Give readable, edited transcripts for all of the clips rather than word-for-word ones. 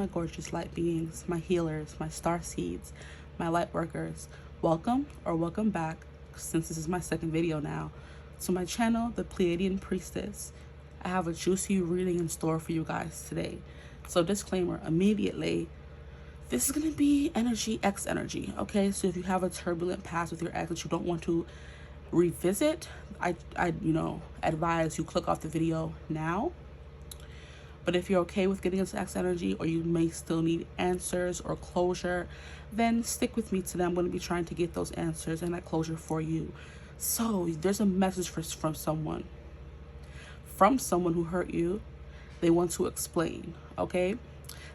my gorgeous light beings, my healers, my star seeds, my light workers. Welcome or welcome back, since this is my second video now, to my channel, The Pleiadian Priestess. I have a juicy reading in store for you guys today. So disclaimer, immediately, this is going to be energy X energy, okay? So if you have a turbulent past with your ex that you don't want to revisit, I advise you click off the video now. But if you're okay with getting into X energy, or you may still need answers or closure, then stick with me today. I'm going to be trying to get those answers and that closure for you. So there's a message from someone who hurt you. They want to explain, okay?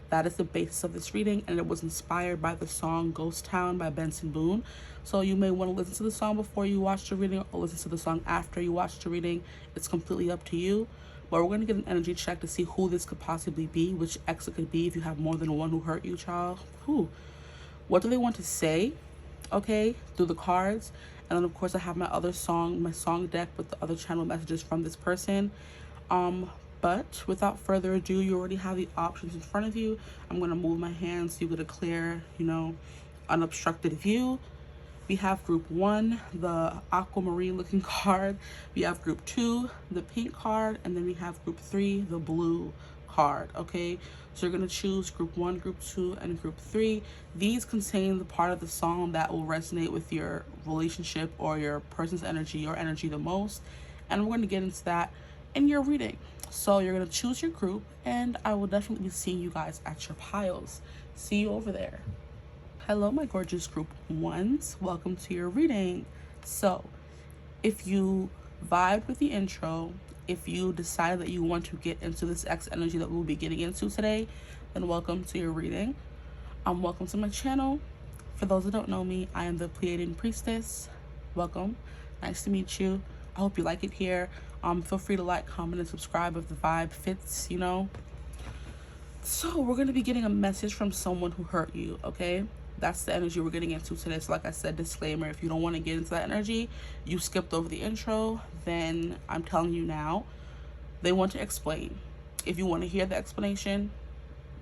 That is the basis of this reading, and it was inspired by the song Ghost Town by Benson Boone. So you may want to listen to the song before you watch the reading, or listen to the song after you watch the reading. It's completely up to you. But we're going to get an energy check to see who this could possibly be, which ex it could be if you have more than one who hurt you, child. What do they want to say, okay, through the cards? And then, of course, I have my song deck with the other channel messages from this person. But without further ado, you already have the options in front of you. I'm going to move my hands so you get a clear, unobstructed view. We have group 1, the aquamarine looking card. We have group 2, the pink card. And then we have group 3, the blue card, okay? So you're going to choose group 1, group 2, and group 3. These contain the part of the song that will resonate with your relationship or your person's energy, your energy the most. And we're going to get into that in your reading. So you're going to choose your group, and I will definitely be seeing you guys at your piles. See you over there. Hello, my gorgeous group 1s. Welcome to your reading. So if you vibe with the intro, if you decide that you want to get into this X energy that we'll be getting into today, then welcome to your reading. Welcome to my channel. For those that don't know me, I am the Pleiadian Priestess. Welcome. Nice to meet you. I hope you like it here. Feel free to like, comment, and subscribe if the vibe fits, So we're going to be getting a message from someone who hurt you, okay? That's the energy we're getting into today. So like I said, disclaimer, if you don't want to get into that energy, you skipped over the intro, then I'm telling you now, they want to explain. If you want to hear the explanation,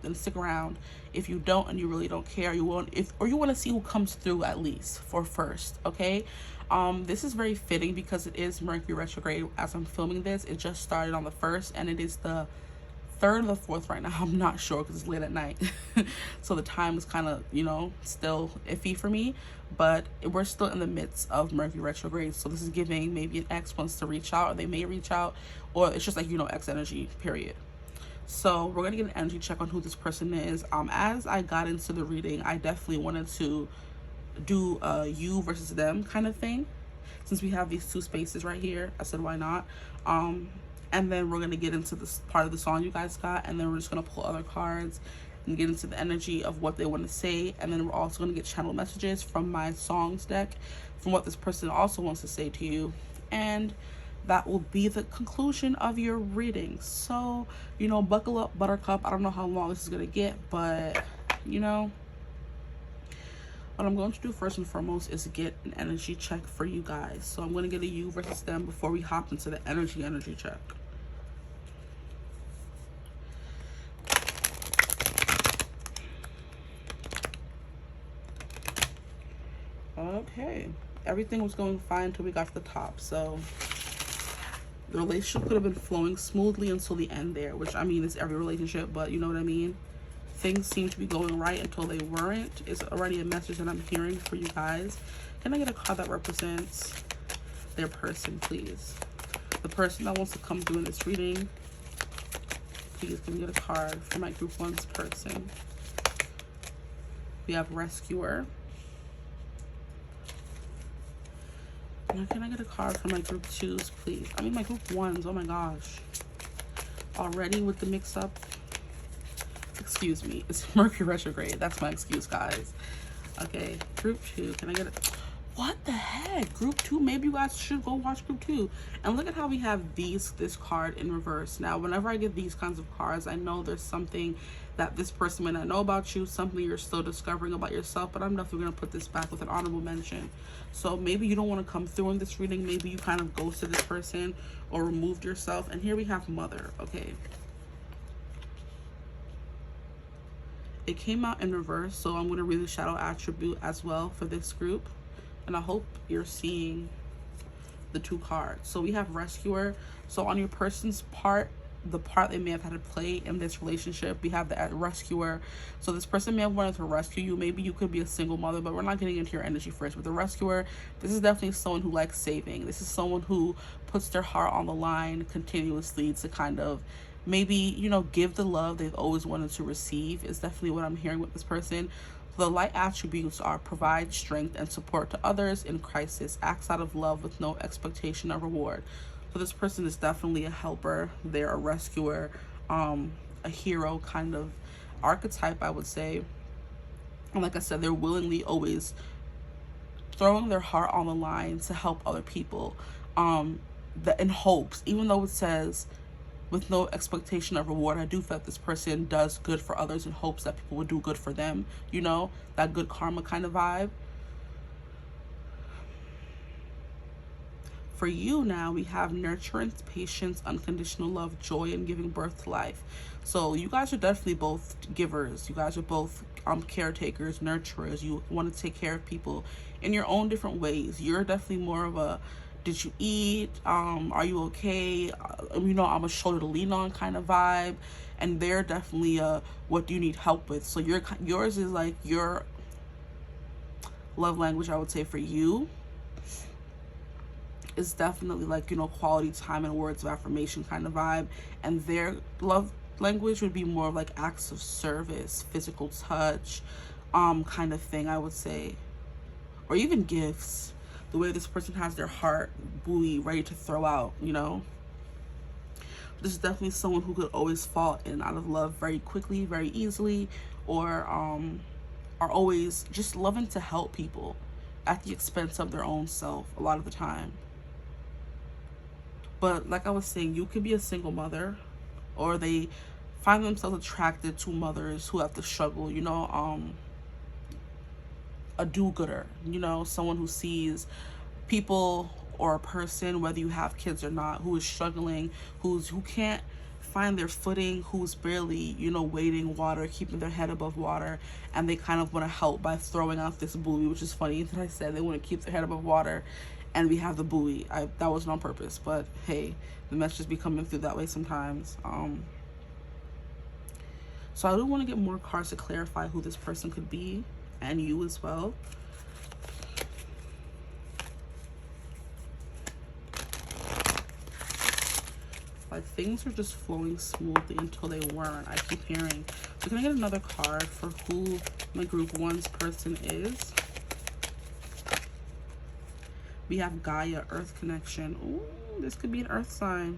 then stick around. If you don't and you really don't care, you want to see who comes through at least for first, okay? This is very fitting because it is Mercury retrograde as I'm filming this. It just started on the 1st, and it is the 3rd or the 4th right now. I'm not sure because it's late at night. So the time is kind of, still iffy for me, but we're still in the midst of Mercury retrograde. So this is giving maybe an ex wants to reach out, or they may reach out, or it's just like, X energy, period. So we're going to get an energy check on who this person is. As I got into the reading, I definitely wanted to do a you versus them kind of thing. Since we have these two spaces right here, I said, why not? And then we're going to get into this part of the song you guys got, and then we're just going to pull other cards and get into the energy of what they want to say. And then we're also going to get channel messages from my songs deck from what this person also wants to say to you. And that will be the conclusion of your reading. So, buckle up, buttercup. I don't know how long this is going to get, but, what I'm going to do first and foremost is get an energy check for you guys. So I'm going to get a you versus them before we hop into the energy check. Okay, everything was going fine until we got to the top. So the relationship could have been flowing smoothly until the end there, which, is every relationship, but you know what I mean? Things seem to be going right until they weren't. It's already a message that I'm hearing for you guys. Can I get a card that represents their person, please? The person that wants to come through in this reading, please can we get a card for my group 1's person? We have rescuer. Now can I get a card for my group 2's, please? My group 1's, oh my gosh. Already with the mix up. Excuse me, it's Mercury retrograde. That's my excuse, guys. Okay, group 2, can I get it? What the heck? Group 2, maybe you guys should go watch group 2. And look at how we have this card in reverse. Now, whenever I get these kinds of cards, I know there's something that this person may not know about you, something you're still discovering about yourself, but I'm definitely going to put this back with an honorable mention. So maybe you don't want to come through in this reading. Maybe you kind of ghosted this person or removed yourself. And here we have mother, okay? It came out in reverse, so I'm going to read the shadow attribute as well for this group. And I hope you're seeing the 2 cards. So we have rescuer. So on your person's part, the part they may have had to play in this relationship, we have the rescuer. So this person may have wanted to rescue you. Maybe you could be a single mother, but we're not getting into your energy first. With the rescuer, this is definitely someone who likes saving. This is someone who puts their heart on the line continuously to kind of maybe, you know, give the love they've always wanted to receive, is definitely what I'm hearing with this person. The light attributes are provide strength and support to others in crisis, acts out of love with no expectation of reward. So this person is definitely a helper. They're a rescuer, a hero kind of archetype, I would say. And like I said, they're willingly always throwing their heart on the line to help other people, in hopes, even though it says with no expectation of reward. I do feel that this person does good for others in hopes that people would do good for them, you know, that good karma kind of vibe. For you now, we have nurturance, patience, unconditional love, joy, and giving birth to life. So you guys are definitely both givers. You guys are both caretakers, nurturers. You want to take care of people in your own different ways. You're definitely more of a, did you eat? Are you okay? You know, I'm a shoulder to lean on kind of vibe. And they're definitely what do you need help with? So yours is like your love language, I would say, for you is definitely like, you know, quality time and words of affirmation kind of vibe. And their love language would be more of like acts of service, physical touch, kind of thing, I would say. Or even gifts. The way this person has their heart buoy ready to throw out, you know. This is definitely someone who could always fall in and out of love very quickly, very easily, or are always just loving to help people at the expense of their own self a lot of the time. But like I was saying, you could be a single mother, or they find themselves attracted to mothers who have to struggle, you know, a do-gooder, you know, someone who sees people or a person, whether you have kids or not, who is struggling, who can't find their footing, who's barely, you know, wading water, keeping their head above water, and they kind of want to help by throwing out this buoy, which is funny that I said they want to keep their head above water, and we have the buoy. That wasn't on purpose, but hey, the messages be coming through that way sometimes. So I do want to get more cards to clarify who this person could be, and you as well. Like things are just flowing smoothly until they weren't. I keep hearing. So can I get another card for who my group 1's person is? We have Gaia, Earth connection. Ooh, this could be an Earth sign.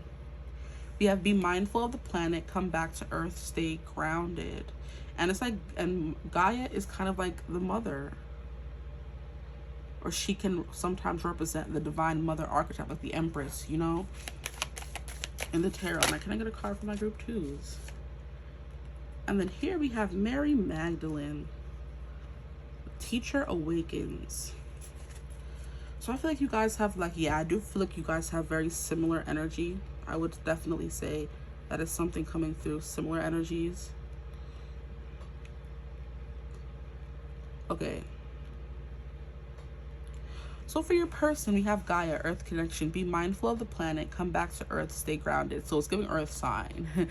We have be mindful of the planet, come back to Earth, stay grounded. And it's like, and Gaia is kind of like the mother. Or she can sometimes represent the divine mother archetype, like the Empress, you know? In the tarot. Now, can I get a card for my group 2's? And then here we have Mary Magdalene. Teacher awakens. So I feel like you guys have like, yeah, I do feel like you guys have very similar energy. I would definitely say that is something coming through, similar energies. Okay. So for your person, we have Gaia, Earth connection, be mindful of the planet, come back to Earth, stay grounded. So it's giving Earth sign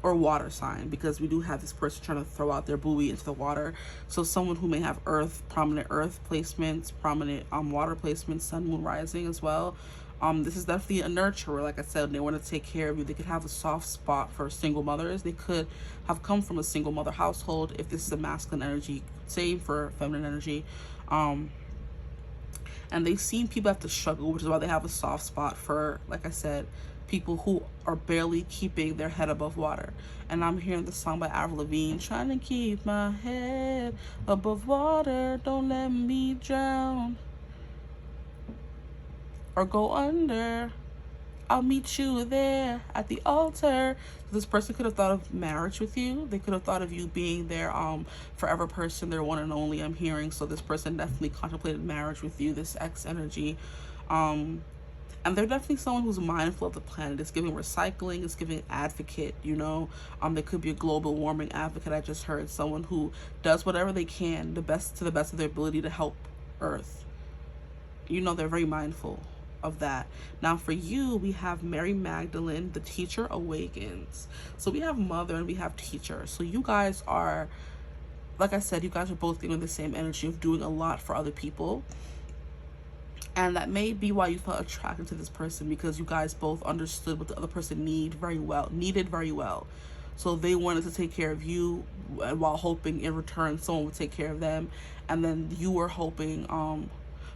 or water sign, because we do have this person trying to throw out their buoy into the water. So someone who may have Earth, prominent Earth placements, prominent water placements, sun, moon, rising as well. This is definitely a nurturer. Like I said, they want to take care of you. They could have a soft spot for single mothers. They could have come from a single mother household if this is a masculine energy. Same for feminine energy. And they've seen people have to struggle, which is why they have a soft spot for, like I said, people who are barely keeping their head above water. And I'm hearing the song by Avril Lavigne, trying to keep my head above water, don't let me drown or go under. I'll meet you there at the altar. This person could have thought of marriage with you. They could have thought of you being their forever person, their one and only, I'm hearing. So this person definitely contemplated marriage with you, this X energy. And they're definitely someone who's mindful of the planet. It's giving recycling, it's giving advocate, you know. They could be a global warming advocate. I just heard someone who does whatever they can, to the best of their ability, to help Earth. You know, they're very mindful of that. Now for you, we have Mary Magdalene, the teacher awakens. So we have mother and we have teacher. So you guys are, like I said, you guys are both giving the same energy of doing a lot for other people. And that may be why you felt attracted to this person, because you guys both understood what the other person needed very well. So they wanted to take care of you while hoping in return someone would take care of them. And then you were hoping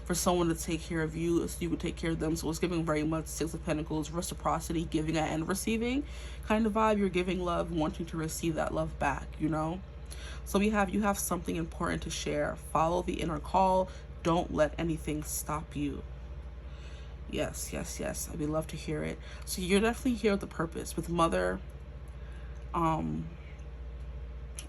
for someone to take care of you so you would take care of them. So it's giving very much Six of Pentacles, reciprocity, giving and receiving kind of vibe. You're giving love, wanting to receive that love back, you know. So you have something important to share. Follow the inner call. Don't let anything stop you. Yes. I would love to hear it. So you're definitely here with a purpose. With mother and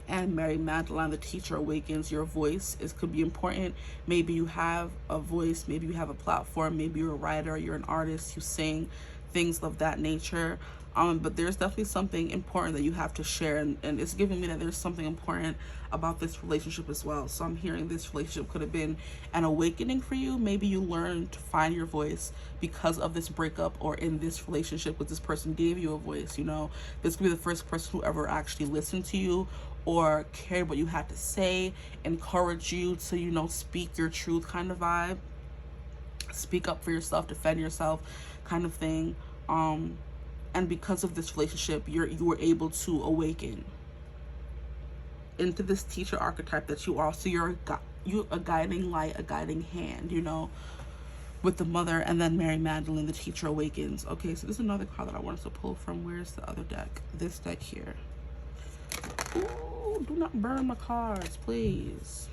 Mary Magdalene, the teacher awakens. Your voice could be important. Maybe you have a voice, maybe you have a platform, maybe you're a writer, you're an artist, you sing, things of that nature. But there's definitely something important that you have to share, and it's giving me that there's something important about this relationship as well. So I'm hearing this relationship could have been an awakening for you. Maybe you learned to find your voice because of this breakup, or in this relationship with this person gave you a voice, you know. This could be the first person who ever actually listened to you or cared what you had to say, encourage you to, you know, speak your truth kind of vibe, speak up for yourself, defend yourself kind of thing. And because of this relationship, you were able to awaken into this teacher archetype that you are. So you're a guiding light, a guiding hand, you know, with the mother, and then Mary Magdalene, the teacher awakens. Okay, so this is another card that I wanted to pull from. Where's the other deck? This deck here. Ooh, do not burn my cards, please.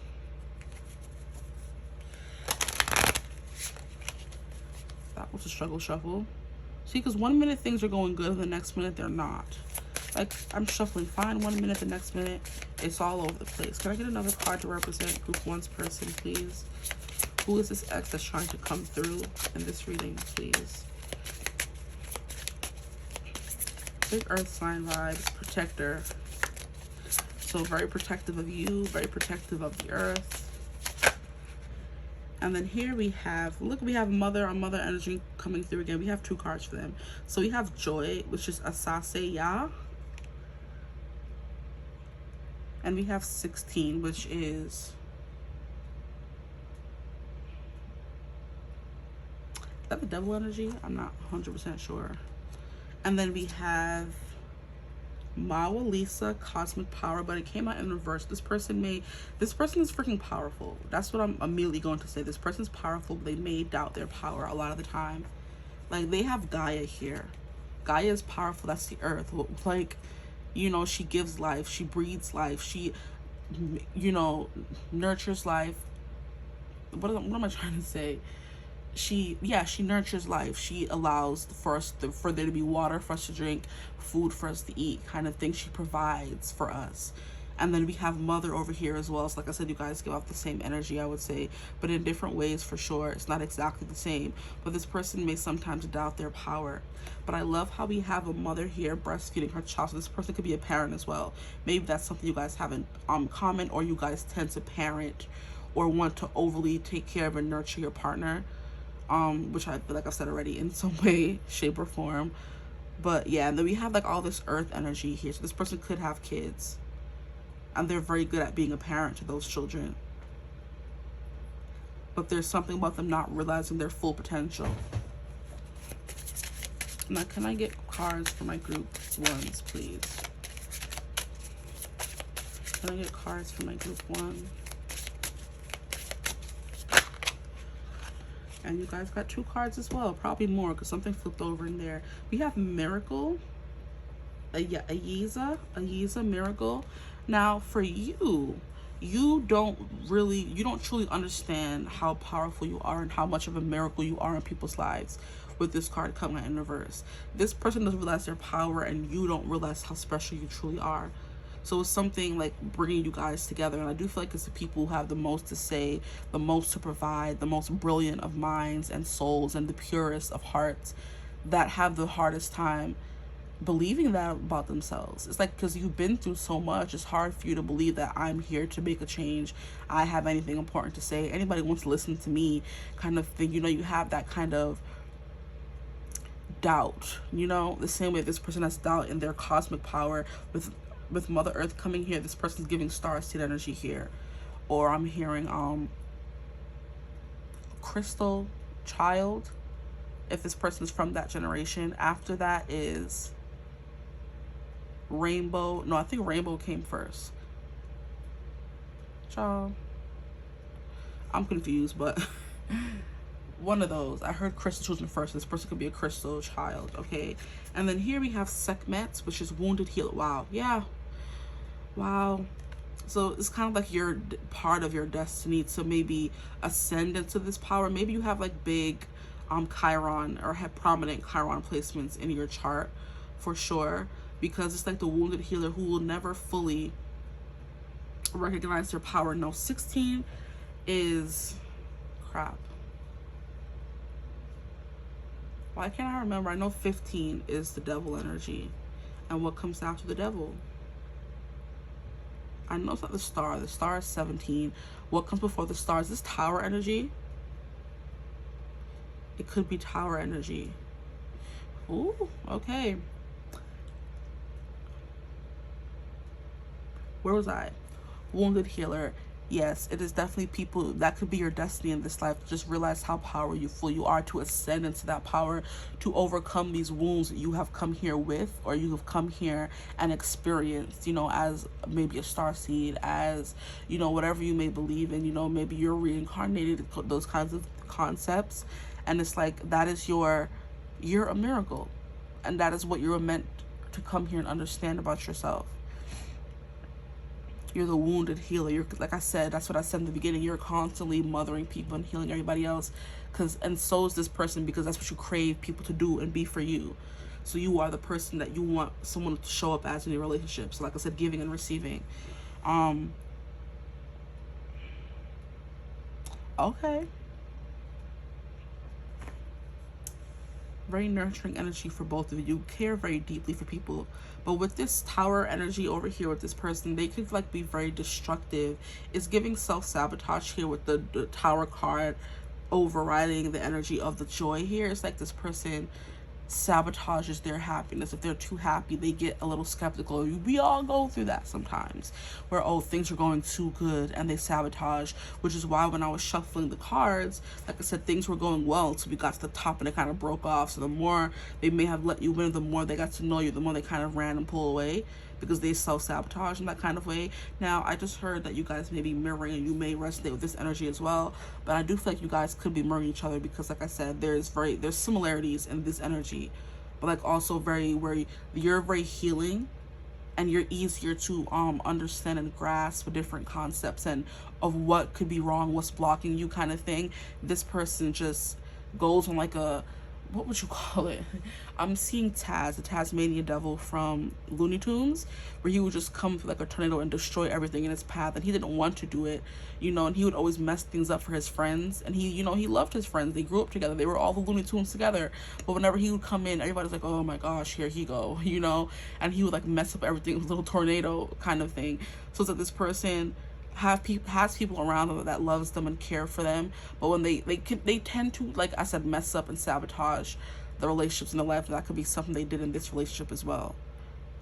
That was a struggle shuffle. See, because 1 minute things are going good and the next minute they're not. Like, I'm shuffling fine 1 minute, the next minute it's all over the place. Can I get another card to represent group one's person, please? Who is this ex that's trying to come through in this reading, please? Big earth sign vibes, protector. So very protective of you, very protective of the earth. And then here we have, look, we have mother, our mother energy coming through again. We have two cards for them. So we have joy, which is Asase Ya. And we have 16, which is that the devil energy? I'm not 100% sure. And then we have Mawa Lisa, cosmic power, but it came out in reverse. This person is freaking powerful. That's what I'm immediately going to say. This person's powerful, but they may doubt their power a lot of the time. Like, they have Gaia here. Gaia is powerful. That's the earth. Like, you know, she gives life, she breathes life, she, you know, nurtures life. What am I trying to say? She nurtures life. She allows for there to be water for us to drink, food for us to eat, kind of thing. She provides for us. And then we have mother over here as well. So like I said, you guys give off the same energy, I would say, but in different ways for sure. It's not exactly the same, but this person may sometimes doubt their power. But I love how we have a mother here breastfeeding her child. So this person could be a parent as well. Maybe that's something you guys have in common, or you guys tend to parent or want to overly take care of and nurture your partner. Which I feel like I've said already in some way, shape, or form. But yeah, and then we have like all this earth energy here. So this person could have kids, and they're very good at being a parent to those children. But there's something about them not realizing their full potential. Now, can I get cards for my group ones, please? Can I get cards for my group one? And you guys got two cards as well, probably more because something flipped over in there. We have Miracle, Ayiza, Miracle. Now for you, you don't truly understand how powerful you are and how much of a miracle you are in people's lives with this card coming out in reverse. This person doesn't realize their power, and you don't realize how special you truly are. So it's something like bringing you guys together. And I do feel like it's the people who have the most to say, the most to provide, the most brilliant of minds and souls, and the purest of hearts that have the hardest time believing that about themselves. It's like, because you've been through so much, it's hard for you to believe that I'm here to make a change, I have anything important to say, anybody wants to listen to me, kind of thing. You know, you have that kind of doubt, you know, the same way this person has doubt in their cosmic power. With Mother Earth coming here, this person's giving star seed energy here. Or I'm hearing crystal child, if this person's from that generation. After that is rainbow. No, I think rainbow came first. Child, I'm confused, but one of those. I heard crystal children first. This person could be a crystal child, okay? And then here we have Sekhmet, which is wounded healer. Wow, yeah, wow. So it's kind of like you're part of your destiny to maybe ascend into this power. Maybe you have like big Chiron, or have prominent Chiron placements in your chart, for sure, because it's like the wounded healer who will never fully recognize their power. No, 16 is crap. Why can't I remember? I know 15 is the devil energy. And what comes after the devil? I know it's not the star. The star is 17. What comes before the star? Is this tower energy? It could be tower energy. Ooh, okay. Where was I? Wounded healer. Yes, it is definitely people that could be your destiny in this life. Just realize how powerful you are to ascend into that power, to overcome these wounds that you have come here with, or you have come here and experienced, you know, as maybe a star seed, as, you know, whatever you may believe in, you know, maybe you're reincarnated, those kinds of concepts. And it's like, that is you're a miracle. And that is what you were meant to come here and understand about yourself. You're the wounded healer. You're, like I said, that's what I said in the beginning, you're constantly mothering people and healing everybody else, and so is this person, because that's what you crave people to do and be for you. So you are the person that you want someone to show up as in your relationship. So like I said, giving and receiving. Okay. Very nurturing energy for both of you. Care very deeply for people. But with this tower energy over here with this person, they could like be very destructive. It's giving self-sabotage here with the tower card overriding the energy of the joy here. It's like this person sabotages their happiness. If they're too happy, they get a little skeptical. We all go through that sometimes, where, oh, things are going too good, and they sabotage, which is why when I was shuffling the cards, like I said, things were going well until we got to the top and it kind of broke off. So the more they may have let you win, the more they got to know you, the more they kind of ran and pulled away, because they self-sabotage in that kind of way. Now, I just heard that you guys may be mirroring, and you may resonate with this energy as well, but I do feel like you guys could be mirroring each other, because like I said, there's similarities in this energy, but like also where you're very healing, and you're easier to understand and grasp different concepts and of what could be wrong, what's blocking you, kind of thing. This person just goes on like a, what would you call it? I'm seeing Taz, the Tasmanian devil from Looney Tunes, where he would just come like a tornado and destroy everything in his path, and he didn't want to do it, you know, and he would always mess things up for his friends, and he, you know, he loved his friends. They grew up together. They were all the Looney Tunes together, but whenever he would come in, everybody's like, oh my gosh, here he go, you know, and he would like mess up everything with a little tornado kind of thing. So it's like this person has people around them that loves them and care for them, but when they tend to, like I said, mess up and sabotage the relationships in their life. And that could be something they did in this relationship as well.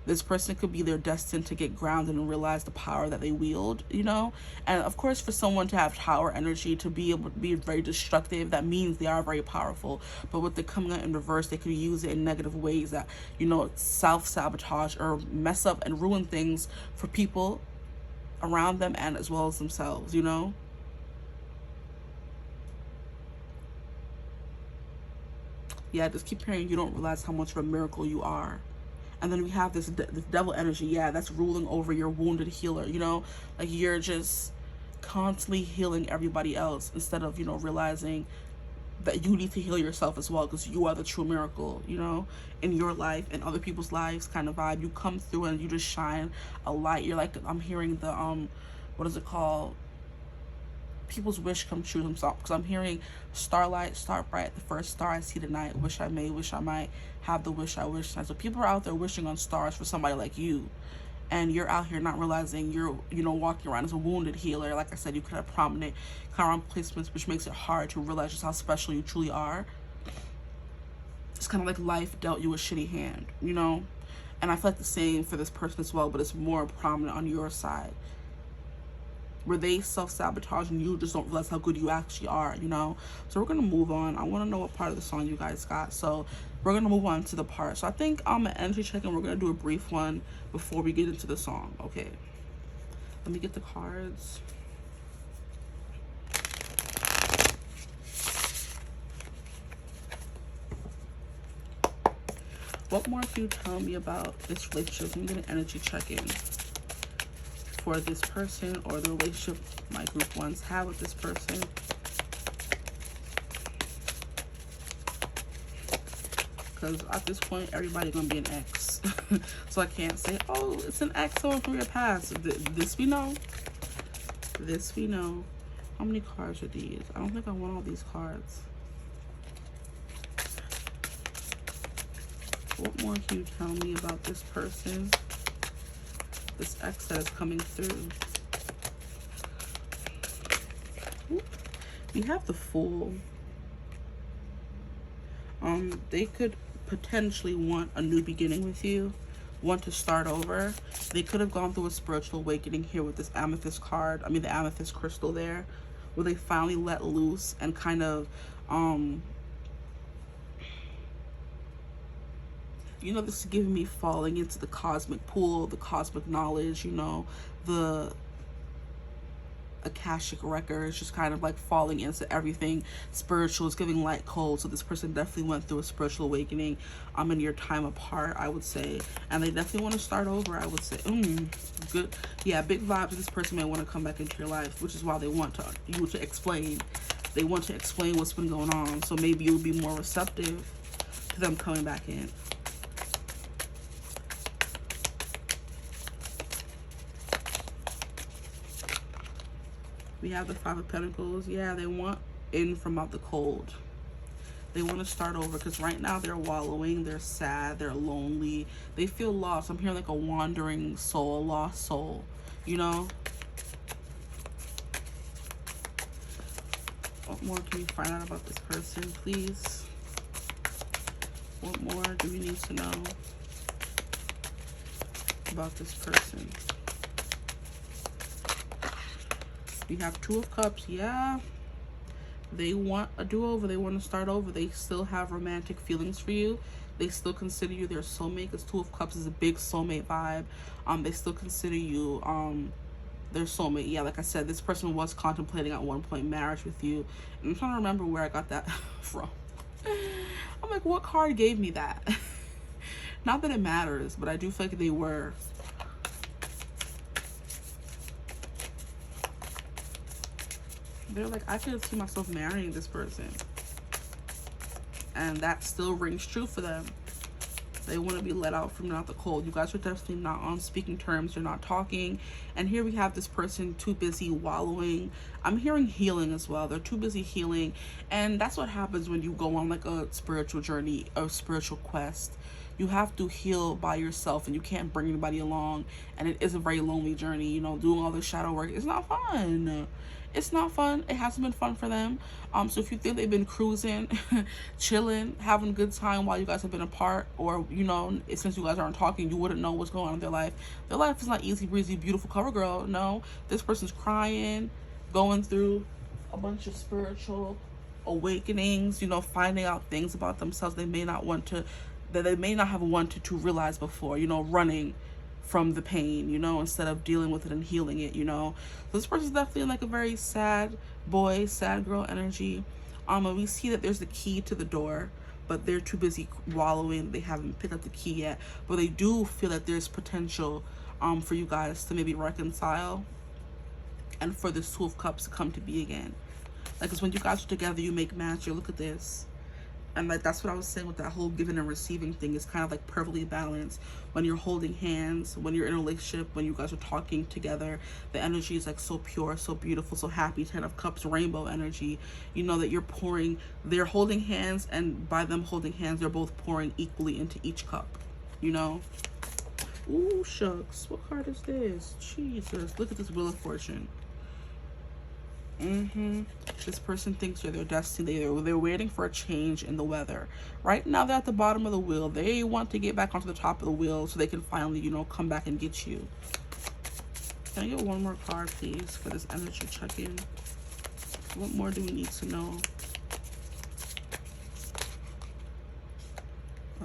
This person could be, they're destined to get grounded and realize the power that they wield, you know. And of course, for someone to have tower energy, to be able to be very destructive, that means they are very powerful. But with the coming out in reverse, they could use it in negative ways that, you know, self-sabotage or mess up and ruin things for people around them and as well as themselves, you know. Yeah, just keep hearing you don't realize how much of a miracle you are. And then we have this devil energy, yeah, that's ruling over your wounded healer, you know, like you're just constantly healing everybody else instead of, you know, realizing that you need to heal yourself as well, because you are the true miracle, you know, in your life and other people's lives kind of vibe. You come through and you just shine a light. You're like, I'm hearing the what is it called, people's wish come true themselves, because I'm hearing starlight, start bright, the first star I see tonight, wish I may, wish I might, have the wish I wish tonight. So people are out there wishing on stars for somebody like you, and you're out here not realizing you're, you know, walking around as a wounded healer. Like I said, you could have prominent chiron placements, which makes it hard to realize just how special you truly are. It's kind of like life dealt you a shitty hand, you know. And I feel like the same for this person as well, but it's more prominent on your side, where they self-sabotage and you just don't realize how good you actually are, you know. So we're gonna move on. I want to know what part of the song you guys got, so we're gonna move on to the part. So I think I'm an energy check, and we're gonna do a brief one before we get into the song. Okay, let me get the cards. What more can you tell me about this relationship? Let me get an energy check-in for this person, or the relationship my group once had with this person. Because at this point, everybody's gonna be an ex. So I can't say, oh, it's an ex, someone from your past. This we know. This we know. How many cards are these? I don't think I want all these cards. What more can you tell me about this person? This ex that is coming through. Ooh, we have the Fool. They could potentially want a new beginning with you, want to start over. They could have gone through a spiritual awakening here with this amethyst card. I mean, the amethyst crystal there, where they finally let loose and kind of, you know, this is giving me falling into the cosmic pool, the cosmic knowledge, you know, the Akashic records, just kind of like falling into everything spiritual. It's giving light cold. So this person definitely went through a spiritual awakening in your time apart, I would say, and they definitely want to start over, I would say. Good. Yeah, big vibes. This person may want to come back into your life, which is why they want you to explain. They want to explain what's been going on, so maybe you'll be more receptive to them coming back in. We have the Five of Pentacles. Yeah, they want in from out the cold. They want to start over, because right now they're wallowing, they're sad, they're lonely, they feel lost. I'm hearing like a wandering soul, a lost soul, you know. What more can you find out about this person, please? What more do we need to know about this person? We have Two of Cups. Yeah, they want a do-over. They want to start over. They still have romantic feelings for you. They still consider you their soulmate, because Two of Cups is a big soulmate vibe. They still consider you their soulmate. Yeah, like I said, this person was contemplating at one point marriage with you. And I'm trying to remember where I got that from. I'm like, what card gave me that? Not that it matters, but I do feel like they were. They're like, I could see myself marrying this person, and that still rings true for them. They want to be let out from out the cold. You guys are definitely not on speaking terms. You're not talking. And here we have this person too busy wallowing. I'm hearing healing as well. They're too busy healing. And that's what happens when you go on like a spiritual journey, a spiritual quest. You have to heal by yourself, and you can't bring anybody along. And it is a very lonely journey, you know, doing all this shadow work. It's not fun. It's not fun. It hasn't been fun for them. So if you think they've been cruising, chilling, having a good time while you guys have been apart, or, you know, since you guys aren't talking, you wouldn't know what's going on in their life. Their life is not easy breezy, beautiful cover girl. No, this person's crying, going through a bunch of spiritual awakenings, you know, finding out things about themselves they may not want to, that they may not have wanted to realize before, you know, running from the pain, you know, instead of dealing with it and healing it, you know. So this person's definitely in like a very sad boy, sad girl energy. And we see that there's the key to the door, but they're too busy wallowing. They haven't picked up the key yet, but they do feel that there's potential for you guys to maybe reconcile, and for this Two of Cups to come to be again. Like, it's when you guys are together, you make magic. Look at this. And like, that's what I was saying with that whole giving and receiving thing. Is kind of like perfectly balanced. When you're holding hands, when you're in a relationship, when you guys are talking together, the energy is like so pure, so beautiful, so happy. 10 of Cups, rainbow energy. You know that you're pouring, they're holding hands, and by them holding hands, they're both pouring equally into each cup, you know. Ooh, shucks, what card is this? Jesus, look at this Wheel of Fortune. This person thinks you're their destiny. They're waiting for a change in the weather. Right now, they're at the bottom of the wheel. They want to get back onto the top of the wheel so they can finally, you know, come back and get you. Can I get one more card, please, for this energy check-in? What more do we need to know?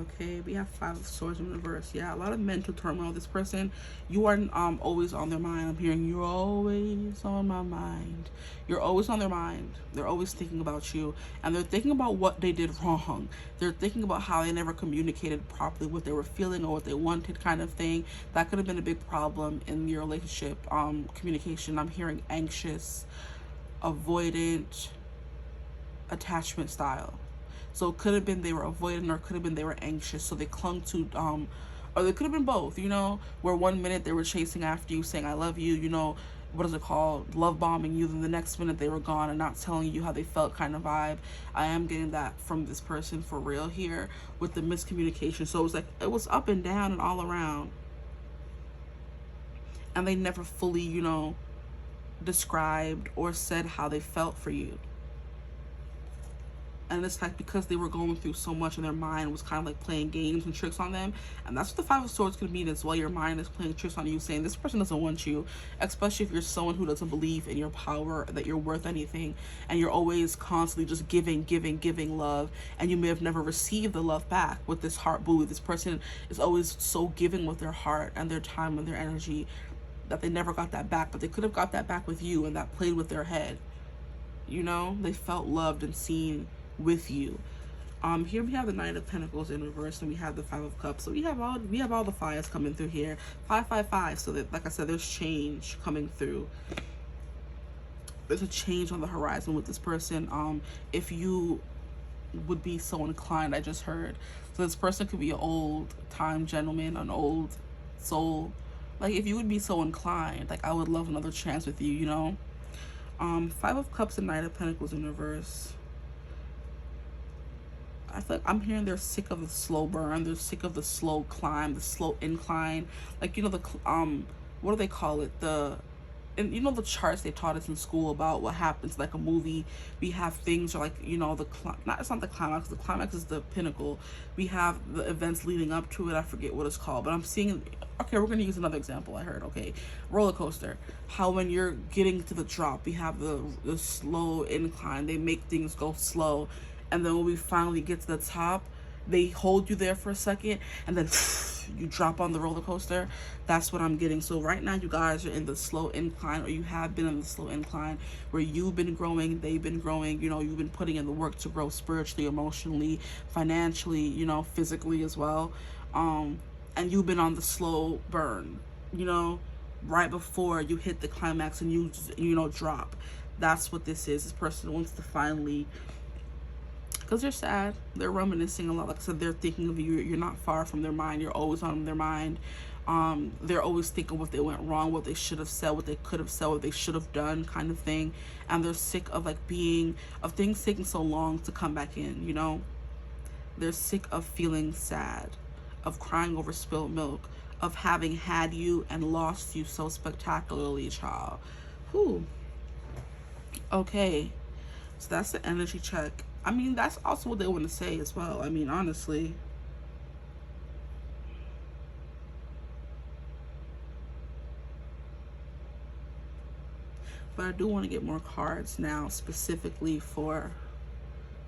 Okay, we have 5 of Swords in reverse. Yeah, a lot of mental turmoil. This person, you are always on their mind. I'm hearing you're always on my mind. You're always on their mind. They're always thinking about you, and they're thinking about what they did wrong. They're thinking about how they never communicated properly what they were feeling or what they wanted, kind of thing. That could have been a big problem in your relationship. Communication. I'm hearing anxious, avoidant, attachment style. So it could have been they were avoidant, or it could have been they were anxious. So they clung to, or they could have been both, you know, where one minute they were chasing after you, saying, I love you, you know, what is it called? Love bombing you. Then the next minute they were gone and not telling you how they felt, kind of vibe. I am getting that from this person for real here with the miscommunication. So it was like, it was up and down and all around. And they never fully, you know, described or said how they felt for you. And it's like, because they were going through so much and their mind was kind of like playing games and tricks on them. And that's what the 5 of Swords could mean as well. Your mind is playing tricks on you, saying this person doesn't want you, especially if you're someone who doesn't believe in your power, that you're worth anything, and you're always constantly just giving love, and you may have never received the love back. With this heart buoy, this person is always so giving with their heart and their time and their energy that they never got that back, but they could have got that back with you, and that played with their head. You know, they felt loved and seen with you. Here we have the Knight of Pentacles in reverse, and we have the 5 of Cups. So we have all the fires coming through here. 555. So that, like I said, there's change coming through. There's a change on the horizon with this person. If you would be so inclined, I just heard. So this person could be an old time gentleman, an old soul. Like, if you would be so inclined, like, I would love another chance with you, you know. 5 of Cups and Knight of Pentacles in reverse. I feel like I'm hearing they're sick of the slow burn. They're sick of the slow climb, the slow incline. Like, you know, the what do they call it? And you know the charts they taught us in school about what happens, like a movie. We have things like, you know, it's not the climax. The climax is the pinnacle. We have the events leading up to it. I forget what it's called, but I'm seeing. Okay, we're gonna use another example. I heard. Okay, roller coaster. How when you're getting to the drop, we have the slow incline. They make things go slow. And then when we finally get to the top, they hold you there for a second, and then you drop on the roller coaster. That's what I'm getting. So right now, you guys are in the slow incline, or you have been in the slow incline, where you've been growing, they've been growing. You know, you've been putting in the work to grow spiritually, emotionally, financially, you know, physically as well. And you've been on the slow burn, you know, right before you hit the climax and you know, drop. That's what this is. This person wants to finally, because they're sad, they're reminiscing a lot. Like I said, they're thinking of you. You're not far from their mind. You're always on their mind. They're always thinking what they went wrong, what they should have said, what they could have said, what they should have done, kind of thing. And they're sick of of things taking so long to come back in, you know. They're sick of feeling sad, of crying over spilled milk, of having had you and lost you so spectacularly, child. Whew. Okay, so that's the energy check. I mean, that's also what they want to say as well. I mean, honestly. But I do want to get more cards now, specifically for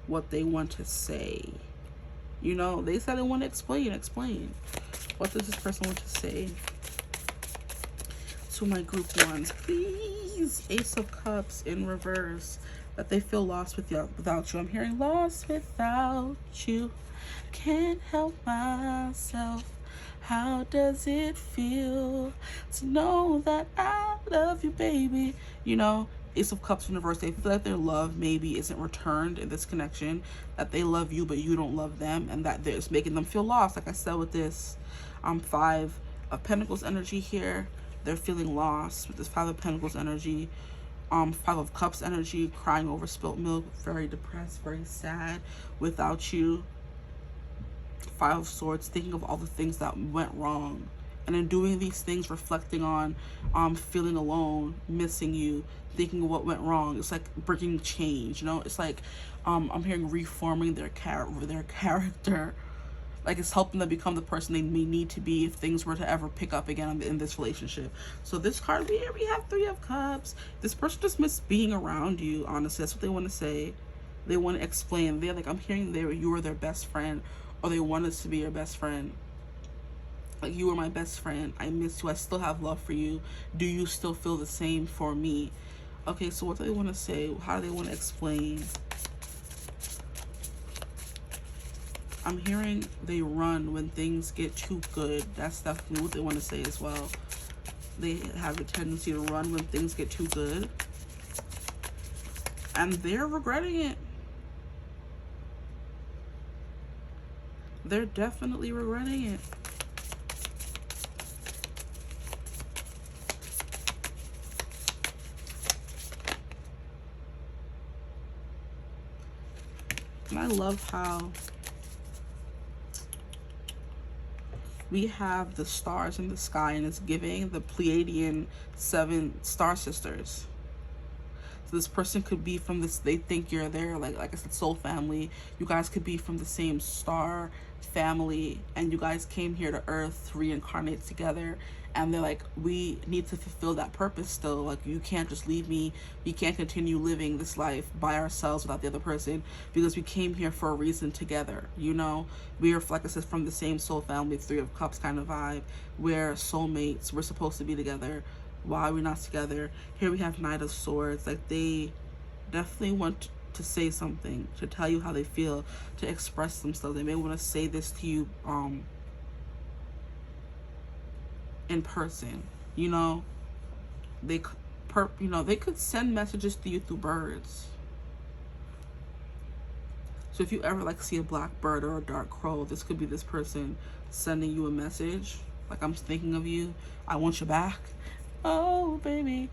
what they want to say. You know, they said they want to explain. What does this person want to say to my group ones? Please. Ace of Cups in reverse. That they feel lost without you. I'm hearing lost without you. Can't help myself. How does it feel to know that I love you, baby? You know, Ace of Cups in reverse, they feel like their love maybe isn't returned in this connection, that they love you but you don't love them, and that it's making them feel lost. Like I said with this Five of Pentacles energy here, they're feeling lost with this Five of Pentacles energy. Five of Cups energy, crying over spilt milk, very depressed, very sad without you. Five of Swords, thinking of all the things that went wrong, and in doing these things, reflecting on feeling alone, missing you, thinking of what went wrong. It's like bringing change, you know. It's like I'm hearing reforming their character. Like it's helping them become the person they may need to be if things were to ever pick up again in this relationship. So this card here, we have Three of Cups. This person just missed being around you, honestly. That's what they want to say. They want to explain. They're like, I'm hearing you were their best friend, or they want us to be your best friend. Like, you were my best friend. I miss you. I still have love for you. Do you still feel the same for me? Okay, so what do they want to say? How do they want to explain? I'm hearing they run when things get too good. That's definitely what they want to say as well. They have a tendency to run when things get too good. And they're regretting it. They're definitely regretting it. And I love how we have the stars in the sky, and it's giving the Pleiadian 7 star sisters. So this person could be from this, they think you're there, like I said, soul family. You guys could be from the same star family, and you guys came here to Earth to reincarnate together, and they're like, we need to fulfill that purpose still. Like, you can't just leave me. We can't continue living this life by ourselves without the other person, because we came here for a reason together, you know. We are, like I said, from the same soul family, Three of Cups kind of vibe. We're soulmates. We're supposed to be together. Why are we not together? Here we have Knight of Swords. Like, they definitely want to say something, to tell you how they feel, to express themselves. They may want to say this to you in person, you know. They they could send messages to you through birds. So if you ever like see a black bird or a dark crow, this could be this person sending you a message, like, I'm thinking of you, I want you back. Oh baby,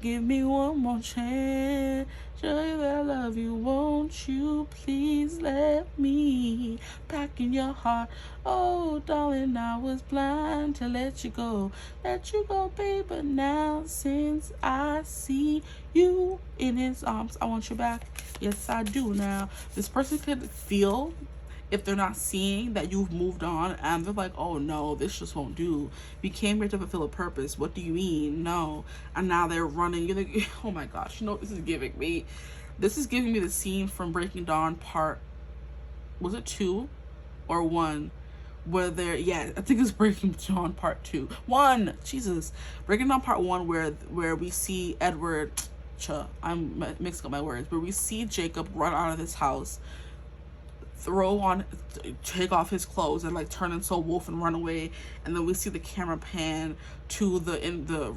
give me one more chance, show you that I love you. Won't you please let me back in your heart? Oh darling, I was blind to let you go, babe. But now since I see you in his arms, I want you back. Yes, I do. Now this person could feel, if they're not seeing that you've moved on, and they're like, oh no, this just won't do. We came here to fulfill a purpose. What do you mean? No. And now they're running. You're like, oh my gosh, you know what this is giving me? This is giving me the scene from Breaking Dawn part, was it 2 or 1? Where they're, yeah, I think it's Breaking Dawn part 2. 1, Jesus. Breaking Dawn part 1, where we see Edward, I'm mixing up my words, where we see Jacob run out of this house, take off his clothes and like turn into a wolf and run away, and then we see the camera pan to the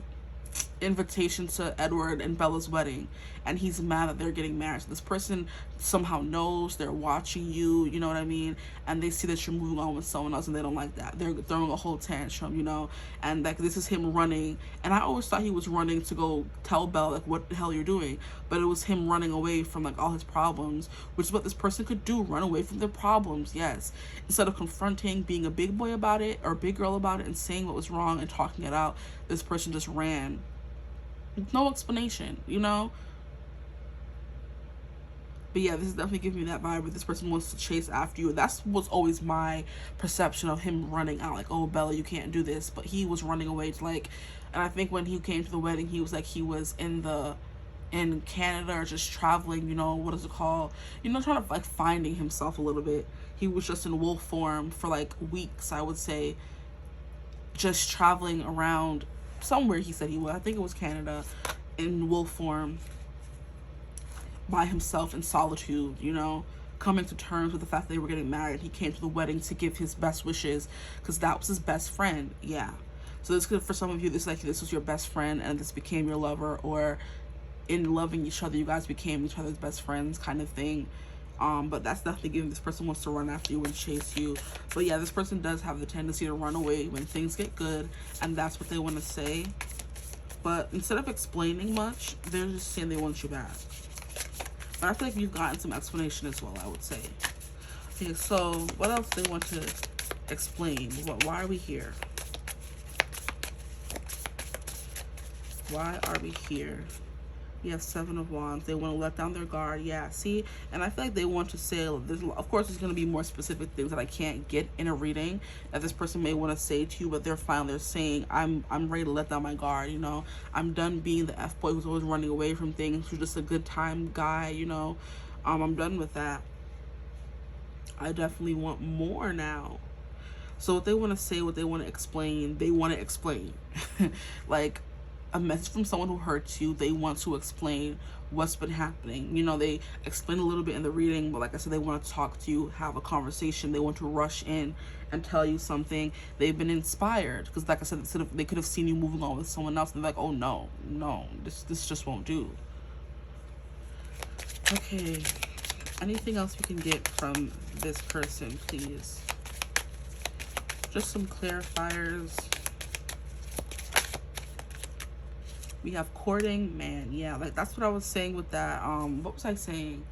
invitation to Edward and Bella's wedding, and he's mad that they're getting married. So this person somehow knows, they're watching you, you know what I mean, and they see that you're moving on with someone else, and they don't like that. They're throwing a whole tantrum, you know, and like this is him running. And I always thought he was running to go tell Bella like what the hell you're doing, but it was him running away from like all his problems, which is what this person could do, run away from their problems. Yes, instead of confronting, being a big boy about it or big girl about it and saying what was wrong and talking it out, this person just ran. No explanation, you know. But yeah, this is definitely giving me that vibe where this person wants to chase after you. That's what's always my perception of him running out, like, oh Bella, you can't do this. But he was running away to like, and I think when he came to the wedding, he was like, he was in Canada or just traveling, you know, what is it called, you know, trying to like finding himself a little bit. He was just in wolf form for like weeks, I would say, just traveling around somewhere. He said he was, I think it was Canada, in wolf form, by himself in solitude, you know, coming to terms with the fact that they were getting married. He came to the wedding to give his best wishes because that was his best friend. Yeah. So this could, for some of you, this like, this was your best friend and this became your lover, or in loving each other, you guys became each other's best friends kind of thing. But that's definitely giving this person wants to run after you and chase you. But yeah, this person does have the tendency to run away when things get good, and that's what they want to say. But instead of explaining much, they're just saying they want you back. But I feel like you've gotten some explanation as well, I would say. Okay, so what else do they want to explain? Why are we here? Why are we here? We have Seven of Wands. They want to let down their guard. Yeah, see? And I feel like they want to say, of course, there's going to be more specific things that I can't get in a reading that this person may want to say to you, but they're fine. They're saying, I'm ready to let down my guard, you know? I'm done being the F-boy who's always running away from things, who's just a good time guy, you know? I'm done with that. I definitely want more now. So what they want to say, what they want to explain, they want to explain. Like, a message from someone who hurts you, they want to explain what's been happening. You know, they explain a little bit in the reading, but like I said, they want to talk to you, have a conversation. They want to rush in and tell you something. They've been inspired because, like I said, they could have seen you moving on with someone else, and they're like, oh no, this just won't do. Okay, anything else we can get from this person, please? Just some clarifiers. We have courting, man. Yeah, like that's what I was saying with that. What was I saying?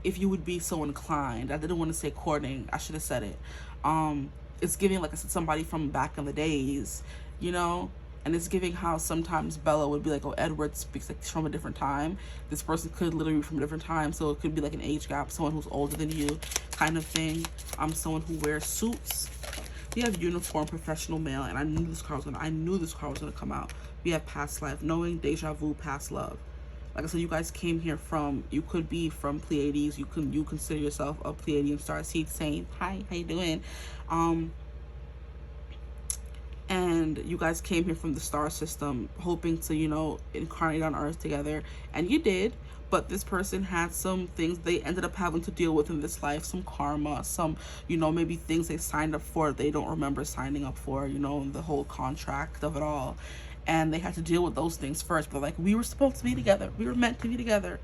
If you would be so inclined. I didn't want to say courting. I should have said it. It's giving, like I said, somebody from back in the days, you know? And it's giving how sometimes Bella would be like, oh, Edward speaks like from a different time. This person could literally be from a different time. So it could be like an age gap, someone who's older than you kind of thing. Someone who wears suits. We have uniform professional male, and I knew this card was gonna come out. We have past life, knowing, deja vu, past love. Like I said, you guys came here from, you could be from Pleiades. You consider yourself a Pleiadian star seed, saying, hi, how you doing? And you guys came here from the star system, hoping to, you know, incarnate on Earth together, and you did. But this person had some things they ended up having to deal with in this life, some karma, some, you know, maybe things they signed up for they don't remember signing up for, you know, the whole contract of it all. And they had to deal with those things first. But like, we were supposed to be together. We were meant to be together.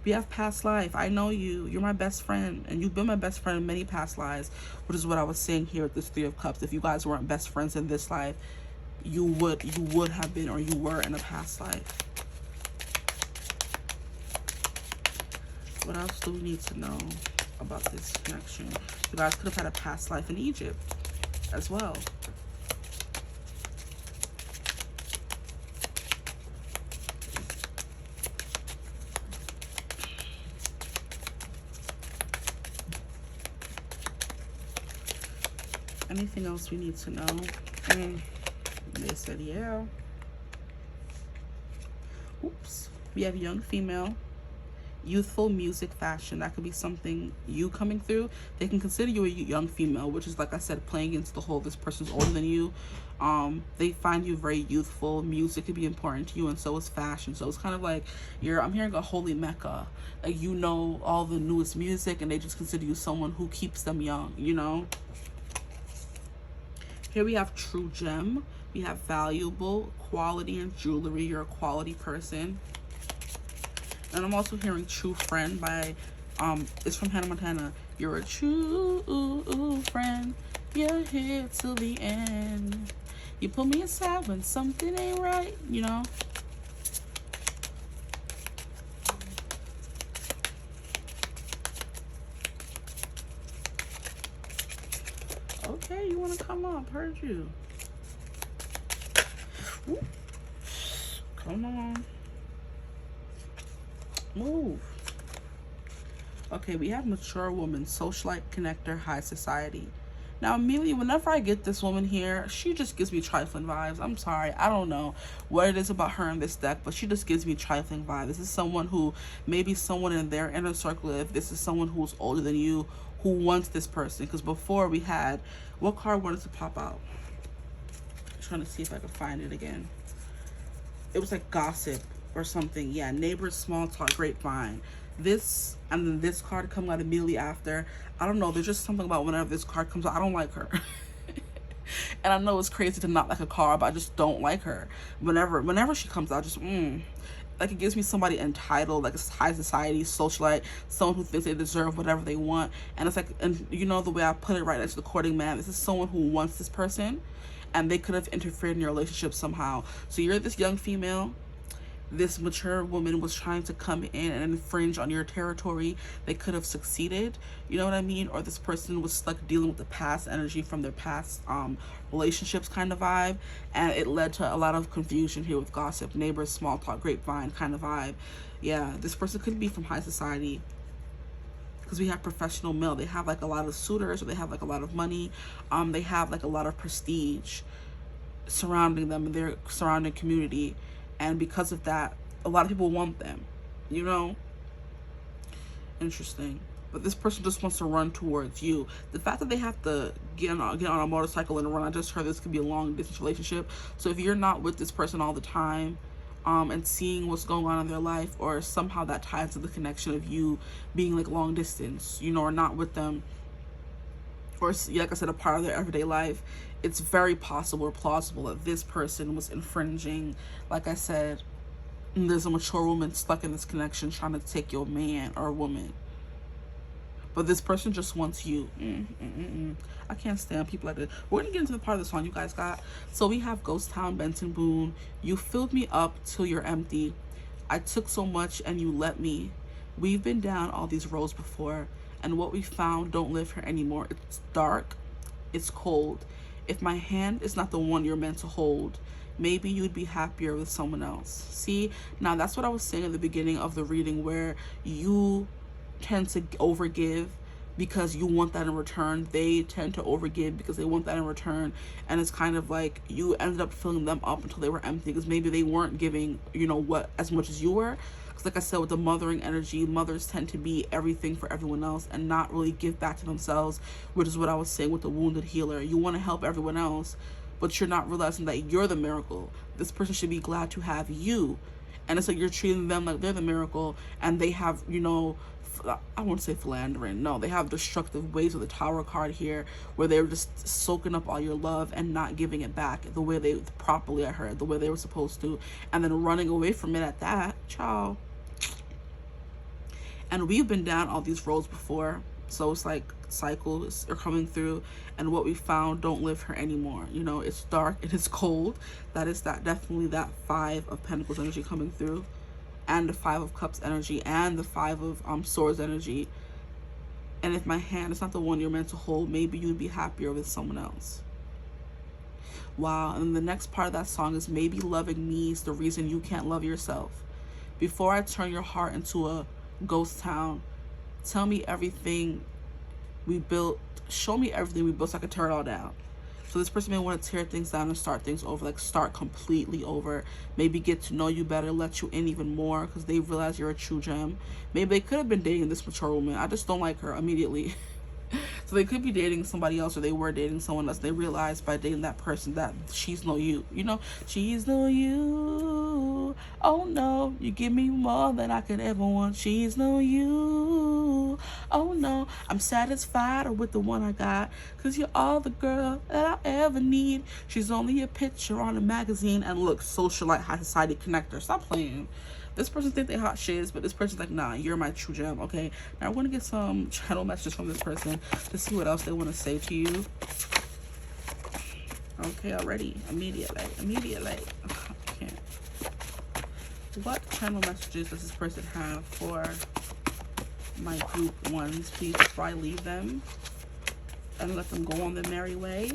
We have past life. I know you. You're my best friend. And you've been my best friend in many past lives, which is what I was saying here with this Three of Cups. If you guys weren't best friends in this life, you would have been, or you were in a past life. What else do we need to know about this connection? You guys could have had a past life in Egypt as well. Anything else we need to know? They said, yeah. Oops. We have young female. Youthful music, fashion. That could be something you coming through. They can consider you a young female, which is, like I said, playing into the whole this person's older than you. They find you very youthful. Music could be important to you, and so is fashion. So it's kind of like I'm hearing a holy mecca, like, you know, all the newest music, and they just consider you someone who keeps them young, you know. Here we have true gem. We have valuable, quality, and jewelry. You're a quality person. And I'm also hearing true friend by, it's from Hannah Montana. You're a true friend. You're here till the end. You pull me aside when something ain't right, you know? Okay, you want to come up? Heard you. Ooh. Come on. Move. Okay, we have mature woman, socialite, connector, high society. Now, immediately, whenever I get this woman here, she just gives me trifling vibes. I'm sorry. I don't know what it is about her in this deck, but she just gives me trifling vibes. This is someone who, maybe someone in their inner circle, if this is someone who's older than you, who wants this person. Because before we had, what card wanted to pop out? I'm trying to see if I can find it again. It was like gossip or something. Yeah, neighbors, small talk, grapevine. This, and then this card coming out immediately after. I don't know, there's just something about whenever this card comes out, I don't like her. And I know it's crazy to not like a card, but I just don't like her. Whenever she comes out, just like like, it gives me somebody entitled, like a high society socialite, someone who thinks they deserve whatever they want. And it's like, and you know, the way I put it right next to the courting man, this is someone who wants this person, and they could have interfered in your relationship somehow. So you're this young female, this mature woman was trying to come in and infringe on your territory. They could have succeeded, you know what I mean? Or this person was stuck dealing with the past energy from their past relationships kind of vibe, and it led to a lot of confusion here with gossip, neighbors, small talk, grapevine kind of vibe. Yeah, this person could be from high society, because we have professional male. They have like a lot of suitors, or they have like a lot of money. They have like a lot of prestige surrounding them in their surrounding community. And because of that, a lot of people want them, you know? Interesting. But this person just wants to run towards you. The fact that they have to get on a motorcycle and run, I just heard this could be a long distance relationship. So if you're not with this person all the time, and seeing what's going on in their life, or somehow that ties to the connection of you being like long distance, you know, or not with them, or like I said, a part of their everyday life, it's very possible or plausible that this person was infringing. Like I said, there's a mature woman stuck in this connection trying to take your man or woman, but this person just wants you. I can't stand people like this. We're gonna get into the part of the song you guys got. So we have Ghost Town, Benton Boone. You filled me up till you're empty. I took so much and you let me. We've been down all these roads before, and what we found don't live here anymore. It's dark, it's cold. If my hand is not the one you're meant to hold, maybe you'd be happier with someone else. See, now that's what I was saying at the beginning of the reading, where you tend to overgive because you want that in return. They tend to overgive because they want that in return. And it's kind of like you ended up filling them up until they were empty, because maybe they weren't giving, you know, what, as much as you were. Like I said, with the mothering energy, mothers tend to be everything for everyone else and not really give back to themselves, which is what I was saying with the wounded healer. You want to help everyone else, but you're not realizing that you're the miracle. This person should be glad to have you. And it's like you're treating them like they're the miracle, and they have, you know, I won't say philandering, no, they have destructive ways with the Tower card here, where they're just soaking up all your love and not giving it back the way they properly, I heard, the way they were supposed to, and then running away from it at that. Ciao. And we've been down all these roads before, so it's like cycles are coming through, and what we found don't live here anymore. You know, it's dark and it's cold. That is that, definitely that Five of Pentacles energy coming through, and the Five of Cups energy, and the Five of Swords energy. And if my hand is not the one you're meant to hold, maybe you'd be happier with someone else. Wow. And the next part of that song is, maybe loving me is the reason you can't love yourself. Before I turn your heart into a ghost town, tell me everything we built, show me everything we built so I could tear it all down. So this person may want to tear things down and start things over, like start completely over. Maybe get to know you better, let you in even more, because they realize you're a true gem. Maybe they could have been dating this mature woman. I just don't like her immediately. So they could be dating somebody else, or they were dating someone else. They realized by dating that person that she's no you. You know, she's no you. Oh no, you give me more than I could ever want. She's no you. Oh no, I'm satisfied with the one I got, because you're all the girl that I ever need. She's only a picture on a magazine. And look, socialite, high society connector. Stop playing. This person think they hot shiz, but this person's like, nah, you're my true gem. Okay, now I want to get some channel messages from this person to see what else they want to say to you. Okay, already, immediately. Okay. What channel messages does this person have for my group ones, please, before I leave them and let them go on their merry way?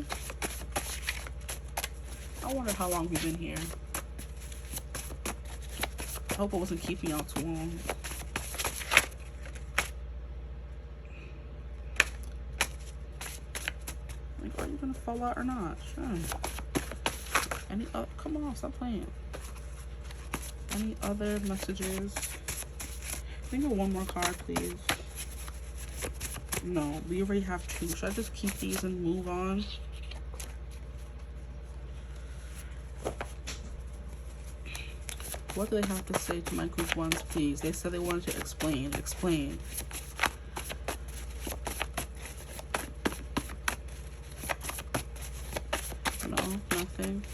I wonder how long we've been here. I hope I wasn't keeping y'all too long. Like, are you gonna fall out or not? Sure. Any come on, stop playing. Any other messages? Think of one more card, please. No, we already have two. Should I just keep these and move on? What do they have to say to my group ones, please? They said they wanted to explain. Explain. No, nothing.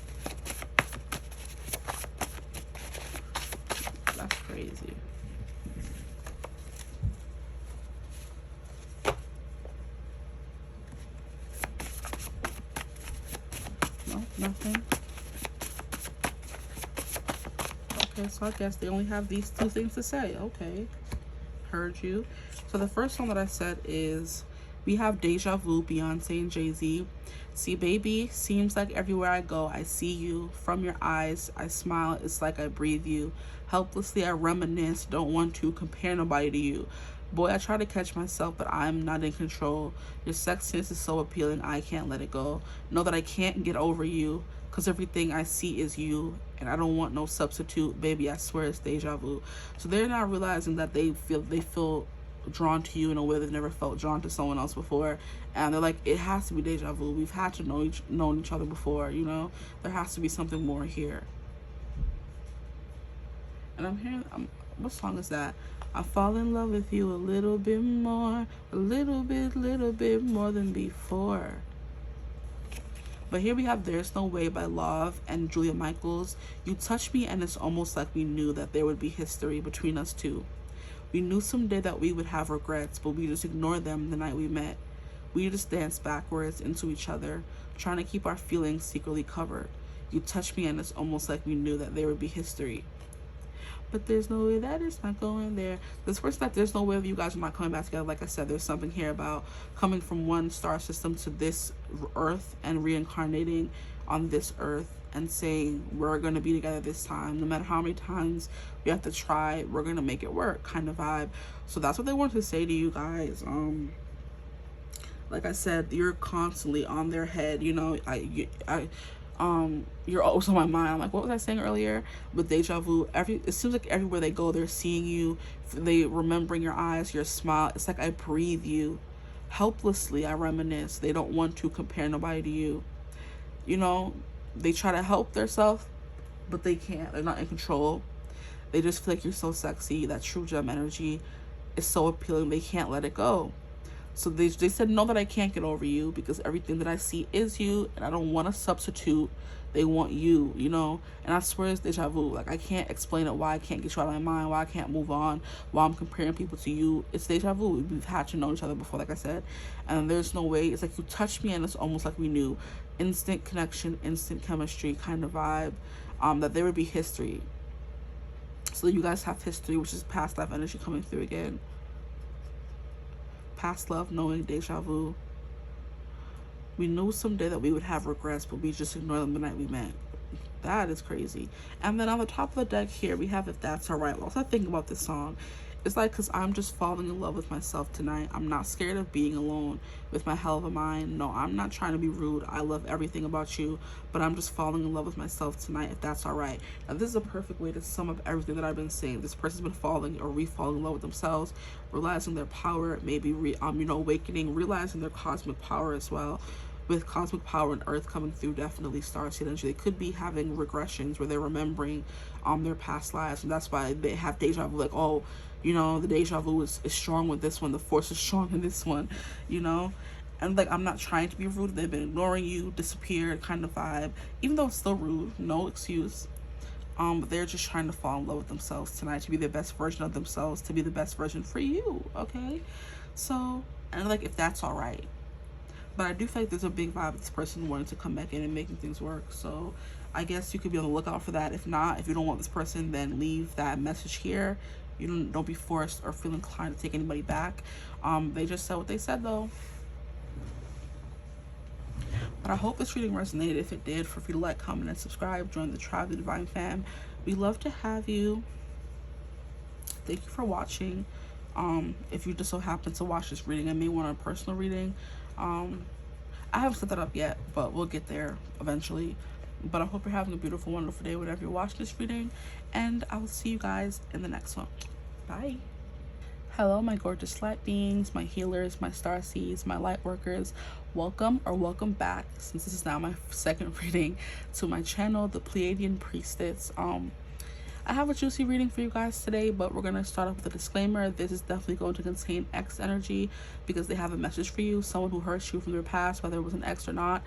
That's Nothing. Okay, so I guess they only have these two things to say. Okay, heard you. So the first one that I said is, we have deja vu, Beyonce and Jay-Z. See, baby, seems like everywhere I go, I see you. From your eyes, I smile, it's like I breathe you. Helplessly, I reminisce, don't want to compare nobody to you. Boy, I try to catch myself, but I'm not in control. Your sexiness is so appealing, I can't let it go. Know that I can't get over you, because everything I see is you, and I don't want no substitute. Baby, I swear it's deja vu. So they're not realizing that they feel drawn to you in a way they've never felt drawn to someone else before, and they're like, it has to be deja vu. We've had to known each other before, you know. There has to be something more here. And I'm hearing, what song is that? I fall in love with you a little bit more, a little bit more than before. But here we have There's No Way by Love and Julia Michaels. You touch me and it's almost like we knew that there would be history between us two. We knew someday that we would have regrets, but we just ignored them the night we met. We just danced backwards into each other, trying to keep our feelings secretly covered. You touch me and it's almost like we knew that there would be history. But there's no way that it's not going there. This first that there's no way that you guys are not coming back together. Like I said, there's something here about coming from one star system to this earth and reincarnating on this earth and saying we're going to be together this time. No matter how many times we have to try, we're going to make it work, kind of vibe. So that's what they want to say to you guys. Like I said, you're constantly on their head, you know. You're always on my mind. I'm like, what was I saying earlier with deja vu? It seems like everywhere they go, they're seeing you, they remembering your eyes, your smile. It's like I breathe you. Helplessly, I reminisce. They don't want to compare nobody to you. You know, they try to help themselves, but they can't. They're not in control. They just feel like you're so sexy. That true gem energy is so appealing. They can't let it go. So they said, know that I can't get over you because everything that I see is you, and I don't want a substitute. They want you, you know. And I swear it's deja vu. Like, I can't explain it, why I can't get you out of my mind, why I can't move on, why I'm comparing people to you. It's deja vu. We've had to know each other before, like I said. And there's no way. It's like you touch me and it's almost like we knew. Instant connection, instant chemistry kind of vibe. That there would be history. So you guys have history, which is past life energy coming through again. Past love, knowing, deja vu. We knew someday that we would have regrets, but we just ignored them the night we met. That is crazy. And then on the top of the deck here, we have If That's Alright. Also, I think about this song. It's like, because I'm just falling in love with myself tonight. I'm not scared of being alone with my hell of a mind. No, I'm not trying to be rude. I love everything about you, but I'm just falling in love with myself tonight, if that's all right. Now, this is a perfect way to sum up everything that I've been saying. This person's been falling or re-falling in love with themselves, realizing their power, maybe, awakening, realizing their cosmic power as well. With cosmic power and earth coming through, definitely starseed energy. They could be having regressions where they're remembering their past lives, and that's why they have deja vu. Like, oh, you know, the deja vu is strong with this one, the force is strong in this one, you know. And like, I'm not trying to be rude. They've been ignoring you, disappeared kind of vibe, even though it's still rude, no excuse. But they're just trying to fall in love with themselves tonight, to be the best version of themselves, to be the best version for you. Okay, so, and like, if that's all right. But I do feel like there's a big vibe of this person wanting to come back in and making things work. So I guess you could be on the lookout for that. If not, if you don't want this person, then leave that message here. You don't be forced or feel inclined to take anybody back. They just said what they said, though. But I hope this reading resonated. If it did, feel free to like, comment, and subscribe. Join the tribe, the Divine Fam. We love to have you. Thank you for watching. If you just so happen to watch this reading and may want a personal reading, I haven't set that up yet, but we'll get there eventually. But I hope you're having a beautiful, wonderful day whenever you're watching this reading, and I will see you guys in the next one. Bye. Hello, my gorgeous light beings, my healers, my star seeds, my light workers. Welcome or welcome back, since this is now my second reading, to my channel, The Pleiadian Priestess. I have a juicy reading for you guys today, but we're going to start off with a disclaimer. This is definitely going to contain X energy because they have a message for you, someone who hurts you from their past, whether it was an ex or not.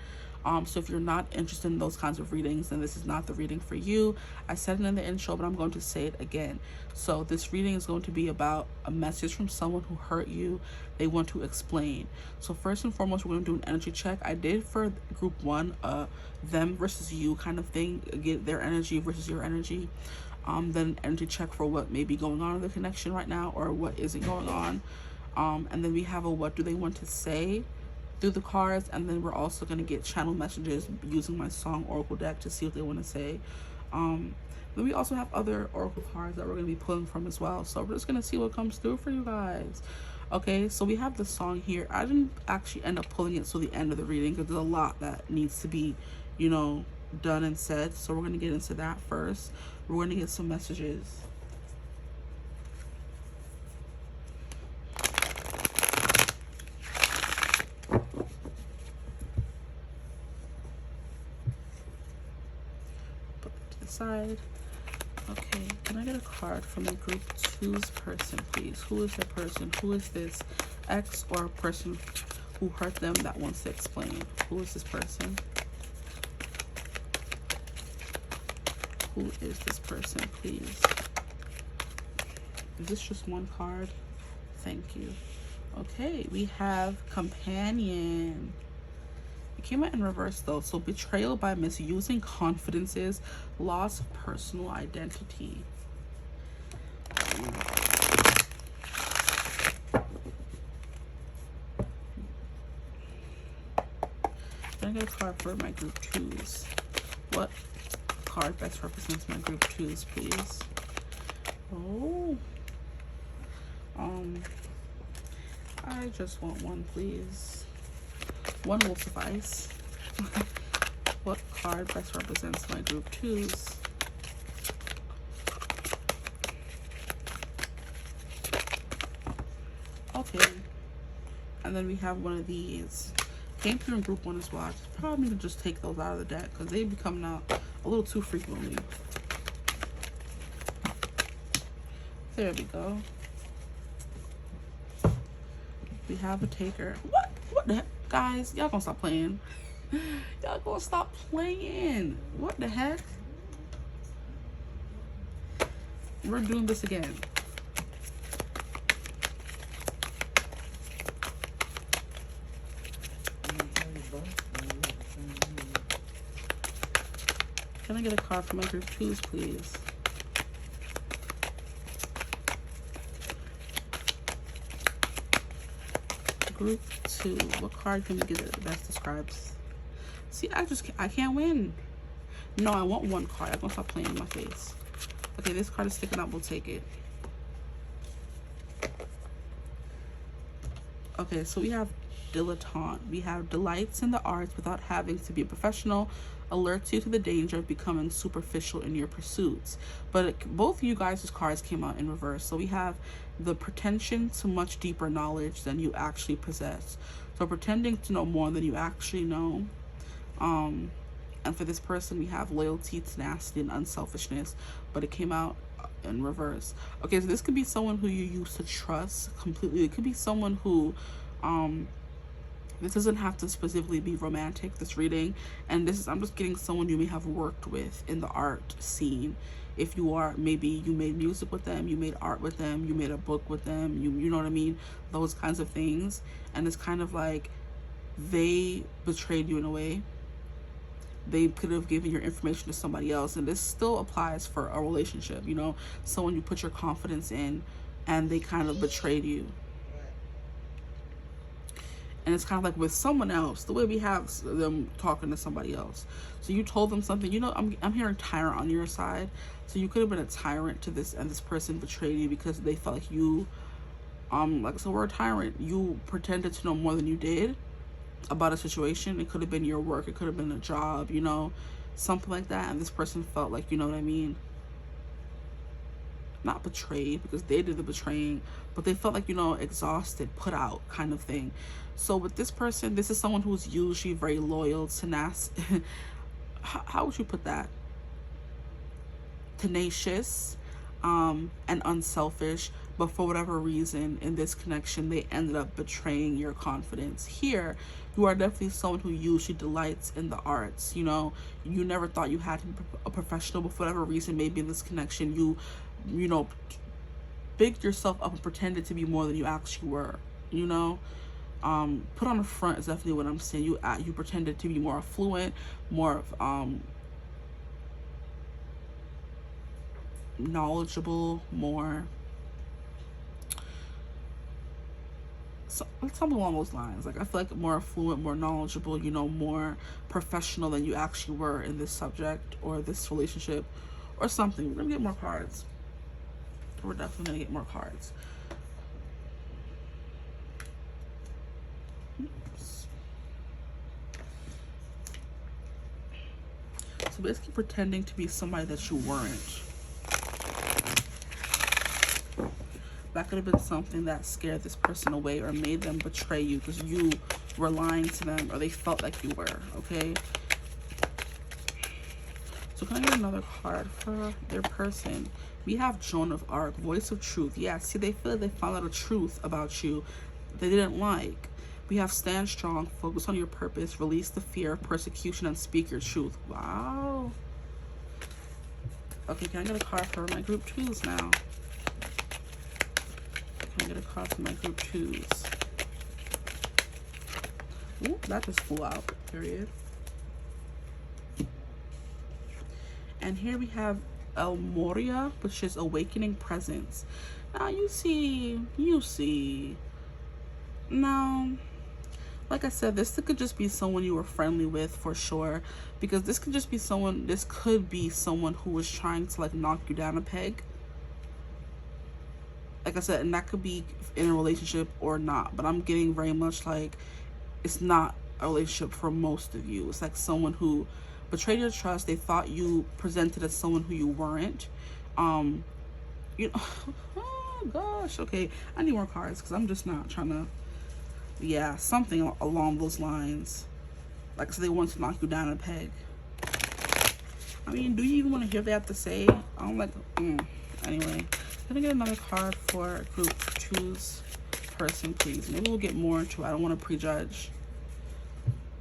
So if you're not interested in those kinds of readings, then this is not the reading for you. I said it in the intro, but I'm going to say it again. So this reading is going to be about a message from someone who hurt you. They want to explain. So first and foremost, we're going to do an energy check. I did for group 1, them versus you kind of thing, get their energy versus your energy. Then energy check for what may be going on in the connection right now or what isn't going on. And then we have a what do they want to say through the cards, and then we're also going to get channel messages using my song oracle deck to see what they want to say. Then we also have other oracle cards that we're going to be pulling from as well, so we're just going to see what comes through for you guys. Okay, so we have the song here. I didn't actually end up pulling it till the end of the reading because there's a lot that needs to be, you know, done and said, so we're going to get into that first. We're going to get some messages. Side. Okay, can I get a card from a group 2's person, please? Who is the person? Who is this ex or a person who hurt them that wants to explain? Who is this person? Who is this person, please? Is this just one card? Thank you. Okay, we have companion. It came out in reverse though, so betrayal by misusing confidences, loss of personal identity. Can I get a card for my group 2's? What card best represents my group 2's, please? Oh, I just want one, please. One will suffice. What card best represents my group 2's? Okay. And then we have one of these. Came through in group 1 as well. I probably need to just take those out of the deck because they be coming out a little too frequently. There we go. We have a taker. What the heck? Guys, y'all gonna stop playing. Y'all gonna stop playing. What the heck? We're doing this again. Can I get a card for my group 2's, please? Group 2. What card can we get that best describes? See, I can't win. No, I want one card. I'm gonna stop playing in my face. Okay, this card is sticking out. We'll take it. Okay, so we have dilettante. We have delights in the arts without having to be a professional, alerts you to the danger of becoming superficial in your pursuits. But both of you guys' cards came out in reverse. So we have the pretension to much deeper knowledge than you actually possess. So pretending to know more than you actually know. And for this person, we have loyalty, tenacity, and unselfishness, but it came out in reverse. Okay, so this could be someone who you used to trust completely. It could be someone who, this doesn't have to specifically be romantic, this reading. And this is, I'm just getting someone you may have worked with in the art scene. If you are, maybe you made music with them, you made art with them, you made a book with them, you know what I mean? Those kinds of things. And it's kind of like they betrayed you in a way. They could have given your information to somebody else, and this still applies for a relationship, you know, someone you put your confidence in and they kind of betrayed you. And it's kind of like with someone else, the way we have them talking to somebody else. So you told them something, you know, I'm hearing tyrant on your side. So you could have been a tyrant to this, and this person betrayed you because they felt like you, like, so we're a tyrant. You pretended to know more than you did about a situation. It could have been your work, it could have been a job, you know, something like that. And this person felt like, you know what I mean, not betrayed because they did the betraying, but they felt like, you know, exhausted, put out kind of thing. So with this person, this is someone who's usually very loyal, tenacious. How would you put that? tenacious, and unselfish, but for whatever reason in this connection they ended up betraying your confidence. Here you are definitely someone who usually delights in the arts. You know, you never thought you had to be a professional, but for whatever reason, maybe in this connection you know, bigged yourself up and pretended to be more than you actually were. You know, put on a front is definitely what I'm saying. You pretended to be more affluent, more knowledgeable, more something along those lines. Like, I feel like more affluent, more knowledgeable, you know, more professional than you actually were in this subject or this relationship or something. We're gonna get more cards. We're definitely gonna get more cards. Oops. So basically pretending to be somebody that you weren't. That could have been something that scared this person away or made them betray you because you were lying to them or they felt like you were, okay? So can I get another card for their person? We have Joan of Arc, voice of truth. Yeah, see, they feel like they found out a truth about you they didn't like. We have stand strong, focus on your purpose, release the fear of persecution, and speak your truth. Wow. Okay, can I get a card for my group twos now? Can I get a card for my group twos? Ooh, that just flew out, period. And here we have El Moria, which is awakening presence. Now you see. Now, like I said, this could just be someone you were friendly with for sure, because this could just be someone, this could be someone who was trying to like knock you down a peg. Like I said, and that could be in a relationship or not, but I'm getting very much like it's not a relationship for most of you. It's like someone who betrayed your trust. They thought you presented as someone who you weren't. You know, oh gosh, okay, I need more cards because I'm just not trying to, yeah, something along those lines. Like, so they want to knock you down a peg. I mean, do you even want to hear what they have to say? I'm like, anyway, can I get another card for group two's person, please? Maybe we'll get more into it. I don't want to prejudge,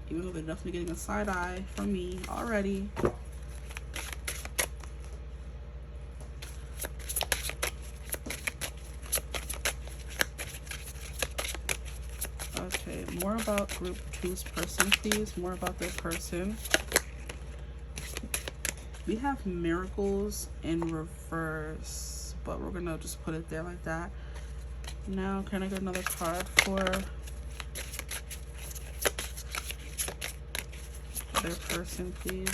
even though they're definitely getting a side eye from me already. Okay, more about group two's person, please. More about their person. We have miracles in reverse, but we're gonna just put it there like that. Now, can I get another card for their person, please?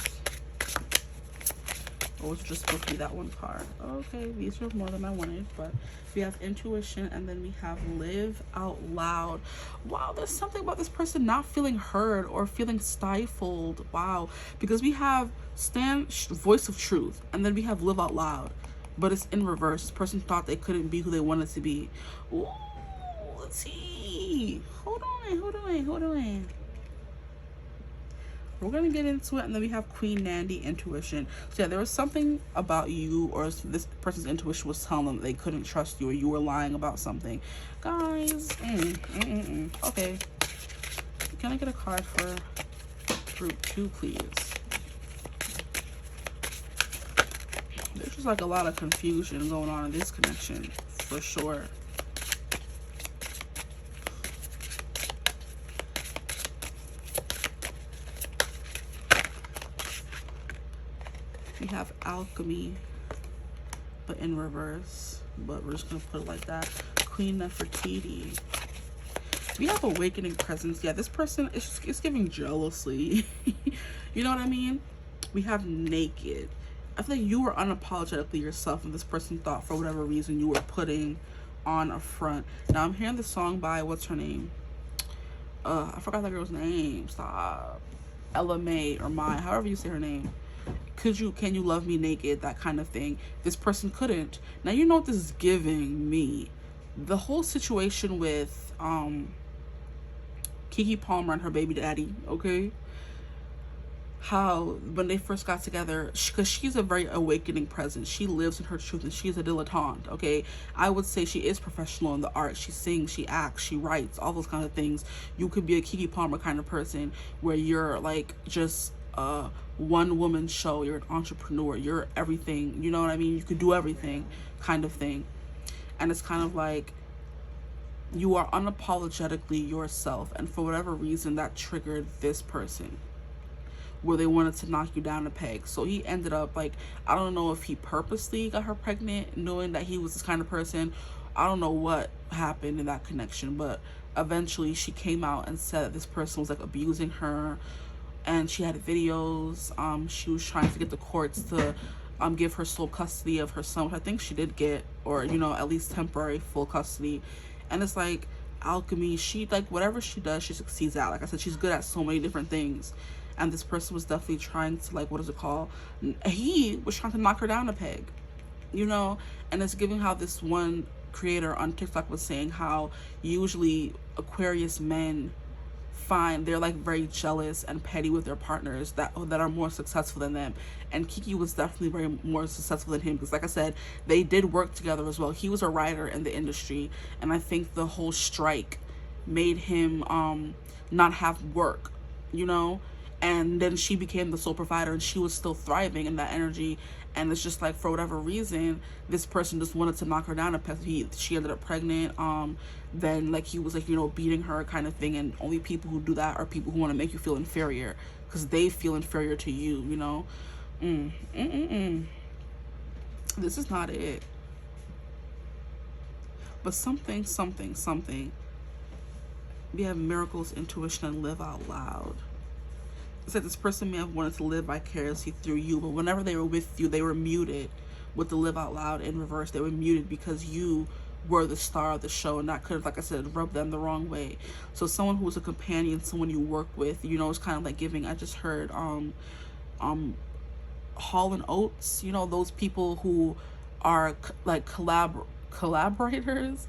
Or it's just supposed to be that one card. Okay, these are more than I wanted, but we have intuition, and then we have live out loud. Wow, there's something about this person not feeling heard or feeling stifled. Wow, because we have voice of truth, and then we have live out loud, but it's in reverse. This person thought they couldn't be who they wanted to be. Ooh, let's see. Hold on. We're gonna get into it, and then we have Queen Nandy, intuition. So yeah, there was something about you, or this person's intuition was telling them they couldn't trust you, or you were lying about something. Guys, okay. Can I get a card for group two, please? There's just like a lot of confusion going on in this connection, for sure. We have alchemy, but in reverse, but we're just gonna put it like that. Queen Nefertiti. We have awakening presence. Yeah, this person is giving jealousy. You know what I mean? We have naked. I feel like you were unapologetically yourself, and this person thought for whatever reason you were putting on a front. Now I'm hearing the song by, what's her name? I forgot that girl's name. Stop. Ella May or Mai, however you say her name. Can you love me naked? That kind of thing. This person couldn't. Now you know what this is giving me. The whole situation with Keke Palmer and her baby daddy, okay? how when they first got together, because she's a very awakening presence, she lives in her truth and she's a dilettante. Okay, I would say she is professional in the art. She sings, she acts, she writes, all those kind of things. You could be a Keke Palmer kind of person where you're like just a one woman show, you're an entrepreneur, you're everything, you know what I mean? You could do everything kind of thing. And it's kind of like you are unapologetically yourself, and for whatever reason that triggered this person where they wanted to knock you down a peg. So he ended up, like, I don't know if he purposely got her pregnant knowing that he was this kind of person. I don't know what happened in that connection, but eventually she came out and said that this person was like abusing her, and she had videos. She was trying to get the courts to give her sole custody of her son, which I think she did get, or, you know, at least temporary full custody. And it's like, alchemy, she, like, whatever she does, she succeeds at. Like I said, she's good at so many different things. And this person was definitely trying to, like, what is it called? He was trying to knock her down a peg, you know? And it's giving how this one creator on TikTok was saying how usually Aquarius men find they're like very jealous and petty with their partners that are more successful than them. And Keke was definitely very more successful than him, because like I said, they did work together as well. He was a writer in the industry, and I think the whole strike made him not have work, you know? And then she became the sole provider, and she was still thriving in that energy. And it's just like, for whatever reason, this person just wanted to knock her down a peg. She ended up pregnant. Then, like, he was like, you know, beating her kind of thing. And only people who do that are people who want to make you feel inferior, because they feel inferior to you, you know? This is not it. But something. We have miracles, intuition, and live out loud. It's like this person may have wanted to live vicariously through you, but whenever they were with you, they were muted with the live out loud in reverse. They were muted because you were the star of the show, and that could have, like I said, rubbed them the wrong way. So someone who was a companion, someone you work with, you know, it's kind of like giving, I just heard Hall and Oates, you know, those people who are like collaborators,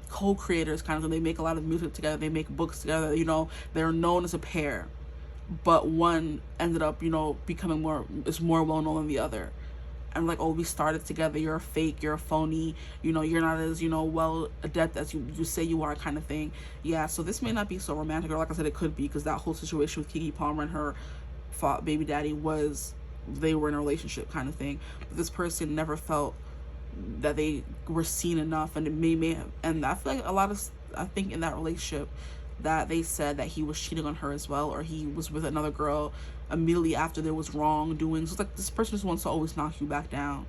co-creators kind of thing. They make a lot of music together, they make books together, you know, they're known as a pair, but one ended up, you know, becoming more well known than the other. And like, oh, we started together, you're a fake, you're a phony, you know, you're not as, you know, well adept as you say you are, kind of thing. Yeah, so this may not be so romantic, or like I said, it could be, because that whole situation with Keke Palmer and her baby daddy was, they were in a relationship kind of thing, but this person never felt that they were seen enough, and it may have, and I feel like a lot of, I think in that relationship that they said that he was cheating on her as well, or he was with another girl immediately after there was wrongdoing. So it's like, this person just wants to always knock you back down,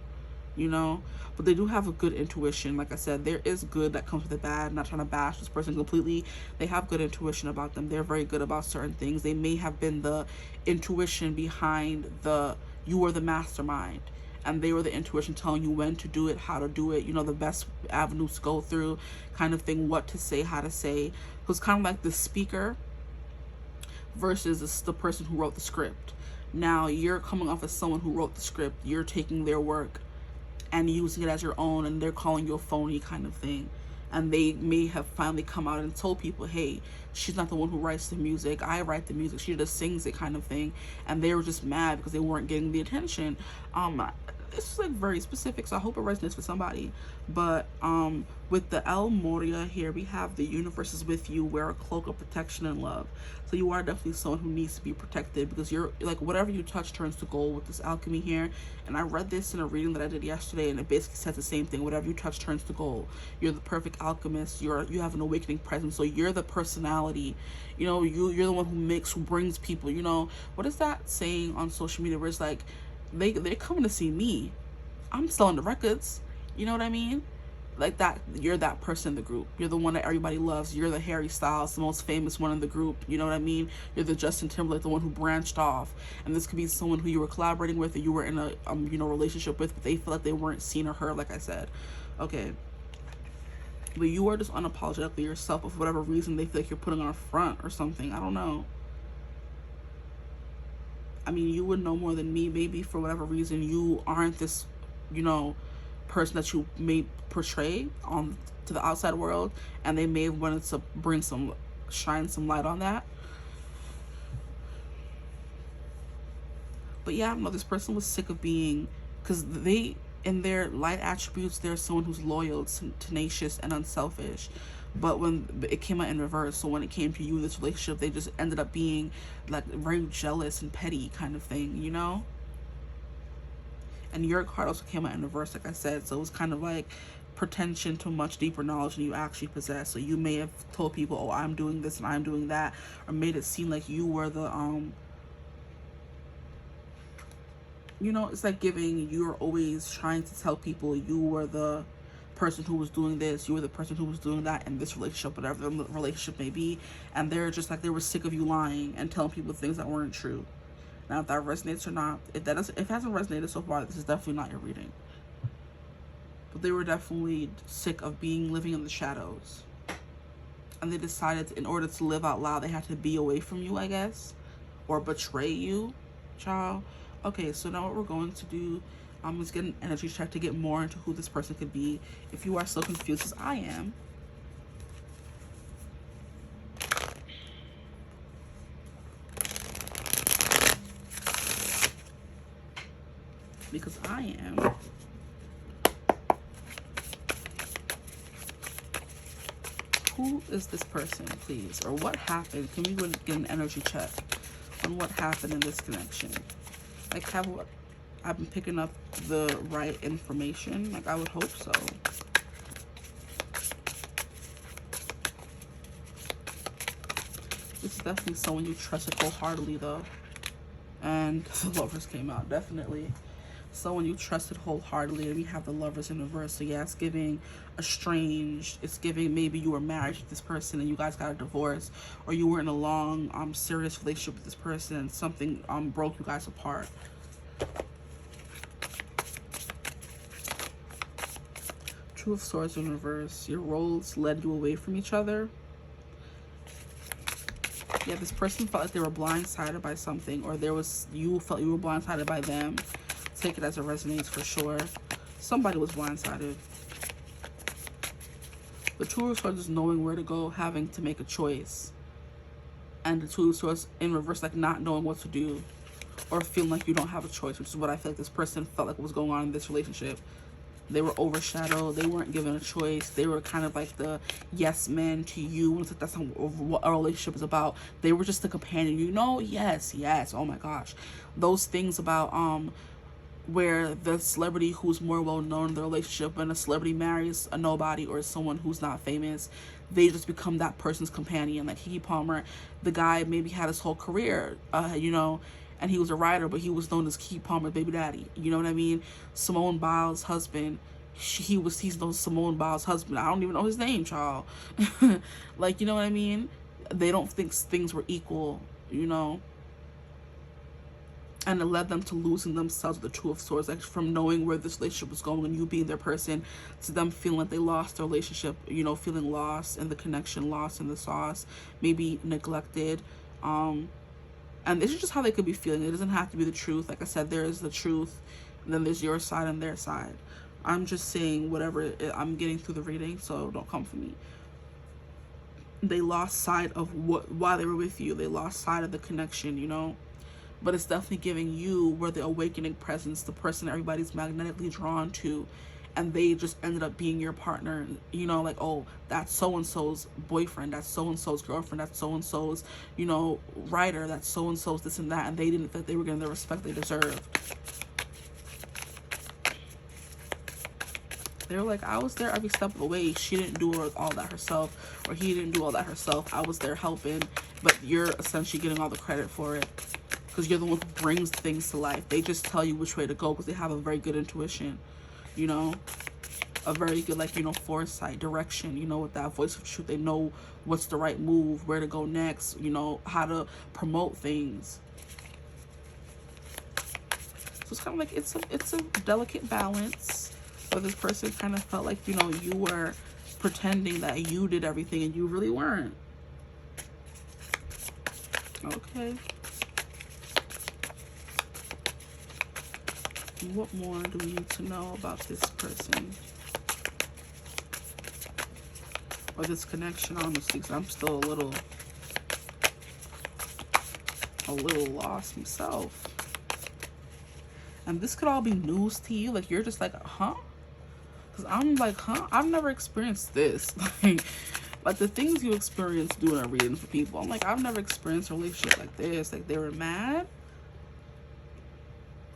you know? But they do have a good intuition. Like I said, there is good that comes with the bad. I'm not trying to bash this person completely. They have good intuition about them. They're very good about certain things. They may have been the intuition behind the, you were the mastermind, and they were the intuition telling you when to do it, how to do it, you know, the best avenues to go through, kind of thing, what to say, how to say. It was kind of like the speaker versus the person who wrote the script. Now you're coming off as someone who wrote the script. You're taking their work and using it as your own, and they're calling you a phony kind of thing. And they may have finally come out and told people, hey, she's not the one who writes the music, I write the music, she just sings it, kind of thing. And they were just mad because they weren't getting the attention. This is like very specific, so I hope it resonates for somebody. But with the El Moria here, we have the universe is with you, wear a cloak of protection and love. So you are definitely someone who needs to be protected, because you're like, whatever you touch turns to gold with this alchemy here. And I read this in a reading that I did yesterday, and it basically says the same thing. Whatever you touch turns to gold. You're the perfect alchemist. You have an awakening presence. So you're the personality, you know, you're the one who brings people, you know. What is that saying on social media where it's like, they're coming to see me, I'm selling the records, you know what I mean? Like that, you're that person in the group. You're the one that everybody loves. You're the Harry Styles, the most famous one in the group, you know what I mean? You're the Justin Timberlake, the one who branched off. And this could be someone who you were collaborating with, or you were in a you know, relationship with, but they feel like they weren't seen or heard, like I said. Okay, but you are just unapologetically yourself. For whatever reason, they feel like you're putting on a front or something, I don't know. I mean, you would know more than me. Maybe for whatever reason you aren't this, you know, person that you may portray to the outside world, and they may have wanted to shine some light on that. But yeah, no, this person was sick of being, because they, in their light attributes, they're someone who's loyal, tenacious, and unselfish. But when it came out in reverse, so when it came to you, this relationship, they just ended up being like very jealous and petty kind of thing, you know? And your card also came out in reverse, like I said, so it was kind of like pretension to much deeper knowledge than you actually possess. So you may have told people, oh, I'm doing this and I'm doing that, or made it seem like you were the you know, it's like giving, you're always trying to tell people you were the person who was doing this, you were the person who was doing that in this relationship, whatever the relationship may be, and they're just like, they were sick of you lying and telling people things that weren't true. Now, if that resonates or not, if it hasn't resonated so far, this is definitely not your reading. But they were definitely sick of living in the shadows, and they decided, in order to live out loud, they had to be away from you, I guess, or betray you, child. Okay, so now what we're going to do is get an energy check to get more into who this person could be. If you are so confused as I am, because I am, who is this person, please? Or what happened? Can we get an energy check on what happened in this connection? Like, I've been picking up the right information? Like, I would hope so. This is definitely someone you trusted wholeheartedly, though. And the Lovers came out, definitely. Someone you trusted wholeheartedly, and we have the Lovers in reverse. So yeah, it's giving estranged. It's giving maybe you were married to this person and you guys got a divorce, or you were in a long serious relationship with this person and something broke you guys apart. Two of Swords in reverse. Your roles led you away from each other. Yeah, this person felt like they were blindsided by something, or you felt you were blindsided by them. Take it as it resonates for sure. Somebody was blindsided. The Two of Swords is knowing where to go, having to make a choice. And the Two of Swords in reverse, like not knowing what to do, or feeling like you don't have a choice, which is what I feel like this person felt like was going on in this relationship. They were overshadowed. They weren't given a choice. They were kind of like the yes men to you. It's like, that's not what a relationship is about. They were just the companion, you know? Yes. Oh my gosh. Those things about where the celebrity who's more well known in the relationship, when a celebrity marries a nobody or someone who's not famous, they just become that person's companion. Like Keke Palmer, the guy maybe had his whole career, you know, and he was a writer, but he was known as Keke Palmer's baby daddy. You know what I mean? Simone Biles' husband, he's known as Simone Biles' husband. I don't even know his name, child. Like, you know what I mean? They don't think things were equal, you know? And it led them to losing themselves with the Two of Swords, like from knowing where this relationship was going and you being their person, to them feeling like they lost their relationship, you know, feeling lost in the connection, lost in the sauce, maybe neglected. And this is just how they could be feeling. It doesn't have to be the truth. Like I said, there is the truth, and then there's your side and their side. I'm just saying whatever I'm getting through the reading, so don't come for me. They lost sight of why they were with you. They lost sight of the connection, you know? But it's definitely giving you where the awakening presence, the person everybody's magnetically drawn to, and they just ended up being your partner, you know, like, oh, that's so-and-so's boyfriend, that's so-and-so's girlfriend, that's so-and-so's, you know, writer, that's so-and-so's this and that, and they didn't think they were getting the respect they deserved. They were like, I was there every step of the way. She didn't do all that herself, or he didn't do all that herself. I was there helping, but you're essentially getting all the credit for it, because you're the one who brings things to life. They just tell you which way to go because they have a very good intuition, you know, a very good, like, you know, foresight, direction, you know, with that voice of truth. They know what's the right move, where to go next, you know, how to promote things. So it's kind of like, it's a delicate balance, where this person kind of felt like, you know, you were pretending that you did everything and you really weren't. Okay. What more do we need to know about this person or this connection, honestly? Because I'm still a little lost myself. And this could all be news to you. Like, you're just like, huh? Because I'm like, huh? I've never experienced this. Like the things you experience doing a reading for people. I'm like, I've never experienced a relationship like this. Like, they were mad.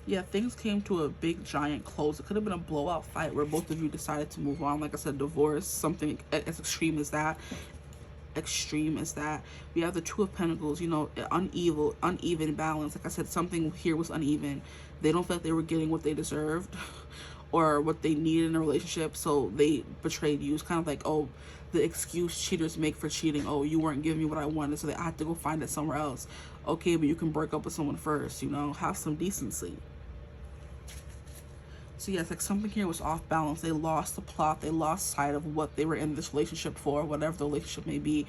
Yeah, things came to a big giant close. It could have been a blowout fight where both of you decided to move on. Like I said, divorce, something as extreme as that. We have the Two of Pentacles, you know, uneven balance. Like I said, something here was uneven. They don't feel like they were getting what they deserved or what they needed in a relationship, so they betrayed you. It's kind of like, oh, the excuse cheaters make for cheating. Oh, you weren't giving me what I wanted, so I had to go find it somewhere else. Okay, but you can break up with someone first, you know, have some decency. So yes, like something here was off balance. They lost the plot. They lost sight of what they were in this relationship for, whatever the relationship may be.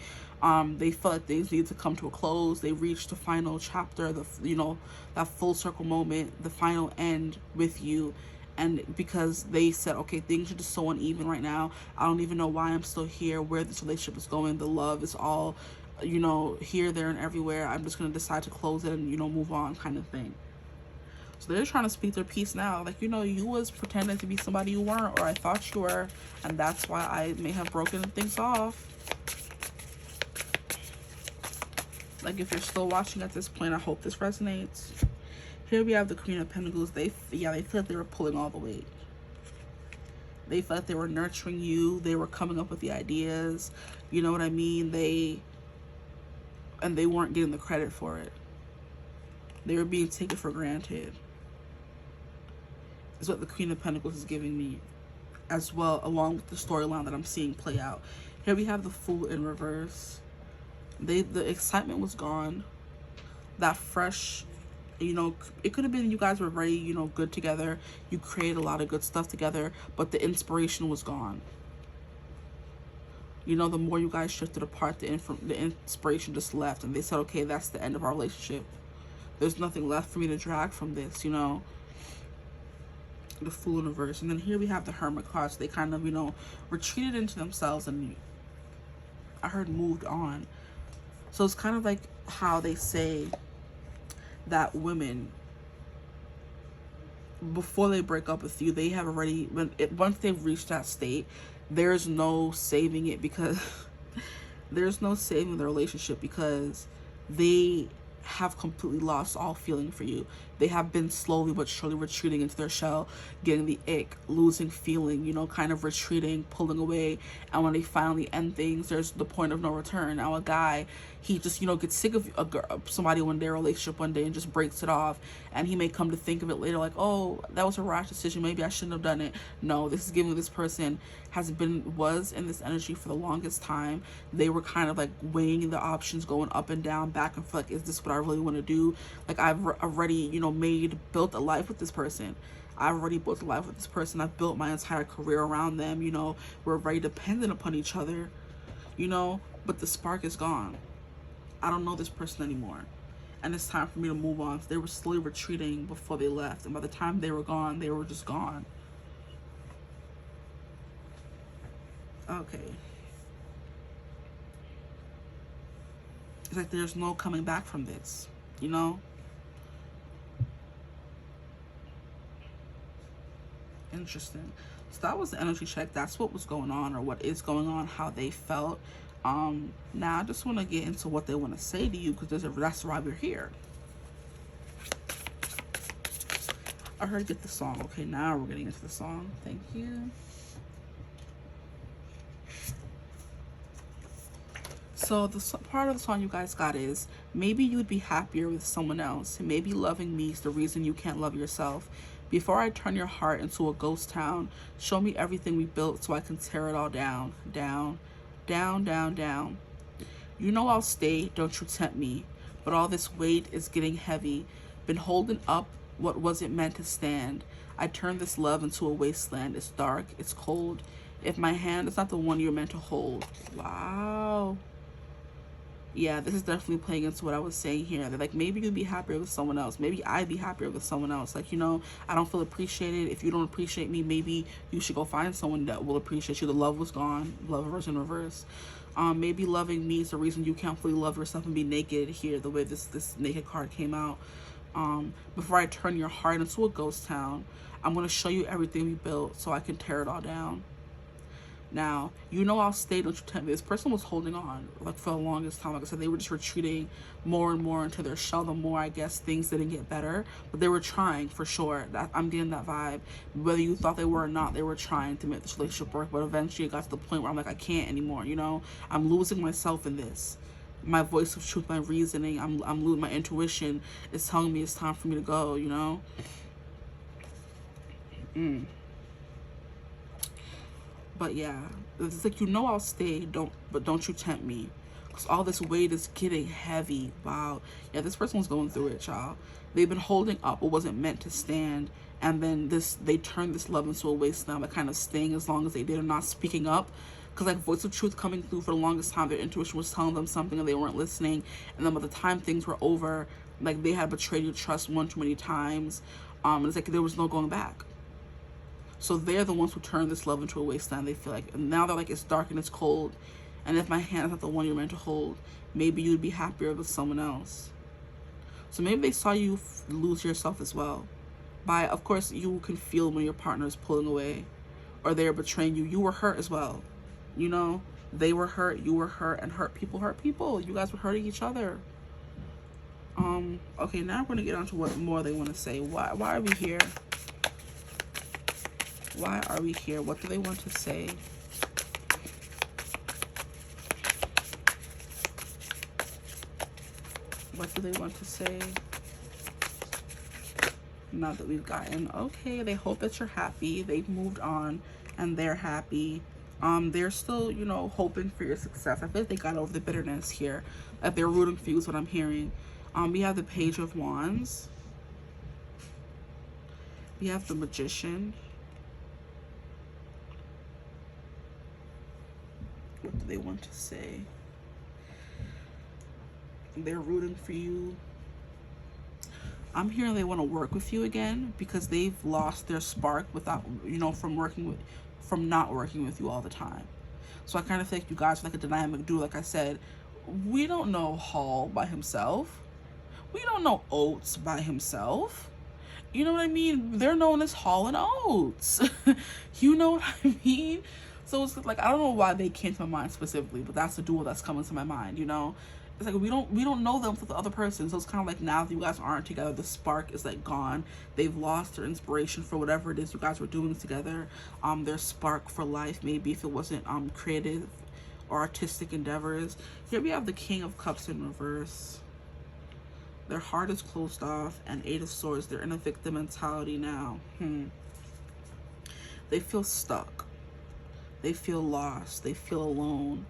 They felt like things needed to come to a close. They reached the final chapter, that full circle moment, the final end with you. And because they said, okay, things are just so uneven right now. I don't even know why I'm still here, where this relationship is going. The love is all, here, there, and everywhere. I'm just going to decide to close it and, move on, kind of thing. So they're trying to speak their piece now. Like, you was pretending to be somebody you weren't, or I thought you were, and that's why I may have broken things off. Like, if you're still watching at this point, I hope this resonates. Here we have the Queen of Pentacles. They feel like they were pulling all the weight. They felt like they were nurturing you. They were coming up with the ideas. You know what I mean? They weren't getting the credit for it. They were being taken for granted. Is what the Queen of Pentacles is giving me as well, along with the storyline that I'm seeing play out. Here we have the Fool in reverse. The excitement was gone. That fresh, it could have been you guys were very, good together. You created a lot of good stuff together, but the inspiration was gone. The more you guys drifted apart, the inspiration just left, and they said, okay, that's the end of our relationship. There's nothing left for me to drag from this, the Fool in reverse. And then here we have the Hermit cards. They kind of, retreated into themselves and I heard moved on. So it's kind of like how they say that women, before they break up with you, they have already, once they've reached that state, there's no saving it, because there's no saving the relationship, because they have completely lost all feeling for you. They have been slowly but surely retreating into their shell, getting the ick, losing feeling, kind of retreating, pulling away. And when they finally end things, there's the point of no return. Now a guy, he just, gets sick of somebody in their relationship one day and just breaks it off. And he may come to think of it later like, oh, that was a rash decision. Maybe I shouldn't have done it. No, this is giving this person was in this energy for the longest time. They were kind of like weighing the options, going up and down, back and forth. Like, is this what I really want to do? Like, I've already, built a life with this person. I've already built a life with this person. I've built my entire career around them. We're very dependent upon each other, but the spark is gone. I don't know this person anymore. And it's time for me to move on. So they were slowly retreating before they left. And by the time they were gone, they were just gone. Okay. It's like there's no coming back from this, Interesting. So that was the energy check. That's what was going on, or what is going on, how they felt. Now I just want to get into what they want to say to you, because that's why we're here. I heard get the song. Okay, now we're getting into the song. Thank you. So the part of the song you guys got is, maybe you'd be happier with someone else. Maybe loving me is the reason you can't love yourself. Before I turn your heart into a ghost town, show me everything we built so I can tear it all down. Down, down, down, down. I'll stay, don't you tempt me. But all this weight is getting heavy. Been holding up what wasn't meant to stand. I turned this love into a wasteland. It's dark, it's cold. If my hand is not the one you're meant to hold. Wow. Yeah, this is definitely playing into what I was saying here. They're like, maybe you'd be happier with someone else. Maybe I'd be happier with someone else. Like, I don't feel appreciated. If you don't appreciate me, maybe you should go find someone that will appreciate you. The love was gone. Love reverse in reverse. Maybe loving me is the reason you can't fully love yourself and be naked here, the way this naked card came out. Before I turn your heart into a ghost town, I'm going to show you everything we built so I can tear it all down. Now, you know I'll stay, don't you tempt me. This person was holding on, like, for the longest time. Like I said, they were just retreating more and more into their shell. The more, I guess, things didn't get better. But they were trying, for sure. I'm getting that vibe. Whether you thought they were or not, they were trying to make this relationship work. But eventually it got to the point where I'm like, I can't anymore, you know? I'm losing myself in this. My voice of truth, my reasoning, I'm losing my intuition. It's telling me it's time for me to go, you know? But yeah, it's like, you know I'll stay, but don't you tempt me. Because all this weight is getting heavy. Wow. Yeah, this person was going through it, y'all. They've been holding up what wasn't meant to stand. And then they turned this love into a waste now, by kind of staying as long as they did and not speaking up. Because, like, voice of truth coming through, for the longest time, their intuition was telling them something and they weren't listening. And then by the time things were over, like, they had betrayed your trust one too many times. And it's like there was no going back. So they're the ones who turn this love into a wasteland. They feel like, and now they're like, it's dark and it's cold. And if my hand is not the one you're meant to hold, maybe you'd be happier with someone else. So maybe they saw you lose yourself as well. Of course, you can feel when your partner is pulling away or they're betraying you. You were hurt as well. You know, they were hurt, you were hurt, and hurt people. You guys were hurting each other. Okay, now I'm going to get on to what more they want to say. Why are we here? Why are we here? What do they want to say? What do they want to say? Now that we've gotten, okay, they hope that you're happy. They've moved on and they're happy. They're still, you know, hoping for your success. I feel like they got over the bitterness here. That they're rooting for you is what I'm hearing. We have the Page of Wands. We have the Magician. What do they want to say? They're rooting for you. I'm hearing they want to work with you again because they've lost their spark without, you know, from not working with you all the time. So I kind of think you guys are like a dynamic duo. Like I said, we don't know Hall by himself. We don't know Oates by himself. You know what I mean? They're known as Hall and Oates. You know what I mean? So it's like, I don't know why they came to my mind specifically, but that's the duo that's coming to my mind, you know? It's like we don't know them for the other person. So it's kind of like, now that you guys aren't together, the spark is like gone. They've lost their inspiration for whatever it is you guys were doing together. Their spark for life, maybe if it wasn't creative or artistic endeavors. Here we have the King of Cups in reverse. Their heart is closed off, and Eight of Swords. They're in a victim mentality now. They feel stuck. They feel lost. They feel alone.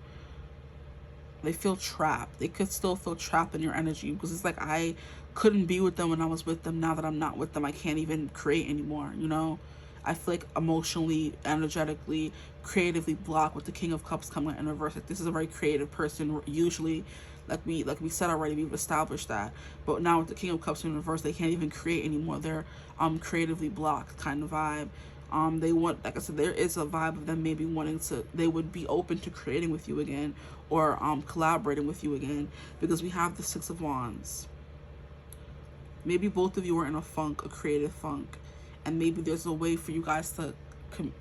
They feel trapped. They could still feel trapped in your energy because it's like, I couldn't be with them when I was with them. Now that I'm not with them, I can't even create anymore, you know? I feel like emotionally, energetically, creatively blocked with the King of Cups coming in reverse. Like, this is a very creative person. Usually, like we said already, we've established that. But now with the King of Cups in reverse, they can't even create anymore. They're creatively blocked kind of vibe. They want, like I said, there is a vibe of them maybe wanting to, they would be open to creating with you again or collaborating with you again, because we have the Six of Wands. Maybe both of you are in a funk, a creative funk, and maybe there's a way for you guys to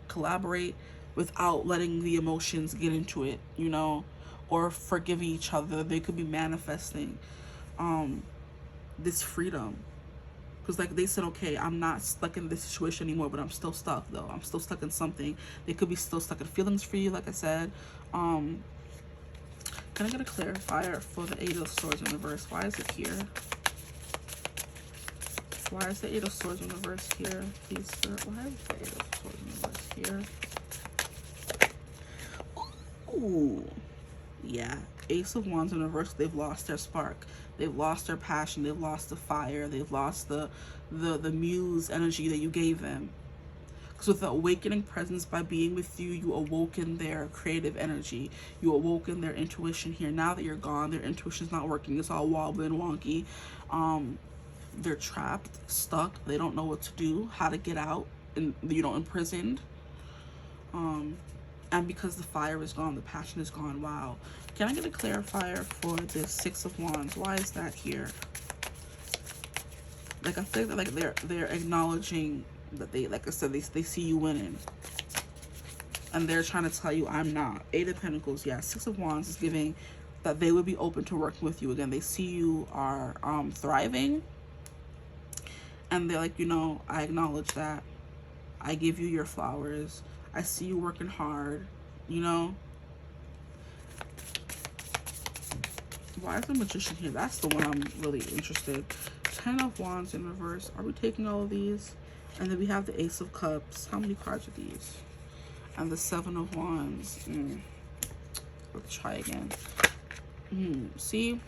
collaborate without letting the emotions get into it, you know, or forgiving each other. They could be manifesting this freedom. Because, like, they said, okay, I'm not stuck in this situation anymore, but I'm still stuck, though. I'm still stuck in something. They could be still stuck in feelings for you, like I said. Can I get a clarifier for the Eight of Swords in reverse? Why is it here? Why is the Eight of Swords in reverse here? Please, sir. Why is the Eight of Swords in reverse here? Ooh. Yeah. Ace of Wands in reverse. They've lost their spark. They've lost their passion. They've lost the fire. They've lost the muse energy that you gave them. Because with the awakening presence, by being with you, you awoken their creative energy. You awoken their intuition here. Now that you're gone, their intuition's not working. It's all wobbly and wonky. They're trapped, stuck. They don't know what to do, how to get out, and, you know, imprisoned. And because the fire is gone, the passion is gone. Wow. Can I get a clarifier for the Six of Wands? Why is that here? Like, I think that, like, they're acknowledging that they, like I said, they see you winning. And they're trying to tell you, I'm not. 8 of Pentacles, yeah. 6 of Wands is giving that they would be open to working with you again. They see you are thriving. And they're like, you know, I acknowledge that. I give you your flowers. I see you working hard, you know. Why is the Magician here? That's the one I'm really interested. 10 of Wands in reverse. Are we taking all of these? And then we have the Ace of Cups. How many cards are these? And the 7 of Wands. Let's try again. See?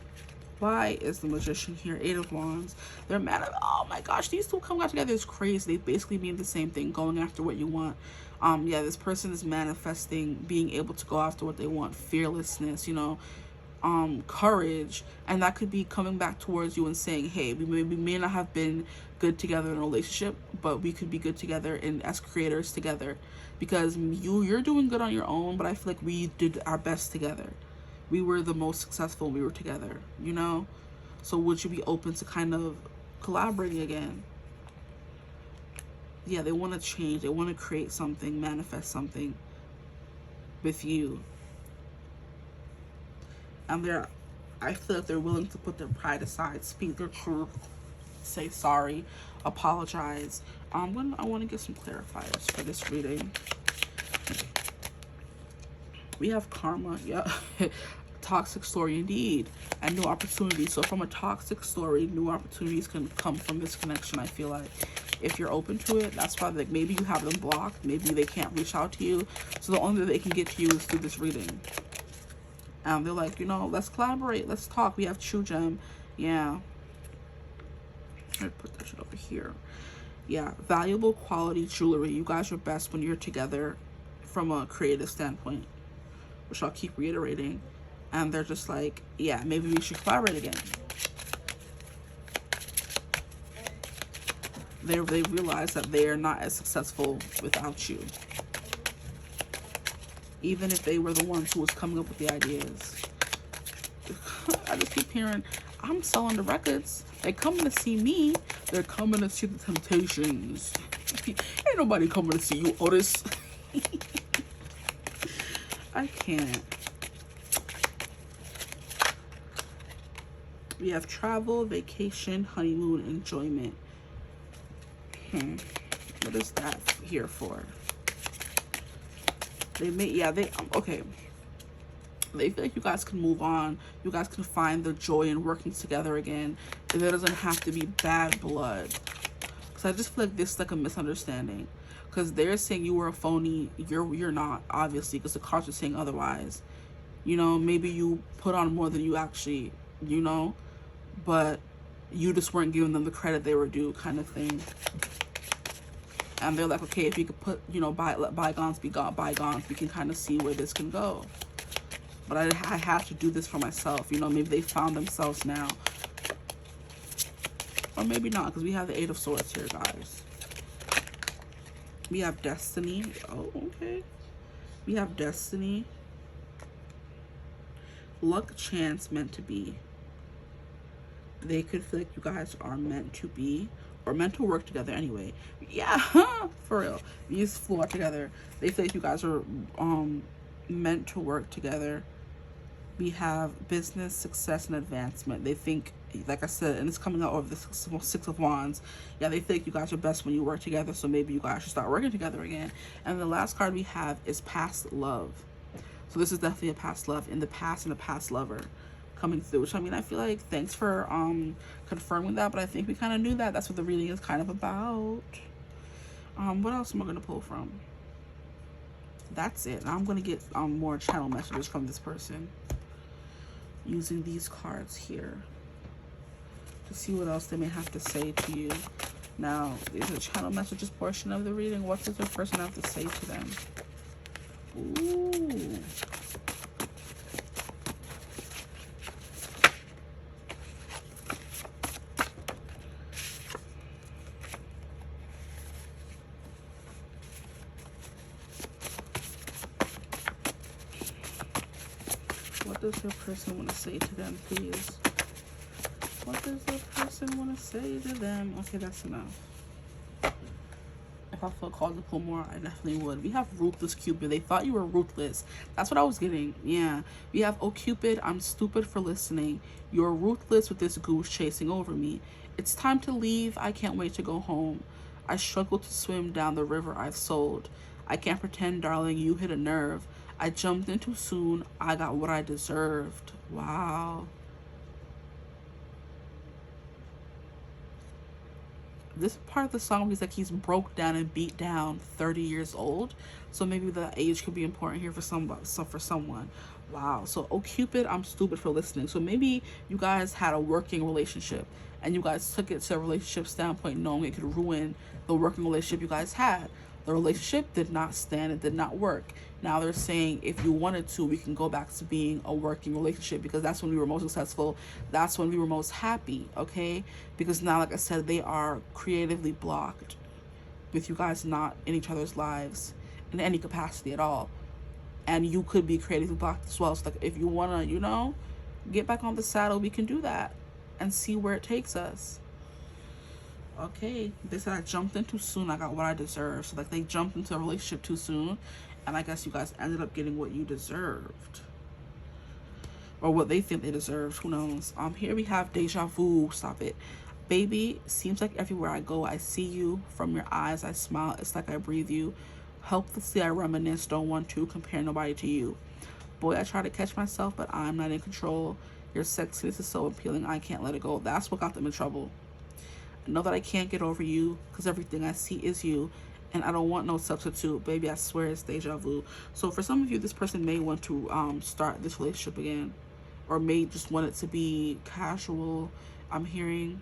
Why is the Magician here? 8 of Wands. They're mad at, oh my gosh, these two coming out together is crazy. They basically mean the same thing, going after what you want. Yeah, this person is manifesting being able to go after what they want. Fearlessness, you know, courage. And that could be coming back towards you and saying, hey, we may not have been good together in a relationship, but we could be good together and as creators together, because you're doing good on your own, but I feel like we did our best together. We were the most successful when we were together, you know? So would you be open to kind of collaborating again? Yeah, they want to change. They want to create something, manifest something with you. And I feel like they're willing to put their pride aside, speak their truth, say sorry, apologize. I want to get some clarifiers for this reading. We have karma, yeah. Toxic story indeed, and new opportunities. So from a toxic story, new opportunities can come from this connection. I feel like if you're open to it, that's why, like, maybe you have them blocked, maybe they can't reach out to you, so the only way they can get to you is through this reading. They're like, you know, let's collaborate, let's talk. We have True Gem, yeah. I put that shit over here. Yeah, valuable quality jewelry. You guys are best when you're together from a creative standpoint, which I'll keep reiterating. And they're just like, yeah, maybe we should collaborate again. They realize that they are not as successful without you. Even if they were the ones who was coming up with the ideas. I just keep hearing, I'm selling the records. They're coming to see me. They're coming to see the Temptations. Ain't nobody coming to see you, Otis. I can't. We have travel, vacation, honeymoon, enjoyment. What is that here for? Okay. They feel like you guys can move on. You guys can find the joy in working together again. And there doesn't have to be bad blood. Because I just feel like this is like a misunderstanding. Because they're saying you were a phony. You're not, obviously, because the cards are saying otherwise. You know, maybe you put on more than you actually, you know, but you just weren't giving them the credit they were due, kind of thing. And they're like, okay, if you could put, you know, let bygones be bygones, we can kind of see where this can go. But I have to do this for myself. You know, maybe they found themselves now. Or maybe not, because we have the 8 of Swords here, guys. We have destiny. Oh, okay. We have destiny. Luck, chance, meant to be. They could feel like you guys are meant to be, or meant to work together anyway. Yeah, for real. These flew out together. They feel like you guys are meant to work together. We have business, success, and advancement. They think, like I said, and it's coming out over the 6 of Wands. Yeah, they think you guys are best when you work together, so maybe you guys should start working together again. And the last card we have is past love. So this is definitely a past love in the past, and a past lover coming through, which, I mean, I feel like, thanks for confirming that, but I think we kind of knew that. That's what the reading is kind of about. What else am I going to pull from? That's it. I'm going to get more channel messages from this person using these cards here to see what else they may have to say to you. Now, is the channel messages portion of the reading. What does the person have to say to them? Ooh. What does your person want to say to them, please? What does the person want to say to them? Okay, that's enough. If I felt called to pull more, I definitely would. We have Ruthless Cupid. They thought you were ruthless. That's what I was getting. Yeah. We have, oh Cupid, I'm stupid for listening. You're ruthless with this goose chasing over me. It's time to leave. I can't wait to go home. I struggle to swim down the river I've sold. I can't pretend, darling, you hit a nerve. I jumped in too soon. I got what I deserved. Wow. This part of the song, he's like, he's broke down and beat down, 30 years old. So maybe the age could be important here for someone. Wow. So, oh Cupid, I'm stupid for listening. So maybe you guys had a working relationship and you guys took it to a relationship standpoint, knowing it could ruin the working relationship you guys had. The relationship did not stand, it did not work. Now they're saying if you wanted to, we can go back to being a working relationship, because that's when we were most successful. That's when we were most happy, okay? Because now, like I said, they are creatively blocked with you guys not in each other's lives in any capacity at all. And you could be creatively blocked as well. So like, if you want to, you know, get back on the saddle, we can do that and see where it takes us. Okay, they said I jumped in too soon. I got what I deserved. So like, they jumped into a relationship too soon, and I guess you guys ended up getting what you deserved, or what they think they deserved. Who knows? Here we have deja vu. Stop it, baby. Seems like everywhere I go, I see you. From your eyes, I smile. It's like I breathe you. Helplessly, I reminisce. Don't want to compare nobody to you. Boy, I try to catch myself, but I'm not in control. Your sexiness is so appealing. I can't let it go. That's what got them in trouble. I know that I can't get over you, because everything I see is you, and I don't want no substitute. Baby, I swear it's deja vu. So for some of you, this person may want to start this relationship again, or may just want it to be casual. I'm hearing.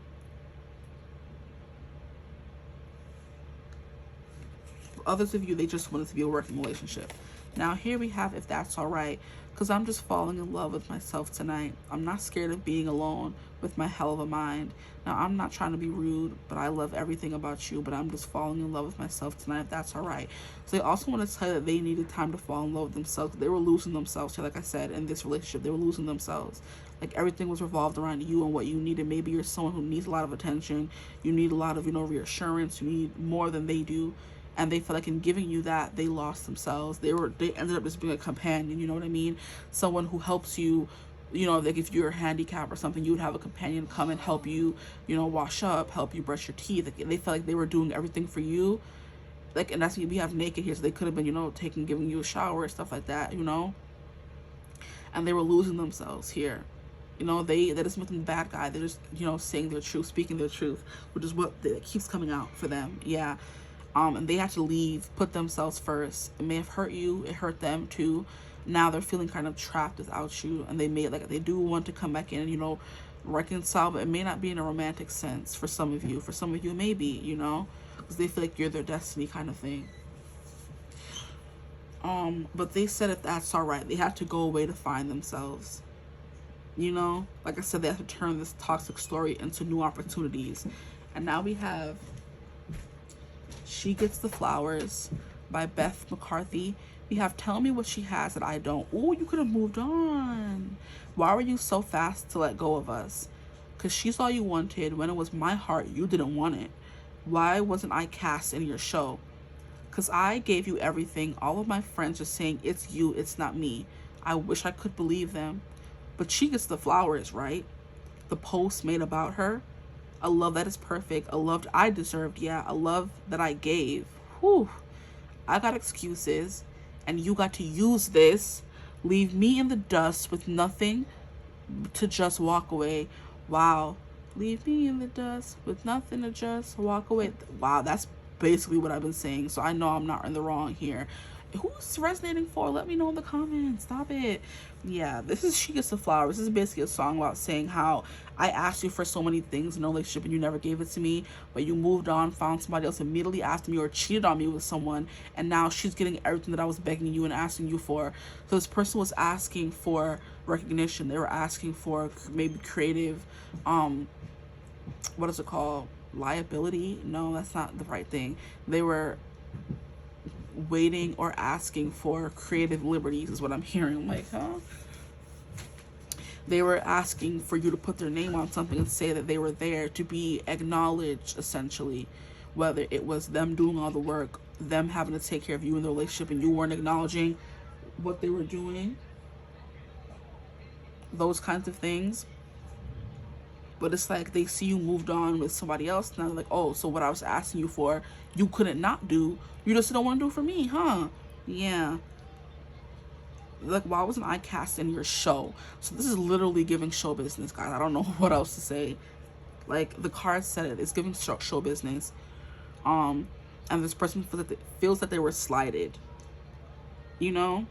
For others of you, they just want it to be a working relationship. Now here we have, if that's all right, because I'm just falling in love with myself tonight. I'm not scared of being alone with my hell of a mind. Now, I'm not trying to be rude, but I love everything about you, but I'm just falling in love with myself tonight, if that's all right. So they also want to tell you that they needed time to fall in love with themselves. They were losing themselves here, like I said, in this relationship. They were losing themselves. Like, everything was revolved around you and what you needed. Maybe you're someone who needs a lot of attention. You need a lot of, you know, reassurance. You need more than they do. And they feel like in giving you that, they lost themselves. They ended up just being a companion, you know what I mean? Someone who helps you, you know, like if you're handicapped or something, you would have a companion come and help you, you know, wash up, help you brush your teeth. Like, they felt like they were doing everything for you. Like, and that's what we have naked here. So they could have been, you know, giving you a shower and stuff like that, you know? And they were losing themselves here. You know, they just make them the bad guy. They're just, you know, saying their truth, speaking their truth, which is what keeps coming out for them. Yeah. And they had to leave, put themselves first. It may have hurt you, it hurt them too. Now they're feeling kind of trapped without you, and they do want to come back in and, you know, reconcile, but it may not be in a romantic sense for some of you. For some of you, maybe, you know, because they feel like you're their destiny kind of thing. But they said if that's all right, they have to go away to find themselves. You know, like I said, they have to turn this toxic story into new opportunities. And now we have She Gets the Flowers by Beth McCarthy. We have Tell Me What She Has That I Don't. Oh, you could have moved on. Why were you so fast to let go of us? Because she's all you wanted. When it was my heart, you didn't want it. Why wasn't I cast in your show? Because I gave you everything. All of my friends are saying it's you, it's not me. I wish I could believe them. But she gets the flowers, right? The post made about her. A love that is perfect. A love I deserved. Yeah, a love that I gave. Whew. I got excuses, and you got to use this. Leave me in the dust with nothing to just walk away. Wow. Leave me in the dust with nothing to just walk away. Wow, that's basically what I've been saying. So I know I'm not in the wrong here. Who's resonating for? Let me know in the comments. Stop it. Yeah, this is She Gets the Flowers. This is basically a song about saying how I asked you for so many things in a relationship and you never gave it to me, but you moved on, found somebody else immediately after me, or cheated on me with someone, and now she's getting everything that I was begging you and asking you for. So this person was asking for recognition. They were asking for maybe creative, what is it called? Liability? No, that's not the right thing. They were waiting or asking for creative liberties is what I'm hearing. I'm like, huh? They were asking for you to put their name on something and say that they were there to be acknowledged, essentially. Whether it was them doing all the work, them having to take care of you in the relationship, and you weren't acknowledging what they were doing. Those kinds of things. But it's like they see you moved on with somebody else. Now they're like, oh, so what I was asking you for, you couldn't not do. You just don't want to do for me, huh? Yeah. Like, why wasn't I cast in your show? So this is literally giving show business, guys. I don't know what else to say. Like, the card said it. It's giving show business. And this person feels that they were slighted. You know?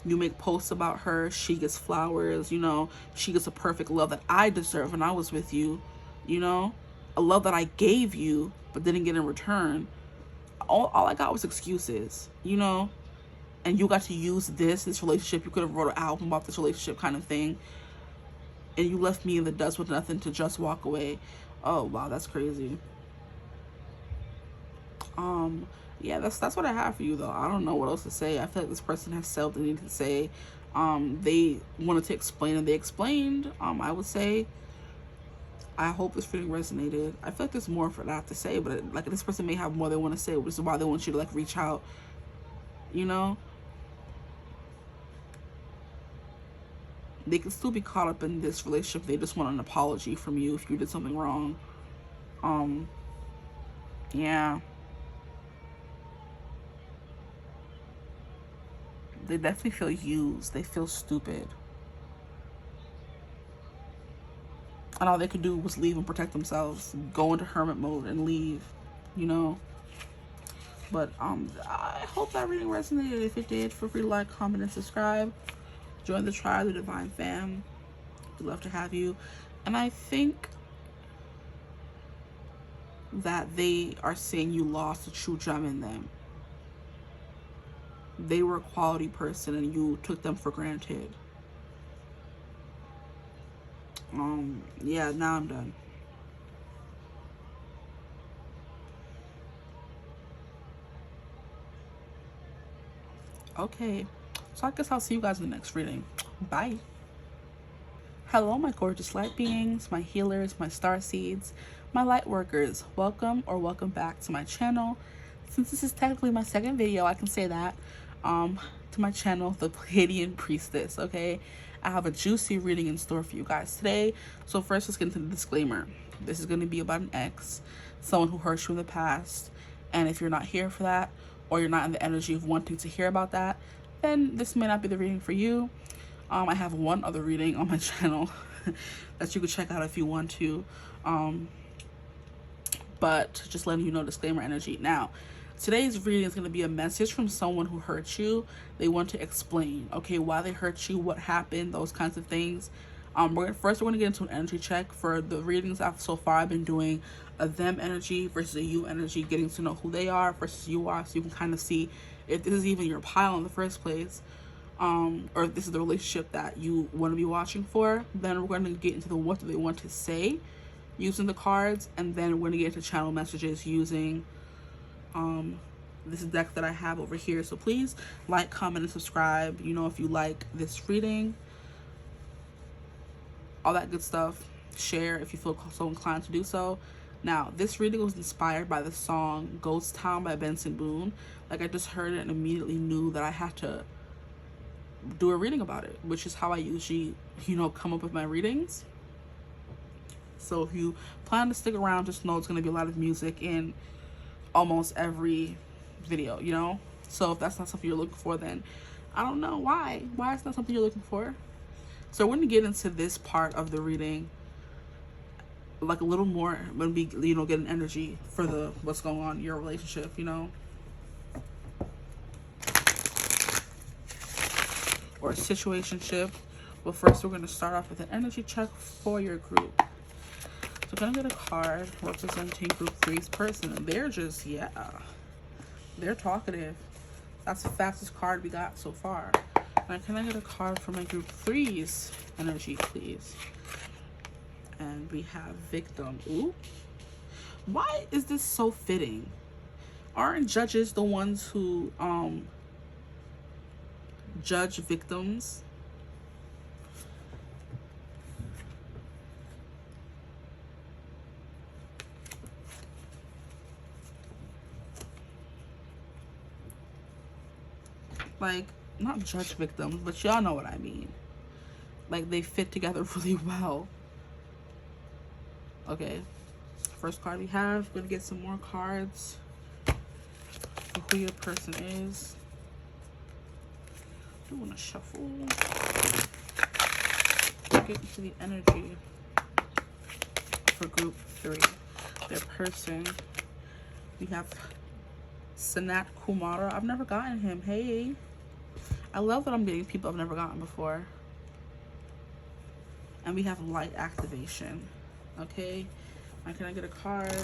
You make posts about her, she gets flowers, you know, she gets a perfect love that I deserve when I was with you, you know, a love that I gave you but didn't get in return. All I got was excuses, you know, and you got to use this relationship. You could have wrote an album about this relationship kind of thing, and you left me in the dust with nothing to just walk away. Oh, wow, that's crazy. Yeah, that's what I have for you, though. I don't know what else to say. I feel like this person has said they need to say. They wanted to explain, and they explained. I would say, I hope this reading resonated. I feel like there's more for that to say, but like, this person may have more they want to say, which is why they want you to, like, reach out, you know? They can still be caught up in this relationship. They just want an apology from you if you did something wrong. Yeah. They definitely feel used. They feel stupid. And all they could do was leave and protect themselves. Go into hermit mode and leave, you know? But I hope that reading resonated. If it did, feel free to like, comment, and subscribe. Join the tribe, the Divine Fam. We'd love to have you. And I think that they are saying you lost a true gem in them. They were a quality person and you took them for granted. Yeah, now I'm done. Okay, so I guess I'll see you guys in the next reading. Bye. Hello, my gorgeous light beings, my healers, my star seeds, my light workers. Welcome or welcome back to my channel. Since this is technically my second video, I can say that. To my channel, The Pleiadian Priestess, okay? I have a juicy reading in store for you guys today. So first, let's get into the disclaimer. This is going to be about an ex, someone who hurt you in the past. And if you're not here for that, or you're not in the energy of wanting to hear about that, then this may not be the reading for you. I have one other reading on my channel that you could check out if you want to. But just letting you know, disclaimer energy. Now, today's reading is going to be a message from someone who hurt you. They want to explain, okay, why they hurt you, what happened, those kinds of things. We're going to get into an energy check. For the readings so far, I've been doing a them energy versus a you energy, getting to know who they are versus you are, so you can kind of see if this is even your pile in the first place, or if this is the relationship that you want to be watching for. Then we're going to get into the what do they want to say using the cards, and then we're going to get into channel messages using this deck that I have over here. So please like, comment, and subscribe, you know, if you like this reading, all that good stuff. Share if you feel so inclined to do so. Now, this reading was inspired by the song Ghost Town by Benson Boone. Like, I just heard it and immediately knew that I had to do a reading about it, which is how I usually, you know, come up with my readings. So if you plan to stick around, just know it's going to be a lot of music in almost every video, you know? So if that's not something you're looking for, then I don't know why it's not something you're looking for. So we're going to get into this part of the reading like a little more when we, you know, get an energy for the what's going on in your relationship, you know, or a situationship. But first we're going to start off with an energy check for your group. So I'm going to get a card representing group 3's person, and they're just, yeah, they're talkative. That's the fastest card we got so far. Now, can I get a card for my group 3's energy, please? And we have victim. Ooh. Why is this so fitting? Aren't judges the ones who judge victims? like, not judge victims, but y'all know what I mean. Like, they fit together really well. Okay, first card we have. We're gonna get some more cards for who your person is. I want to shuffle. Get into the energy for group 3. Their person. We have Sanat Kumara. I've never gotten him. Hey. I love that I'm getting people I've never gotten before. And we have light activation. Okay. Now can I get a card?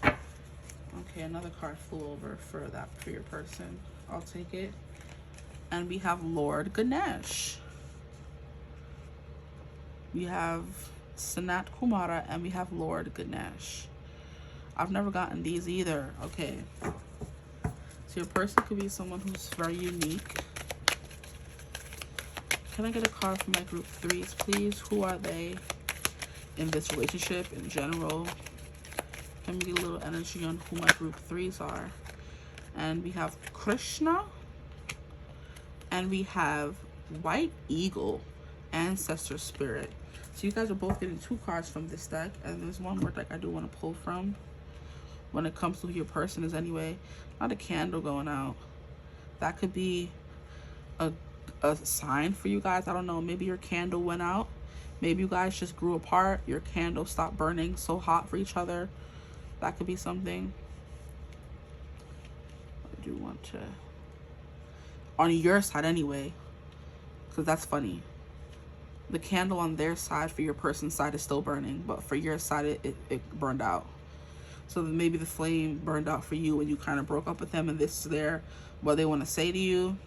Okay, another card flew over for your person. I'll take it. And we have Lord Ganesh. We have Sanat Kumara and we have Lord Ganesh. I've never gotten these either. Okay. So your person could be someone who's very unique. Can I get a card for my group 3s, please? Who are they in this relationship in general? Can we get a little energy on who my group 3s are? And we have Krishna. And we have White Eagle, Ancestor Spirit. So you guys are both getting 2 cards from this deck. And there's one more deck I do want to pull from when it comes to who your person is anyway. Not a candle going out. That could be a sign for you guys. I don't know. Maybe your candle went out. Maybe you guys just grew apart. Your candle stopped burning so hot for each other. That could be something. I do want to... on your side anyway, because that's funny. The candle on their side for your person's side is still burning, but for your side it burned out. So maybe the flame burned out for you and you kind of broke up with them, and this is what they want to say to you.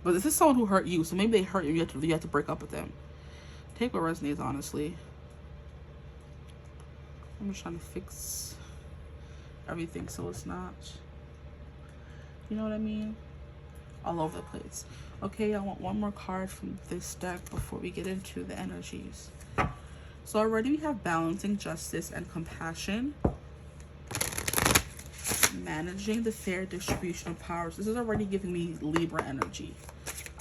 But this is someone who hurt you, so maybe they hurt you. You have to break up with them. Take what resonates, honestly. I'm just trying to fix everything so it's not, you know what I mean, all over the place. Okay, I want one more card from this deck before we get into the energies. So already we have balancing justice and compassion, managing the fair distribution of powers. This is already giving me Libra energy.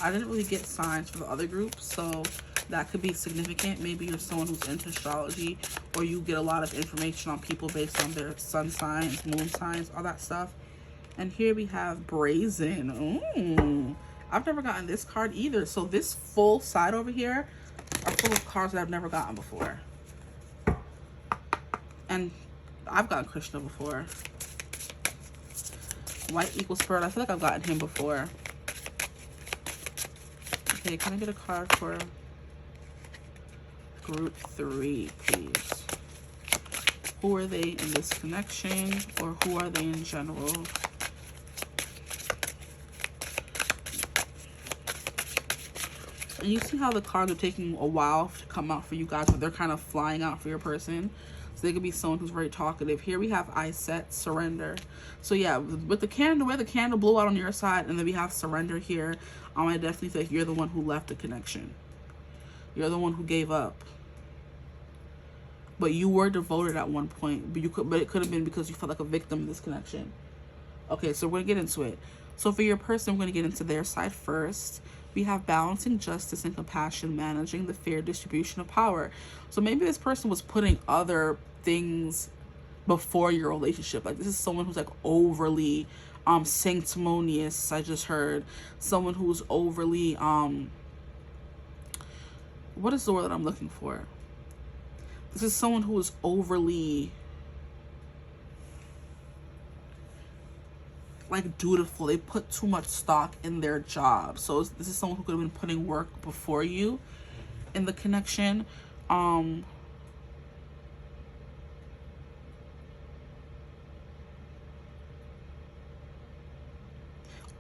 I didn't really get signs for the other groups, so that could be significant. Maybe you're someone who's into astrology, or you get a lot of information on people based on their sun signs, moon signs, all that stuff. And here we have Brazen. Ooh, I've never gotten this card either. So this full side over here are full of cards that I've never gotten before. And I've gotten Krishna before. White Eagle Spirit. I feel like I've gotten him before. Okay, can I get a card for group 3, please? Who are they in this connection, or who are they in general? And you see how the cards are taking a while to come out for you guys, but they're kind of flying out for your person. So they could be someone who's very talkative. Here we have I set surrender. So yeah, with the candle, where the candle blew out on your side, and then we have surrender here. I definitely think you're the one who left the connection. You're the one who gave up. But you were devoted at one point, but it could have been because you felt like a victim in this connection. Okay, so we're gonna get into it. So for your person, we're gonna get into their side first. We have balancing justice and compassion, managing the fair distribution of power. So maybe this person was putting other things before your relationship. Like, this is someone who's like overly sanctimonious. I just heard someone who's overly what is the word that I'm looking for? This is someone who is overly like dutiful. They put too much stock in their job. So this is someone who could have been putting work before you in the connection.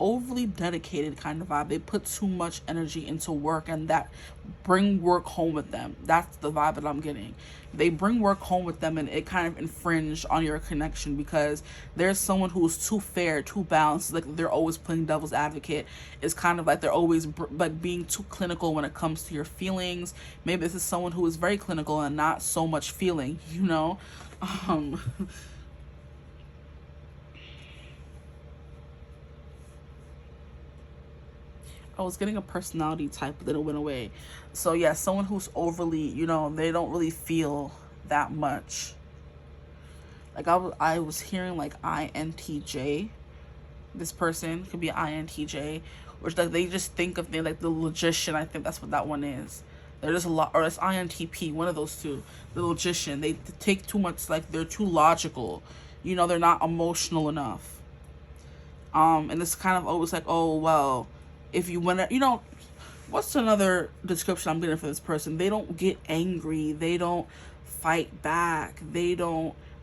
Overly dedicated kind of vibe. They put too much energy into work, and that bring work home with them. That's the vibe that I'm getting. They bring work home with them, and it kind of infringed on your connection because there's someone who's too fair, too balanced. Like, they're always playing devil's advocate. It's kind of like they're always like being too clinical when it comes to your feelings. Maybe this is someone who is very clinical and not so much feeling, you know. I was getting a personality type, but then it went away. So yeah, someone who's overly, you know, they don't really feel that much. Like I was hearing like INTJ. This person could be INTJ, which like they just think of things like the logician. I think that's what that one is. They're just a lot, or it's INTP, one of those two. The logician. They take too much, like they're too logical. You know, they're not emotional enough. And it's kind of always like, oh well, if you want to, you know, what's another description I'm getting for this person? They don't get angry. They don't fight back. They're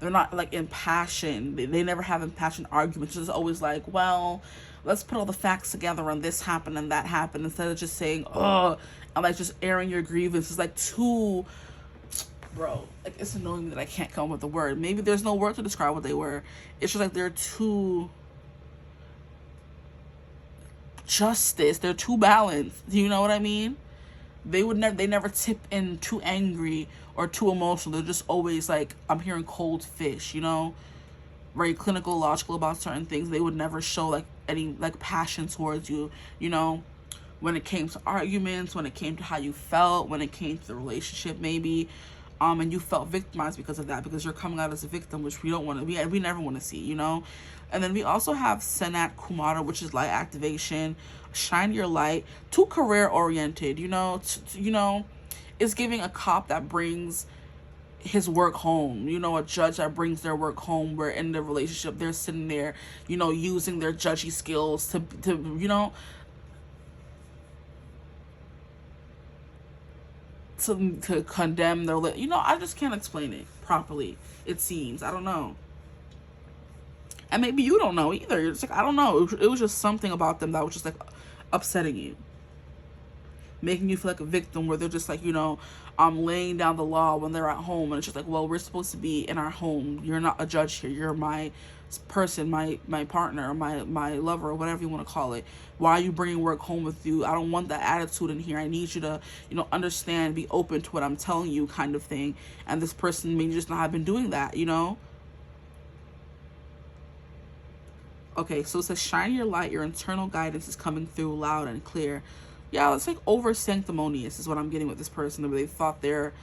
not like impassioned. They never have impassioned arguments. It's always like, well, let's put all the facts together and this happened and that happened, instead of just saying, oh, and like just airing your grievances. Like too, bro, like it's annoying that I can't come up with the word. Maybe there's no word to describe what they were. It's just like they're too justice. They're too balanced. Do you know what I mean? They never tip in too angry or too emotional. They're just always like, I'm hearing cold fish, you know, very clinical, logical about certain things. They would never show like any like passion towards you, you know, when it came to arguments, when it came to how you felt, when it came to the relationship maybe. And you felt victimized because of that, because you're coming out as a victim, which we don't want to, we never want to see, you know. And then we also have Senat Kumara, which is light activation, shine your light, too career oriented, you know, you know, is giving a cop that brings his work home, you know, a judge that brings their work home, where in the relationship they're sitting there, you know, using their judgy skills to you know, to condemn their, you know, I just can't explain it properly, it seems. I don't know. And maybe you don't know either. You're just like, I don't know. It was just something about them that was just like upsetting you, making you feel like a victim, where they're just like, you know, laying down the law when they're at home. And it's just like, well, we're supposed to be in our home. You're not a judge here. You're my person, my partner, my lover, or whatever you want to call it. Why are you bringing work home with you? I don't want that attitude in here. I need you to, you know, understand, be open to what I'm telling you, kind of thing. And this person may just not have been doing that, you know. Okay, so it says, shine your light. Your internal guidance is coming through loud and clear. Yeah, it's like over sanctimonious is what I'm getting with this person. They thought their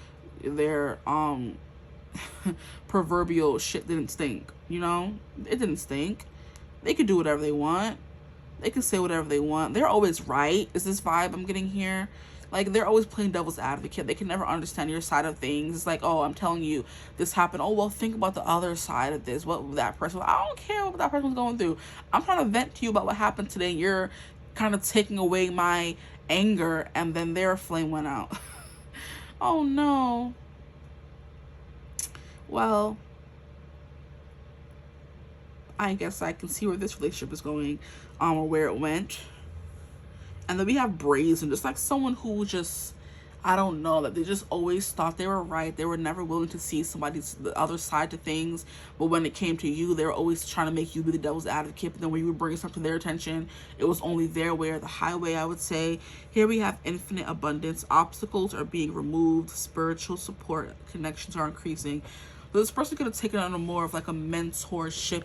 proverbial shit didn't stink, you know. It didn't stink. They could do whatever they want. They could say whatever they want. They're always right, is this vibe I'm getting here. Like, they're always playing devil's advocate. They can never understand your side of things. It's like, oh, I'm telling you this happened. Oh, well, think about the other side of this. What that person, I don't care what that person was going through. I'm trying to vent to you about what happened today. You're kind of taking away my anger, and then their flame went out. Oh, no. Well, I guess I can see where this relationship is going, or where it went. And then we have brazen, just like someone who just, I don't know, that they just always thought they were right. They were never willing to see the other side to things. But when it came to you, they were always trying to make you be the devil's advocate. But then when you would bring something to their attention, it was only their way or the highway, I would say. Here we have infinite abundance. Obstacles are being removed. Spiritual support connections are increasing. So this person could have taken on more of like a mentorship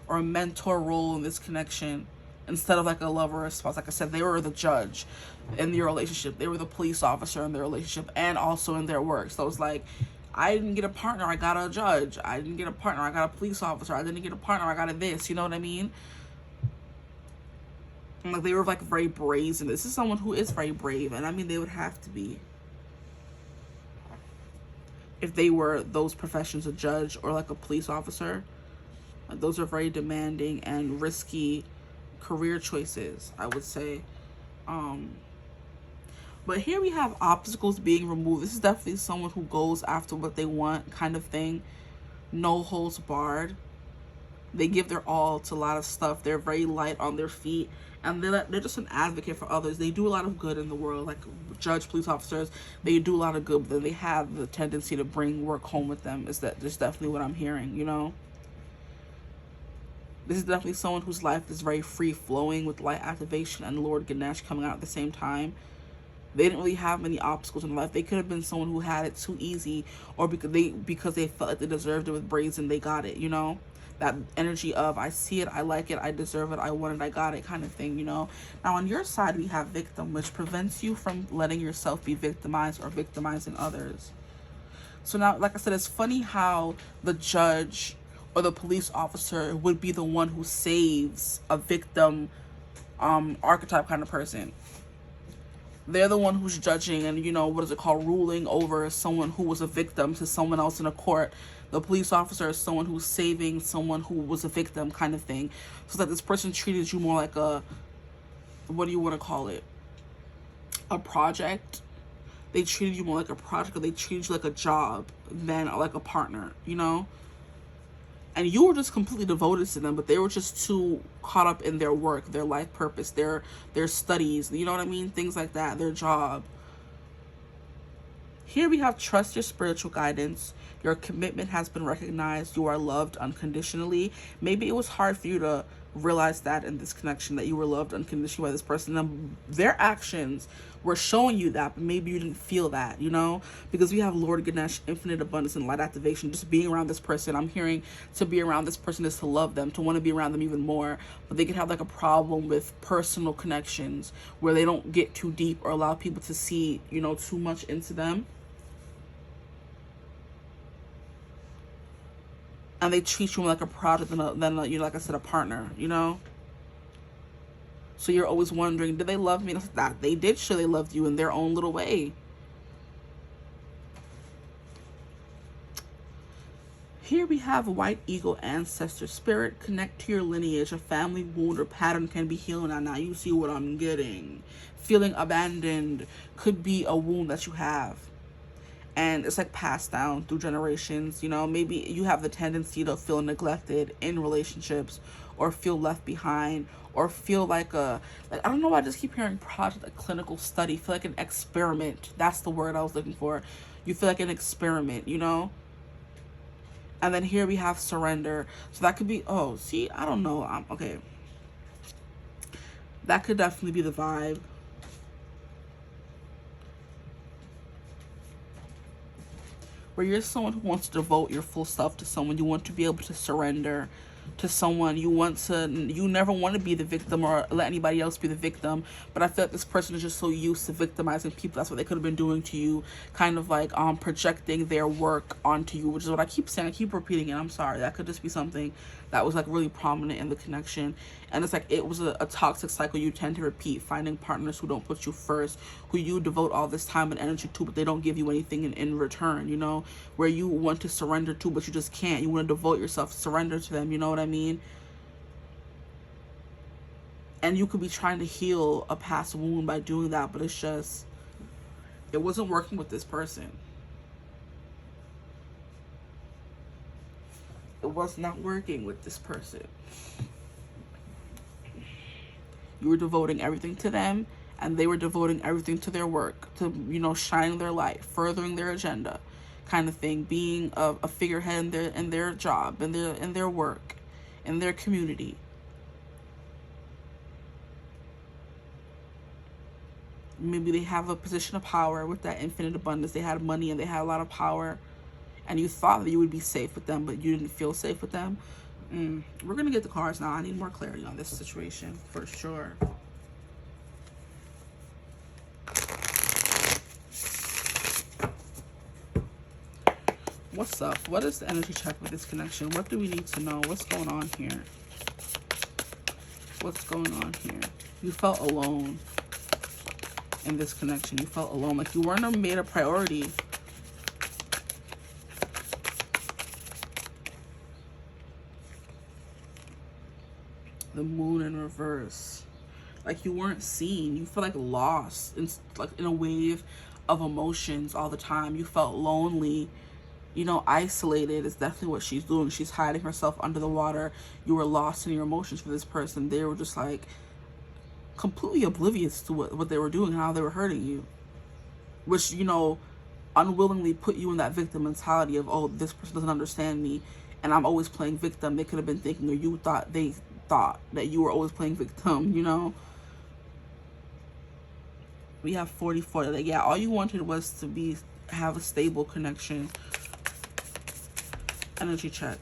or a mentor role in this connection, instead of like a lover or a spouse. Like I said, they were the judge in your relationship. They were the police officer in their relationship and also in their work. So it's like, I didn't get a partner, I got a judge. I didn't get a partner, I got a police officer. I didn't get a partner, I got a this. You know what I mean? And like, they were like very brazen. This is someone who is very brave. And I mean, they would have to be, if they were those professions, a judge or like a police officer. Like, those are very demanding and risky career choices, I would say. But here we have obstacles being removed. This is definitely someone who goes after what they want, kind of thing. No holds barred. They give their all to a lot of stuff. They're very light on their feet, and they're just an advocate for others. They do a lot of good in the world, like judge, police officers. They do a lot of good, but then they have the tendency to bring work home with them. Is that just definitely what I'm hearing, you know? This is definitely someone whose life is very free-flowing with light activation and Lord Ganesh coming out at the same time. They didn't really have many obstacles in life. They could have been someone who had it too easy, or because they felt like they deserved it with brazen, they got it, you know? That energy of, I see it, I like it, I deserve it, I want it, I got it kind of thing, you know. Now on your side, we have victim, which prevents you from letting yourself be victimized or victimizing others. So now, like I said, it's funny how the judge or the police officer would be the one who saves a victim archetype kind of person. They're the one who's judging and, you know, what is it called, ruling over someone who was a victim to someone else in a court. The police officer is someone who's saving someone who was a victim kind of thing. So that this person treated you more like a, what do you want to call it, a project. They treated you more like a project, or they treated you like a job than like a partner, you know? And you were just completely devoted to them, but they were just too caught up in their work, their life purpose, their studies, you know what I mean? Things like that, their job. Here we have trust your spiritual guidance. Your commitment has been recognized. You are loved unconditionally. Maybe it was hard for you to realize that in this connection, that you were loved unconditionally by this person. And their actions were showing you that, but maybe you didn't feel that, you know, because we have Lord Ganesh, infinite abundance and light activation. Just being around this person, I'm hearing to be around this person is to love them, to want to be around them even more. But they could have like a problem with personal connections where they don't get too deep or allow people to see, you know, too much into them. And they treat you like a product than you know, like I said, a partner, you know? So you're always wondering, did they love me? That they did show they loved you in their own little way. Here we have white eagle ancestor spirit. Connect to your lineage. A family wound or pattern can be healed. Now you see what I'm getting. Feeling abandoned could be a wound that you have. And it's like passed down through generations, you know. Maybe you have the tendency to feel neglected in relationships, or feel left behind, or feel like I don't know why I just keep hearing project, a clinical study, feel like an experiment. That's the word I was looking for. You feel like an experiment, you know. And then here we have surrender. So that could be, oh, see, I don't know. Okay. That could definitely be the vibe. Where you're someone who wants to devote your full self to someone. You want to be able to surrender to someone. You never want to be the victim or let anybody else be the victim. But I feel like this person is just so used to victimizing people. That's what they could have been doing to you. Kind of like projecting their work onto you, which is what I keep saying. I keep repeating it. I'm sorry. That could just be something that was like really prominent in the connection. And it's like it was a toxic cycle you tend to repeat, finding partners who don't put you first, who you devote all this time and energy to, but they don't give you anything in return, you know, where you want to surrender to, but you just can't. You want to devote yourself, surrender to them, you know what I mean? And you could be trying to heal a past wound by doing that, but it's just, it wasn't working with this person. It was not working with this person. You were devoting everything to them, and they were devoting everything to their work, to, you know, shining their light, furthering their agenda, kind of thing, being a figurehead in their job, in their work, in their community. Maybe they have a position of power with that infinite abundance. They had money and they had a lot of power, and you thought that you would be safe with them, but you didn't feel safe with them. We're gonna get the cards now. I need more clarity on this situation for sure. What's up? What is the energy check with this connection? What do we need to know? What's going on here? What's going on here? You felt alone in this connection. You felt alone, like you weren't made a priority. The moon in reverse, like you weren't seen. You feel like lost in a wave of emotions all the time. You felt lonely, you know, isolated. Is definitely what she's doing. She's hiding herself under the water. You were lost in your emotions for this person. They were just like completely oblivious to what they were doing, how they were hurting you, which, you know, unwillingly put you in that victim mentality of, oh, this person doesn't understand me and I'm always playing victim. They could have been thinking, or you thought they thought that you were always playing victim, you know. We have 44. Like, yeah, all you wanted was to have a stable connection. Energy check.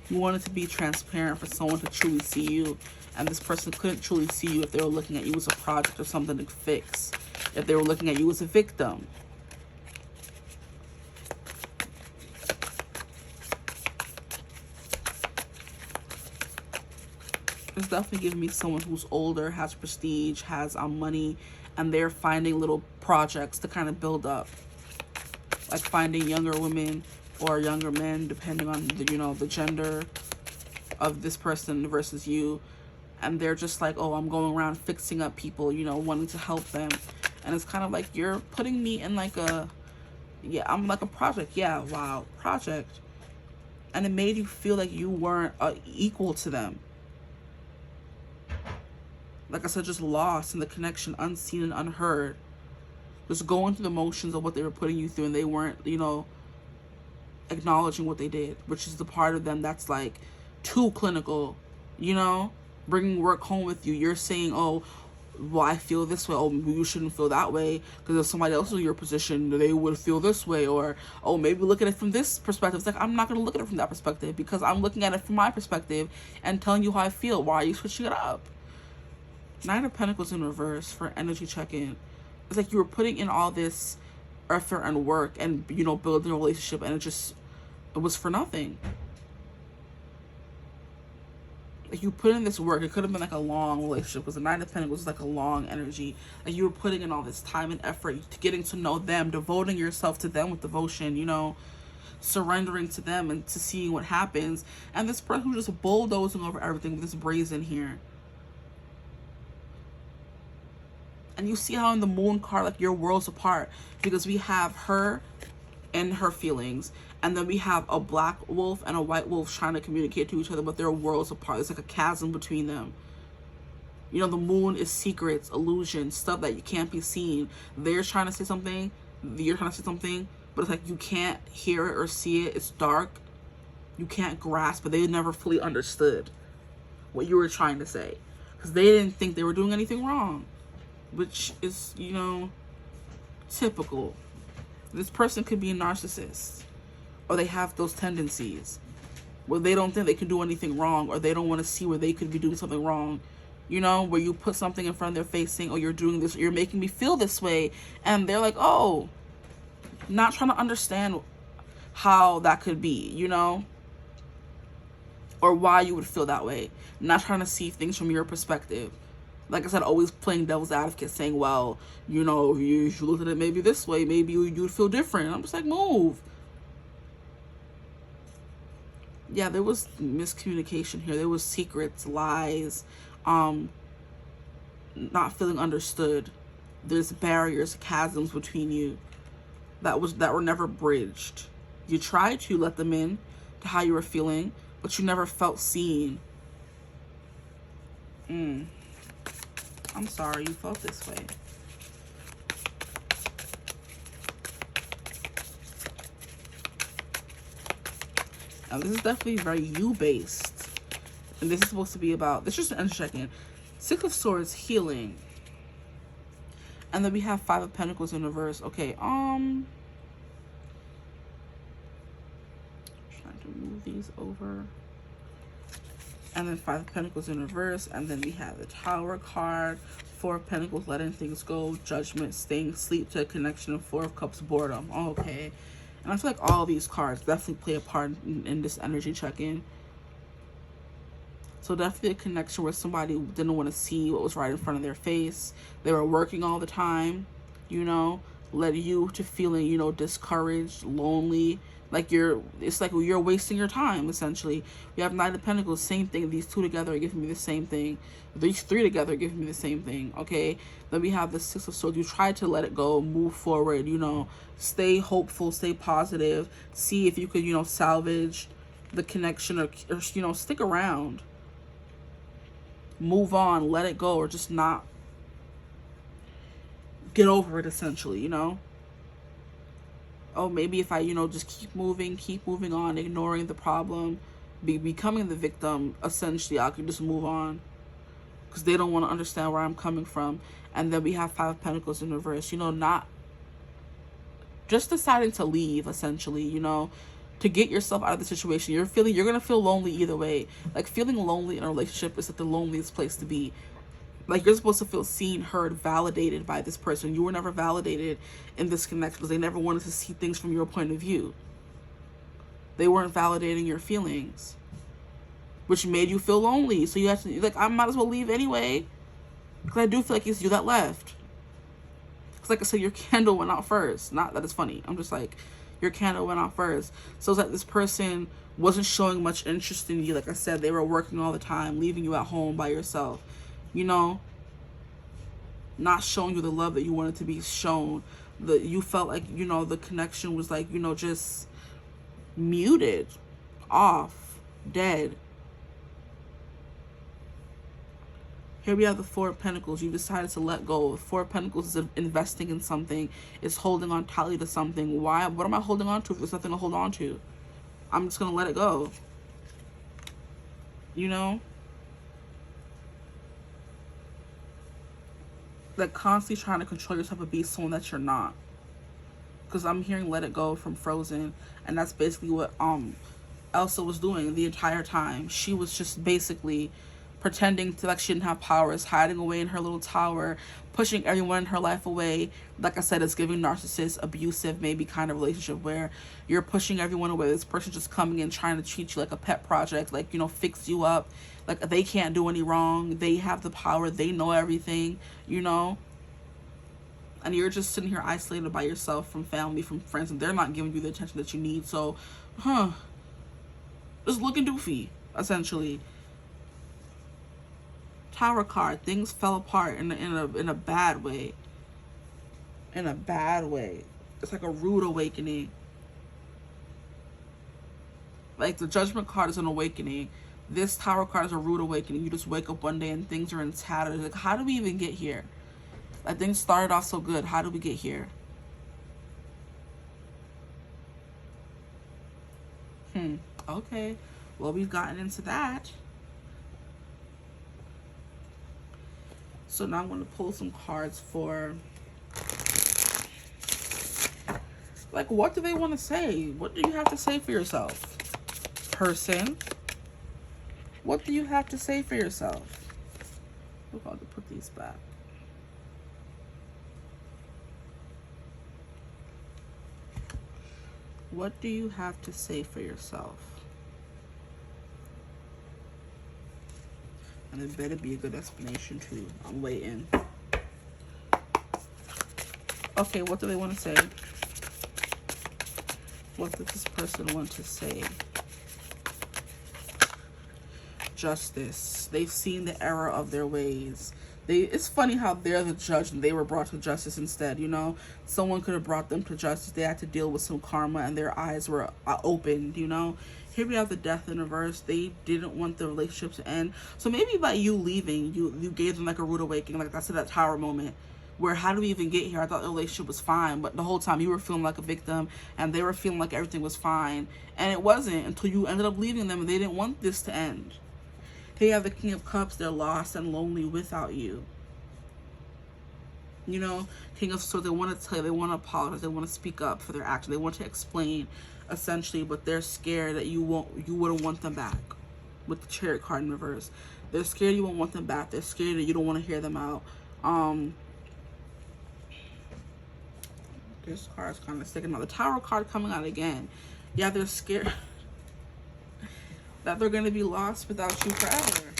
You wanted to be transparent for someone to truly see you. And this person couldn't truly see you if they were looking at you as a project or something to fix. If they were looking at you as a victim. It's definitely giving me someone who's older, has prestige, has money, and they're finding little projects to kind of build up. Like finding younger women or younger men, depending on the, you know, the gender of this person versus you. And they're just like, oh, I'm going around fixing up people, you know, wanting to help them. And it's kind of like, you're putting me in like a, yeah, I'm like a project. Yeah, wow, project. And it made you feel like you weren't equal to them. Like I said, just lost in the connection, unseen and unheard. Just going through the motions of what they were putting you through, and they weren't, you know, acknowledging what they did, which is the part of them that's like too clinical, you know, bringing work home with you. You're saying, oh, well, I feel this way. Oh, you shouldn't feel that way, because if somebody else was in your position, they would feel this way. Or, oh, maybe look at it from this perspective. It's like, I'm not going to look at it from that perspective, because I'm looking at it from my perspective and telling you how I feel. Why are you switching it up? Nine of Pentacles in reverse for energy check-in. It's like you were putting in all this effort and work and, you know, building a relationship, and it was for nothing. Like you put in this work. It could have been like a long relationship, because the Nine of Pentacles is like a long energy. Like you were putting in all this time and effort to getting to know them, devoting yourself to them with devotion, you know, surrendering to them and to seeing what happens. And this person who's just bulldozing over everything with this brazen here. And you see how in the Moon card, like, your world's apart, because we have her and her feelings, and then we have a black wolf and a white wolf trying to communicate to each other, but their worlds apart. There's like a chasm between them. You know, the Moon is secrets, illusions, stuff that you can't be seen. They're trying to say something, you're trying to say something, but it's like you can't hear it or see it. It's dark. You can't grasp it. They never fully understood what you were trying to say, because they didn't think they were doing anything wrong. Which is, you know, typical. This person could be a narcissist, or they have those tendencies where they don't think they can do anything wrong, or they don't want to see where they could be doing something wrong. You know, where you put something in front of their face saying, oh, you're doing this, or you're making me feel this way. And they're like, oh, not trying to understand how that could be, you know, or why you would feel that way. Not trying to see things from your perspective. Like I said, always playing devil's advocate, saying, well, you know, if you looked at it maybe this way, maybe you'd feel different. I'm just like, move. Yeah, there was miscommunication here. There was secrets, lies, not feeling understood. There's barriers, chasms between you that were never bridged. You tried to let them in to how you were feeling, but you never felt seen. I'm sorry you felt this way. Now, this is definitely very you-based. And this is supposed to be about, this is just an energy check-in. Six of Swords, healing. And then we have Five of Pentacles in reverse. Okay, trying to move these over. And then Five of Pentacles in reverse. And then we have the Tower card. Four of Pentacles, letting things go. Judgment, staying asleep to a connection. And Four of Cups, boredom. Okay. And I feel like all these cards definitely play a part in this energy check-in. So definitely a connection where somebody didn't want to see what was right in front of their face. They were working all the time, you know, led you to feeling, you know, discouraged, lonely. Like it's like you're wasting your time, essentially. We have Knight of Pentacles, same thing. These two together are giving me the same thing. These three together are giving me the same thing, okay? Then we have the Six of Swords. You try to let it go, move forward, you know, stay hopeful, stay positive. See if you could, you know, salvage the connection or you know, stick around. Move on, let it go, or just not get over it, essentially, you know? Oh, maybe if I, you know, just keep moving on, ignoring the problem, becoming the victim, essentially, I could just move on. Because they don't want to understand where I'm coming from. And then we have Five of Pentacles in reverse. You know, not just deciding to leave, essentially, you know. to get yourself out of the situation. You're gonna feel lonely either way. Like, feeling lonely in a relationship is like the loneliest place to be. Like, you're supposed to feel seen, heard, validated by this person. You were never validated in this connection because they never wanted to see things from your point of view. They weren't validating your feelings, which made you feel lonely. So you have to, like, I might as well leave anyway, because I do feel like it's you that left. Because, like I said, your candle went out first. Not that it's funny. I'm just like, your candle went out first. So it's like this person wasn't showing much interest in you. Like I said, they were working all the time, leaving you at home by yourself. You know, not showing you the love that you wanted to be shown. You felt like, you know, the connection was like, you know, just muted, off, dead. Here we have the Four of Pentacles. You decided to let go. The Four of Pentacles is investing in something. It's holding on tightly to something. Why? What am I holding on to if there's nothing to hold on to? I'm just going to let it go. You know? Like, constantly trying to control yourself and be someone that you're not. Because I'm hearing let it go from Frozen. And that's basically what Elsa was doing the entire time. She was just basically pretending to, like, she didn't have powers, hiding away in her little tower, pushing everyone in her life away. Like I said, it's giving narcissist, abusive, maybe kind of relationship where you're pushing everyone away. This person just coming in trying to treat you like a pet project, like, you know, fix you up. Like, they can't do any wrong. They have the power. They know everything, you know? And you're just sitting here isolated by yourself from family, from friends, and they're not giving you the attention that you need. So, just looking doofy, essentially. Tower card. Things fell apart in a bad way. In a bad way. It's like a rude awakening. Like, the Judgment card is an awakening. This Tower card is a rude awakening. You just wake up one day and things are in tatters. Like, how do we even get here? Like, things started off so good. How do we get here? Okay. Well, we've gotten into that. So now I'm going to pull some cards for, like, what do they want to say? What do you have to say for yourself? Person. What do you have to say for yourself? I'm about to put these back. What do you have to say for yourself? And it better be a good explanation too. I'm waiting. Okay, what do they want to say? What does this person want to say? Justice. They've seen the error of their ways. It's funny how they're the judge and they were brought to justice instead, you know? Someone could have brought them to justice. They had to deal with some karma and their eyes were opened, you know? Here we have the Death in reverse. They didn't want the relationship to end. So maybe by you leaving, you gave them like a rude awakening. Like I said, that tower moment where how do we even get here? I thought the relationship was fine, but the whole time you were feeling like a victim and they were feeling like everything was fine. And it wasn't until you ended up leaving them and they didn't want this to end. Here you have the King of Cups. They're lost and lonely without you. You know, King of Swords, they want to tell you, they want to apologize, they want to speak up for their action, they want to explain, essentially, but they're scared that you wouldn't want them back. With the Chariot card in reverse, they're scared you won't want them back. They're scared that you don't want to hear them out. This card's kind of sticking out. The Tower card coming out again. Yeah, they're scared that they're going to be lost without you forever.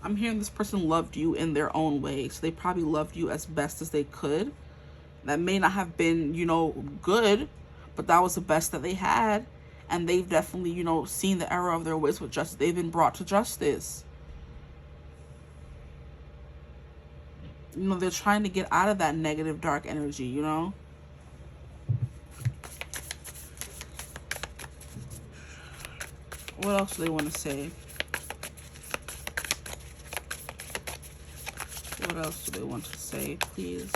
I'm hearing this person loved you in their own way. So they probably loved you as best as they could. That may not have been, you know, good, but that was the best that they had. And they've definitely, you know, seen the error of their ways with justice. They've been brought to justice. You know, they're trying to get out of that negative, dark energy, you know? What else do they want to say? What else do they want to say, please?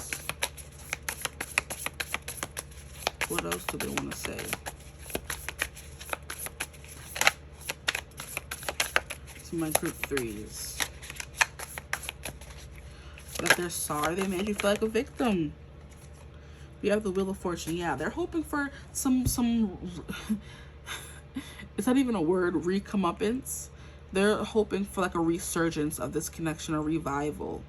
What else do they want to say? To my group threes. That they're sorry they made you feel like a victim. We have the Wheel of Fortune. Yeah, they're hoping for some it's not even a word, recomeuppance. They're hoping for like a resurgence of this connection, a revival.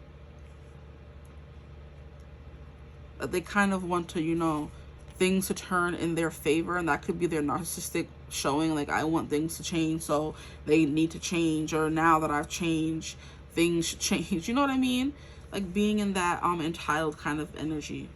They kind of want to, you know, things to turn in their favor, and that could be their narcissistic showing, like, I want things to change, so they need to change, or now that I've changed, things should change. You know what I mean? Like being in that entitled kind of energy.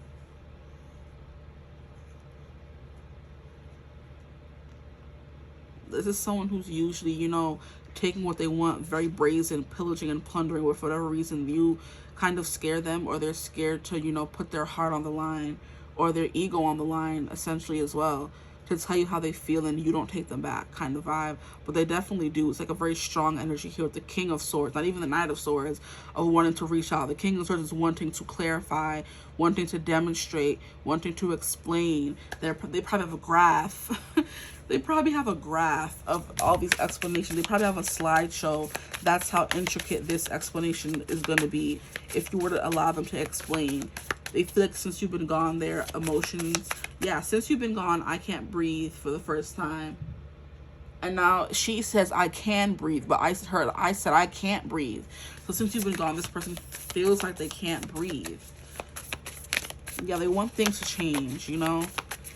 This is someone who's usually, you know, taking what they want, very brazen, pillaging and plundering. With whatever reason you kind of scare them, or they're scared to, you know, put their heart on the line, or their ego on the line, essentially, as well, to tell you how they feel, and you don't take them back kind of vibe. But they definitely do. It's like a very strong energy here with the King of Swords, not even the Knight of Swords, of wanting to reach out. The King of Swords is wanting to clarify, wanting to demonstrate, wanting to explain. They probably have a graph. They probably have a graph of all these explanations. They probably have a slideshow. That's how intricate this explanation is going to be if you were to allow them to explain. They feel like since you've been gone, their emotions, yeah, since you've been gone, I can't breathe for the first time. And now she says I can breathe, but I said I can't breathe. So since you've been gone, this person feels like they can't breathe. Yeah, they want things to change, you know?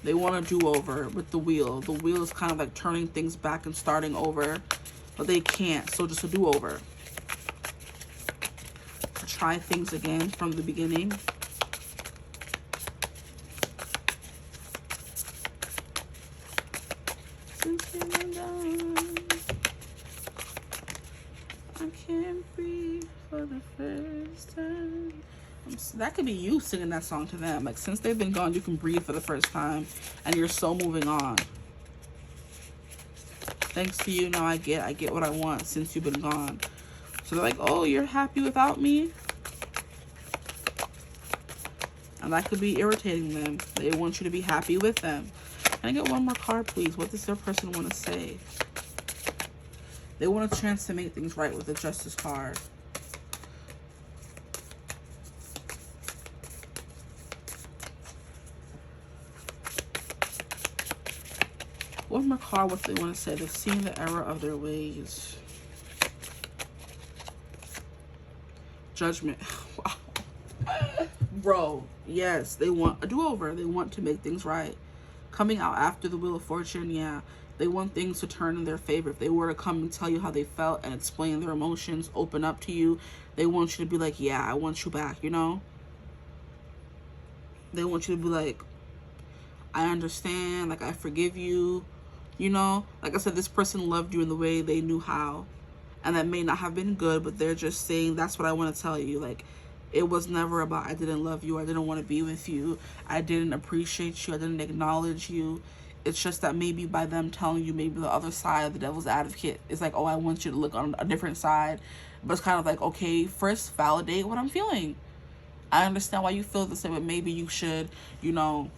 They want a do-over with the wheel. The wheel is kind of like turning things back and starting over, but they can't. So just a do-over. Try things again from the beginning. I can't breathe for the first time. That could be you singing that song to them. Like, since they've been gone, you can breathe for the first time, and you're so moving on. Thanks to you, now I get what I want since you've been gone. So they're like, oh, you're happy without me? And that could be irritating them. They want you to be happy with them. Can I get one more card, please? What does their person want to say? They want a chance to make things right with the Justice card. One more card, what they want to say. They're seeing the error of their ways. Judgment. Wow. Bro, yes, they want a do-over. They want to make things right. Coming out after the Wheel of Fortune, yeah. They want things to turn in their favor. If they were to come and tell you how they felt and explain their emotions, open up to you, they want you to be like, yeah, I want you back, you know? They want you to be like, I understand, like, I forgive you, you know? Like I said, this person loved you in the way they knew how. And that may not have been good, but they're just saying, that's what I want to tell you. Like, it was never about, I didn't love you, I didn't want to be with you, I didn't appreciate you, I didn't acknowledge you. It's just that maybe by them telling you maybe the other side of the devil's advocate is like, oh, I want you to look on a different side. But it's kind of like, okay, first validate what I'm feeling. I understand why you feel this way, but maybe you should, you know,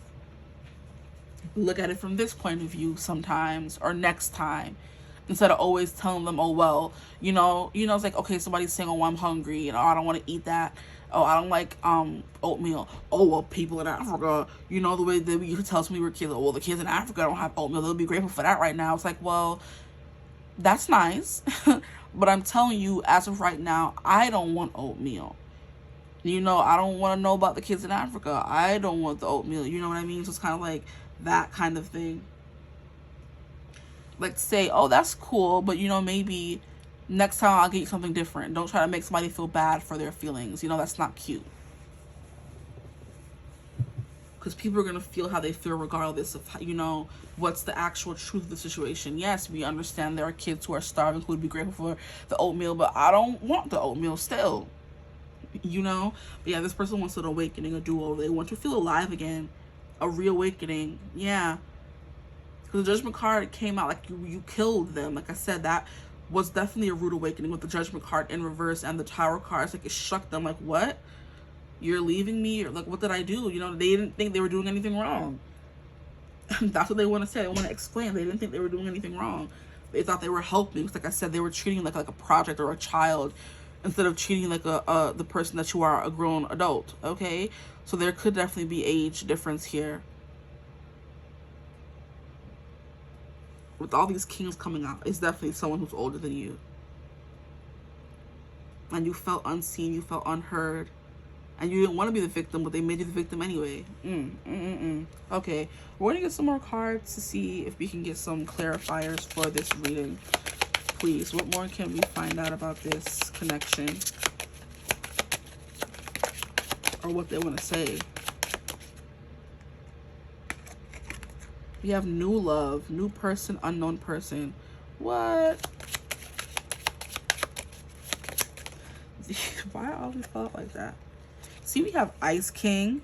look at it from this point of view sometimes, or next time, instead of always telling them, oh, well, you know, it's like, okay, somebody's saying, oh, I'm hungry, you know, I don't want to eat that. Oh, I don't like oatmeal. Oh, well, people in Africa, you know, the way that we used to tell us when we were kids, oh, well, the kids in Africa don't have oatmeal. They'll be grateful for that right now. It's like, well, that's nice. But I'm telling you, as of right now, I don't want oatmeal. You know, I don't want to know about the kids in Africa. I don't want the oatmeal. You know what I mean? So it's kind of like that kind of thing. Like, say, oh, that's cool, but, you know, maybe next time I'll get you something different. Don't try to make somebody feel bad for their feelings. You know, that's not cute. Because people are going to feel how they feel regardless of, you know, what's the actual truth of the situation. Yes, we understand there are kids who are starving who would be grateful for the oatmeal, but I don't want the oatmeal still. You know? But yeah, this person wants an awakening, a do-over. They want to feel alive again. A reawakening. Yeah. Because the Judgment card came out like you killed them. Like I said, that was definitely a rude awakening with the Judgment card in reverse and the Tower cards. Like, it shook them. Like, what? You're leaving me? Or like, what did I do? You know, they didn't think they were doing anything wrong. That's what they want to say. They want to explain. They didn't think they were doing anything wrong. They thought they were helping. Like I said, they were treating like a project or a child. instead of treating like the person that you are, a grown adult. Okay, so there could definitely be age difference here. With all these kings coming out, it's definitely someone who's older than you. And you felt unseen, you felt unheard. And you didn't want to be the victim, but they made you the victim anyway. Okay, we're going to get some more cards to see if we can get some clarifiers for this reading. Please, what more can we find out about this connection? Or what they want to say. We have new love, new person, unknown person. What? Why I always felt like that? See, we have Ice King.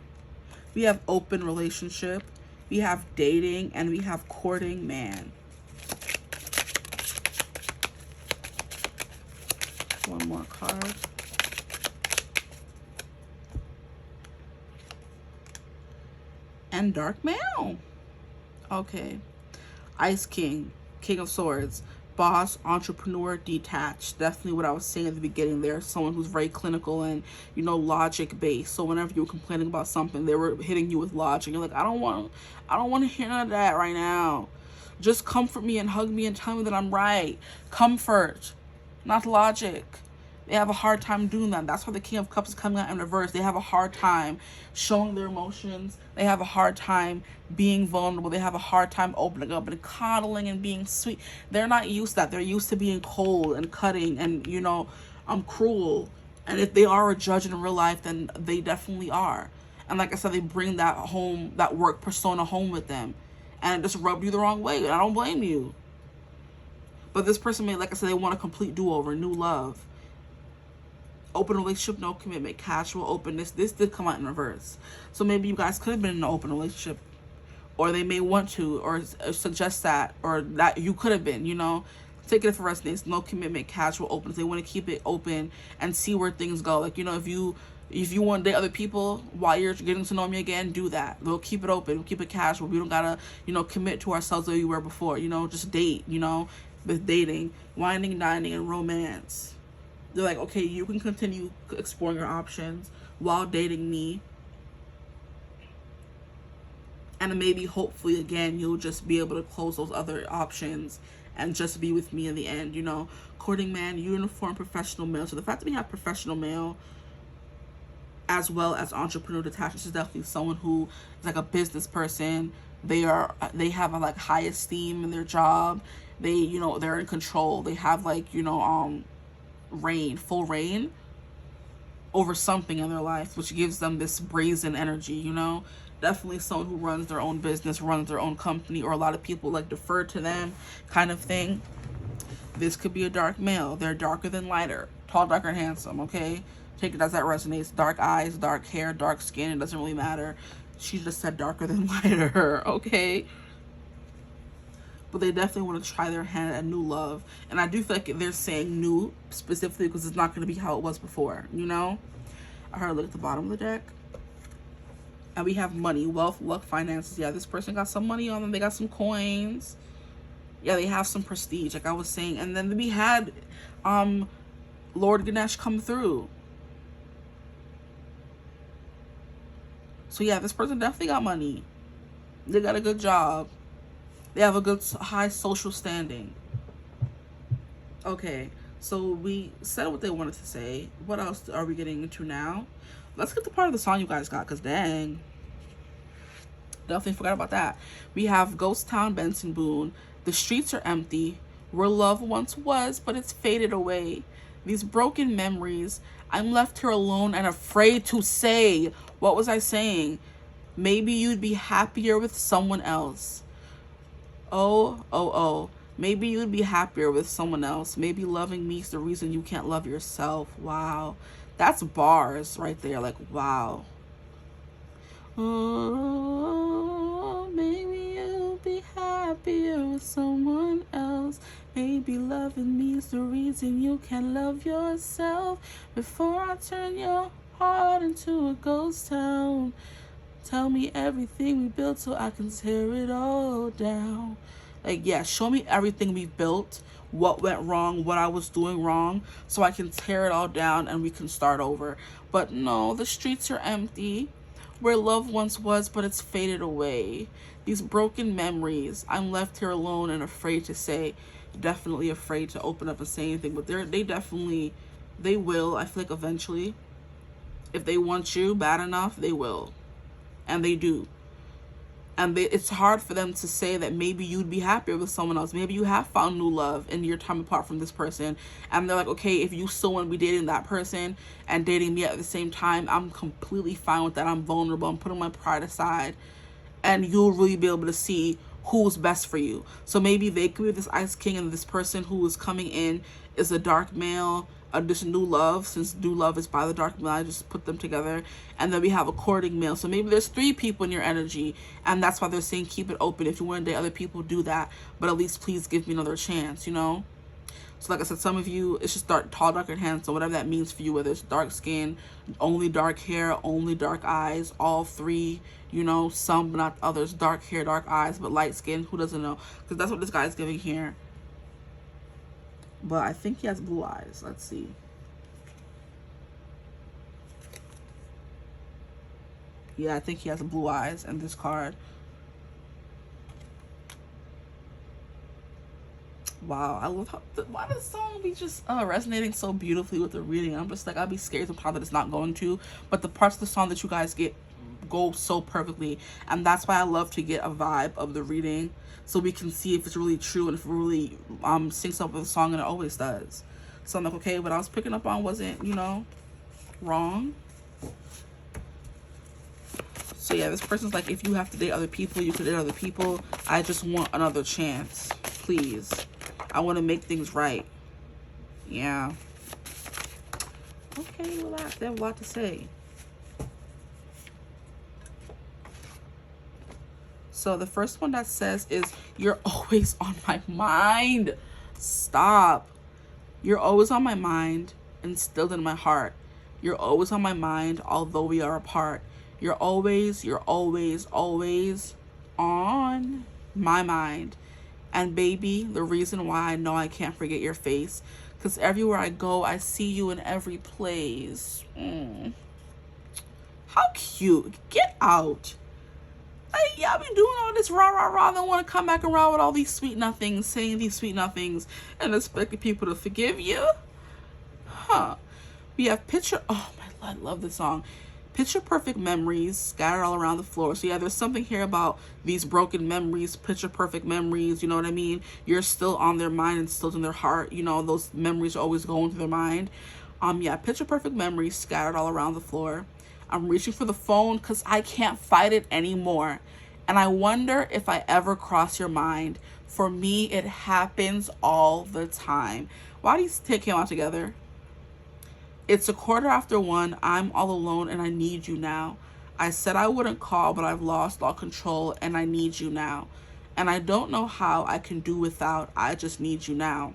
We have open relationship. We have dating. And we have courting man. One more card. And Dark Male. Okay. Ice King. King of Swords. Boss, entrepreneur, detached. Definitely what I was saying at the beginning there. Someone who's very clinical and, you know, logic based. So whenever you were complaining about something, they were hitting you with logic. You're like, I don't want to hear none of that right now. Just comfort me and hug me and tell me that I'm right. Comfort, not logic. They have a hard time doing that. That's why the King of Cups is coming out in reverse. They have a hard time showing their emotions. They have a hard time being vulnerable. They have a hard time opening up and coddling and being sweet. They're not used to that. They're used to being cold and cutting and, you know, cruel. And if they are a judge in real life, then they definitely are. And like I said, they bring that home, that work persona home with them. And it just rubbed you the wrong way. And I don't blame you. But this person may, like I said, they want a complete do-over, new love. Open relationship, no commitment, casual openness. This did come out in reverse. So maybe you guys could have been in an open relationship. Or they may want to, or suggest that, or that you could have been, you know. Take it for resonates. No commitment, casual openness. They want to keep it open and see where things go. Like, you know, if you want to date other people while you're getting to know me again, do that. We'll keep it open. We'll keep it casual. We don't gotta, you know, commit to ourselves the way we were before. You know, just date, you know, with dating, whining, dining, and romance. They're like, okay, you can continue exploring your options while dating me. And maybe, hopefully, again, you'll just be able to close those other options and just be with me in the end, you know. Courting man, uniform, professional male. So the fact that we have professional male as well as entrepreneur detached, this is definitely someone who is like a business person. They have a like high esteem in their job. They, you know, they're in control. They have like, you know, full reign over something in their life, which gives them this brazen energy, you know. Definitely someone who runs their own business, runs their own company, or a lot of people like defer to them kind of thing. This could be a dark male. They're darker than lighter, tall, darker, and handsome. Okay, take it as that resonates. Dark eyes, dark hair, dark skin, it doesn't really matter. She just said darker than lighter. Okay, but they definitely want to try their hand at new love. And I do feel like they're saying new specifically because it's not going to be how it was before, you know. I heard, look at the bottom of the deck. And we have money, wealth, luck, finances. Yeah, this person got some money on them. They got some coins. Yeah, they have some prestige, like I was saying. And then we had Lord Ganesh come through. So yeah, this person definitely got money. They got a good job. They have a good high social standing. Okay, so we said what they wanted to say. What else are we getting into now? Let's get the part of the song you guys got, because dang, definitely forgot about that. We have Ghost Town, Benson Boone. The streets are empty, where love once was, but it's faded away. These broken memories, I'm left here alone and afraid to say. What was I saying? Maybe you'd be happier with someone else. Oh, maybe you'd be happier with someone else. Maybe loving me is the reason you can't love yourself. Wow. That's bars right there. Like, wow. Oh, maybe you'll be happier with someone else. Maybe loving me is the reason you can't love yourself. Before I turn your heart into a ghost town, tell me everything we built so I can tear it all down. Like, yeah, show me everything we've built, what went wrong, what I was doing wrong, so I can tear it all down and we can start over. But no, the streets are empty. Where love once was, but it's faded away. These broken memories. I'm left here alone and afraid to say. Definitely afraid to open up and say anything. But they definitely, they will. I feel like eventually, if they want you bad enough, they will. And they do. And it's hard for them to say that maybe you'd be happier with someone else. Maybe you have found new love in your time apart from this person. And they're like, okay, if you still want to be dating that person and dating me at the same time, I'm completely fine with that. I'm vulnerable. I'm putting my pride aside. And you'll really be able to see who's best for you. So maybe they could be this Ice King and this person who is coming in is a dark male. This new love, since new love is by the dark male, I just put them together. And then we have a courting male. So maybe there's 3 people in your energy, and that's why they're saying keep it open. If you want to date other people, do that, but at least please give me another chance, you know. So like I said, some of you, it's just tall, dark, and handsome, whatever that means for you, whether it's dark skin, only dark hair, only dark eyes, all 3, you know, some but not others, dark hair, dark eyes, but light skin, who doesn't know? Because that's what this guy's giving here. But I think he has blue eyes. Let's see. Yeah, I think he has blue eyes in this card. Wow, I love how, why does the song be just resonating so beautifully with the reading? I'm just like, I'd be scared sometimes that it's not going to. But the parts of the song that you guys get go so perfectly. And that's why I love to get a vibe of the reading, so we can see if it's really true and if it really syncs up with the song, and it always does. So I'm like, okay, what I was picking up on wasn't, you know, wrong. So yeah, this person's like, if you have to date other people, you could date other people. I just want another chance, please. I want to make things right. Yeah. Okay, relax. They have a lot to say. So the first one that says is, you're always on my mind. Stop. You're always on my mind, instilled in my heart. You're always on my mind, although we are apart. You're always on my mind. And baby, the reason why I know I can't forget your face, because everywhere I go, I see you in every place. How cute. Get out. Y'all be doing all this rah, then want to come back around with all these sweet nothings, saying these sweet nothings, and expecting people to forgive you? Huh. We have picture, oh my, I love this song. Picture perfect memories scattered all around the floor. So yeah, there's something here about these broken memories, picture perfect memories, you know what I mean? You're still on their mind and still in their heart. You know, those memories are always going through their mind. Yeah, picture perfect memories scattered all around the floor. I'm reaching for the phone because I can't fight it anymore. And I wonder if I ever cross your mind. For me, it happens all the time. Why do you take him out together? It's 1:15. I'm all alone and I need you now. I said I wouldn't call, but I've lost all control and I need you now. And I don't know how I can do without. I just need you now.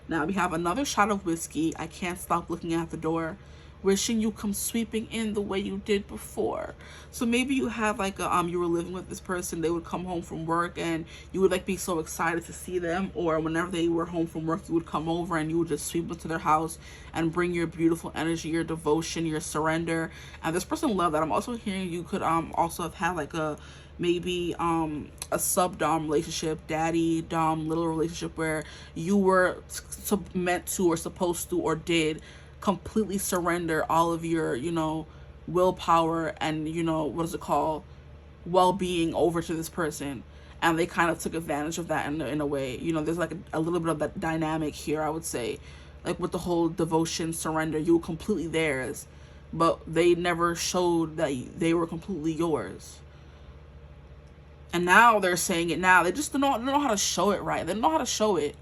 Now we have another shot of whiskey. I can't stop looking at the door, wishing you come sweeping in the way you did before. So maybe you have like a you were living with this person, they would come home from work and you would like be so excited to see them, or whenever they were home from work, you would come over and you would just sweep into their house and bring your beautiful energy, your devotion, your surrender. And this person loved that. I'm also hearing you could also have had like a maybe a sub-dom relationship, daddy dom little relationship, where you were meant to or supposed to or did completely surrender all of your, you know, willpower and, you know, what is it called, well-being over to this person, and they kind of took advantage of that in a way. You know, there's like a little bit of that dynamic here, I would say, like with the whole devotion, surrender. You were completely theirs, but they never showed that they were completely yours. And now they're saying it now. They just don't know how to show it right. They don't know how to show it,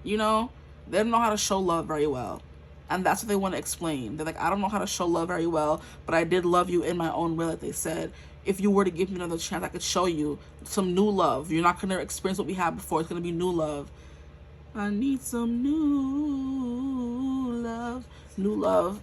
you know? They don't know how to show love very well. And that's what they want to explain. They're like, I don't know how to show love very well, but I did love you in my own way, like they said. If you were to give me another chance, I could show you some new love. You're not going to experience what we had before. It's going to be new love. I need some new love. New Love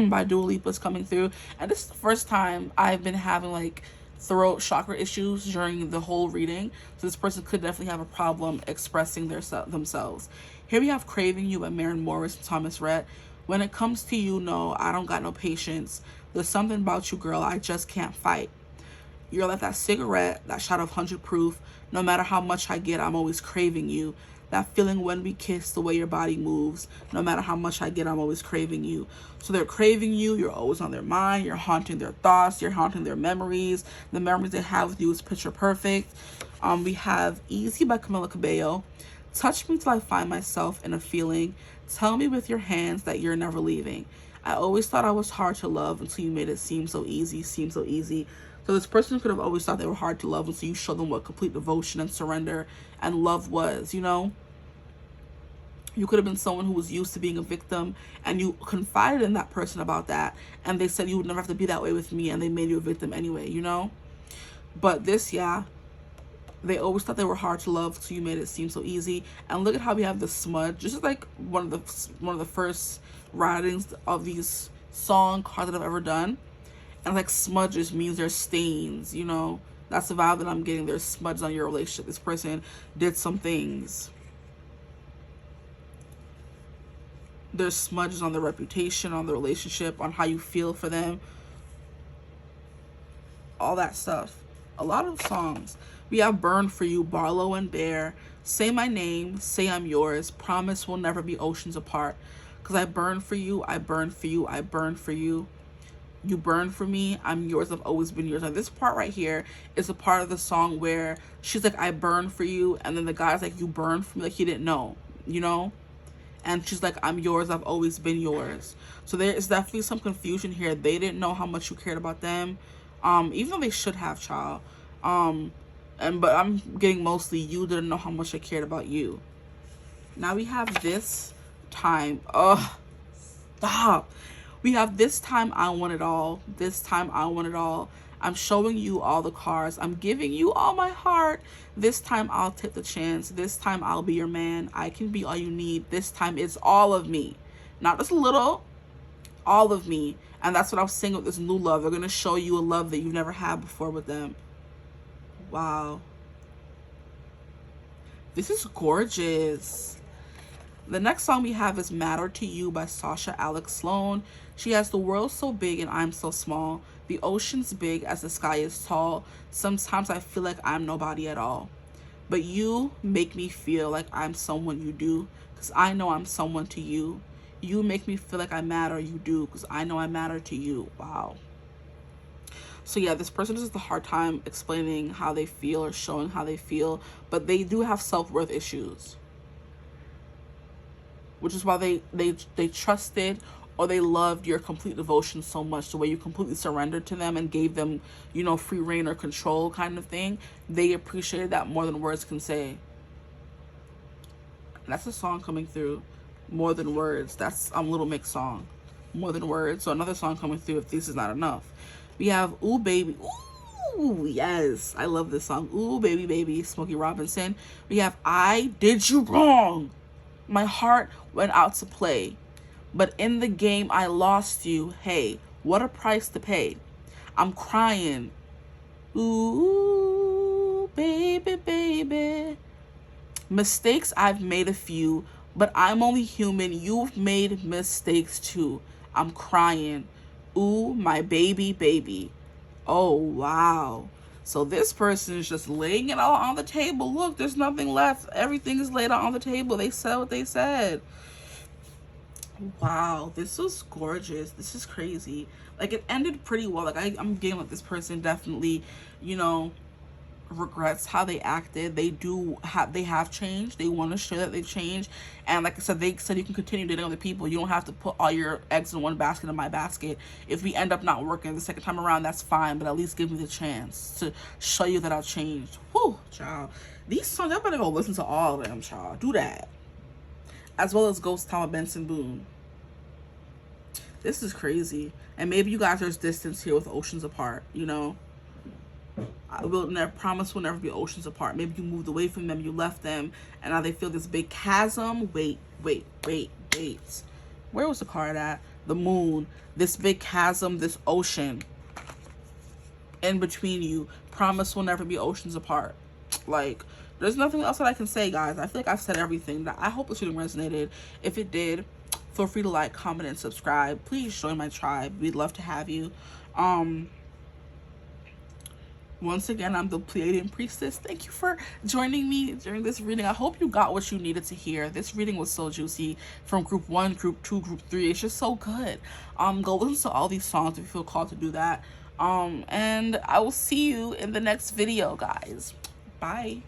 by Dua Lipa is coming through. And this is the first time I've been having like throat chakra issues during the whole reading. So this person could definitely have a problem expressing themselves. Here we have Craving You by Maren Morris and Thomas Rhett. When it comes to you, no, I don't got no patience. There's something about you, girl, I just can't fight. You're like that cigarette, that shot of 100 proof. No matter how much I get, I'm always craving you. That feeling when we kiss, the way your body moves. No matter how much I get, I'm always craving you. So they're craving you. You're always on their mind. You're haunting their thoughts. You're haunting their memories. The memories they have with you is picture perfect. We have Easy by Camila Cabello. Touch me till I find myself in a feeling. Tell me with your hands that you're never leaving. I always thought I was hard to love until you made it seem so easy, So this person could have always thought they were hard to love until you showed them what complete devotion and surrender and love was, you know? You could have been someone who was used to being a victim, and you confided in that person about that, and they said you would never have to be that way with me, and they made you a victim anyway, you know? But this, yeah, they always thought they were hard to love, so you made it seem so easy. And look at how we have the smudge. This is like one of the first writings of these song cards that I've ever done. And like smudges means there's stains, you know? That's the vibe that I'm getting. There's smudges on your relationship. This person did some things. There's smudges on their reputation, on the relationship, on how you feel for them. All that stuff. A lot of songs. We have Burn For You, Barlow and Bear. Say My Name, Say I'm Yours. Promise We'll Never Be Oceans Apart. Because I burn for you, I burn for you, I burn for you. You burn for me, I'm yours, I've always been yours. Now this part right here is a part of the song where she's like, I burn for you, and then the guy's like, you burn for me, like he didn't know, you know? And she's like, I'm yours, I've always been yours. So there is definitely some confusion here. They didn't know how much you cared about them, even though they should have, child. But I'm getting mostly you didn't know how much I cared about you. Now we have This Time. Oh, stop. We have This Time I Want It All. This time I want it all. I'm showing you all the cards. I'm giving you all my heart. This time I'll take the chance. This time I'll be your man. I can be all you need. This time it's all of me. Not just a little, all of me. And that's what I was saying with this new love. They're going to show you a love that you've never had before with them. Wow. This is gorgeous. The next song we have is Matter to You by Sasha Alex Sloan. She has the world so big and I'm so small. The ocean's big as the sky is tall. Sometimes I feel like I'm nobody at all. But you make me feel like I'm someone you do, because I know I'm someone to you. You make me feel like I matter, you do, because I know I matter to you. Wow. So yeah, this person has a hard time explaining how they feel or showing how they feel, but they do have self-worth issues. Which is why they trusted or they loved your complete devotion so much, the way you completely surrendered to them and gave them, you know, free reign or control kind of thing. They appreciated that more than words can say. That's a song coming through, More Than Words. That's Little Mix song, More Than Words. So another song coming through, If This Is Not Enough. We have Ooh Baby. Ooh, yes. I love this song. Ooh Baby Baby, Smokey Robinson. We have I Did You Wrong. My heart went out to play, but in the game I lost you. Hey, what a price to pay. I'm crying. Ooh, baby, baby. Mistakes, I've made a few, but I'm only human. You've made mistakes too. I'm crying. Ooh, my baby, baby. Oh, wow. So this person is just laying it all on the table. Look, there's nothing left. Everything is laid out on the table. They said what they said. Wow, this was gorgeous. This is crazy. Like, it ended pretty well. Like, I'm getting like this person definitely, you know, regrets how they acted. They have changed. They want to show that they've changed. And like I said, they said you can continue dating other people. You don't have to put all your eggs in one basket, in my basket. If we end up not working the second time around, that's fine, but at least give me the chance to show you that I've changed. Whew, child. These songs, I better go listen to all of them, child. Do that. As well as Ghost Town with Benson Boone. This is crazy. And maybe you guys, there's distance here with oceans apart, you know. I will never promise we'll never be oceans apart. Maybe you moved away from them, you left them, and now they feel this big chasm. Wait. Where was the card at? The Moon. This big chasm, this ocean. in between you. Promise will never be oceans apart. Like, there's nothing else that I can say, guys. I feel like I've said everything. I hope this reading resonated. If it did, feel free to like, comment, and subscribe. Please join my tribe. We'd love to have you. Once again, I'm the Pleiadian Priestess. Thank you for joining me during this reading. I hope you got what you needed to hear. This reading was so juicy, from group 1, group 2, group 3. It's just so good. Go listen to all these songs if you feel called to do that. And I will see you in the next video, guys. Bye.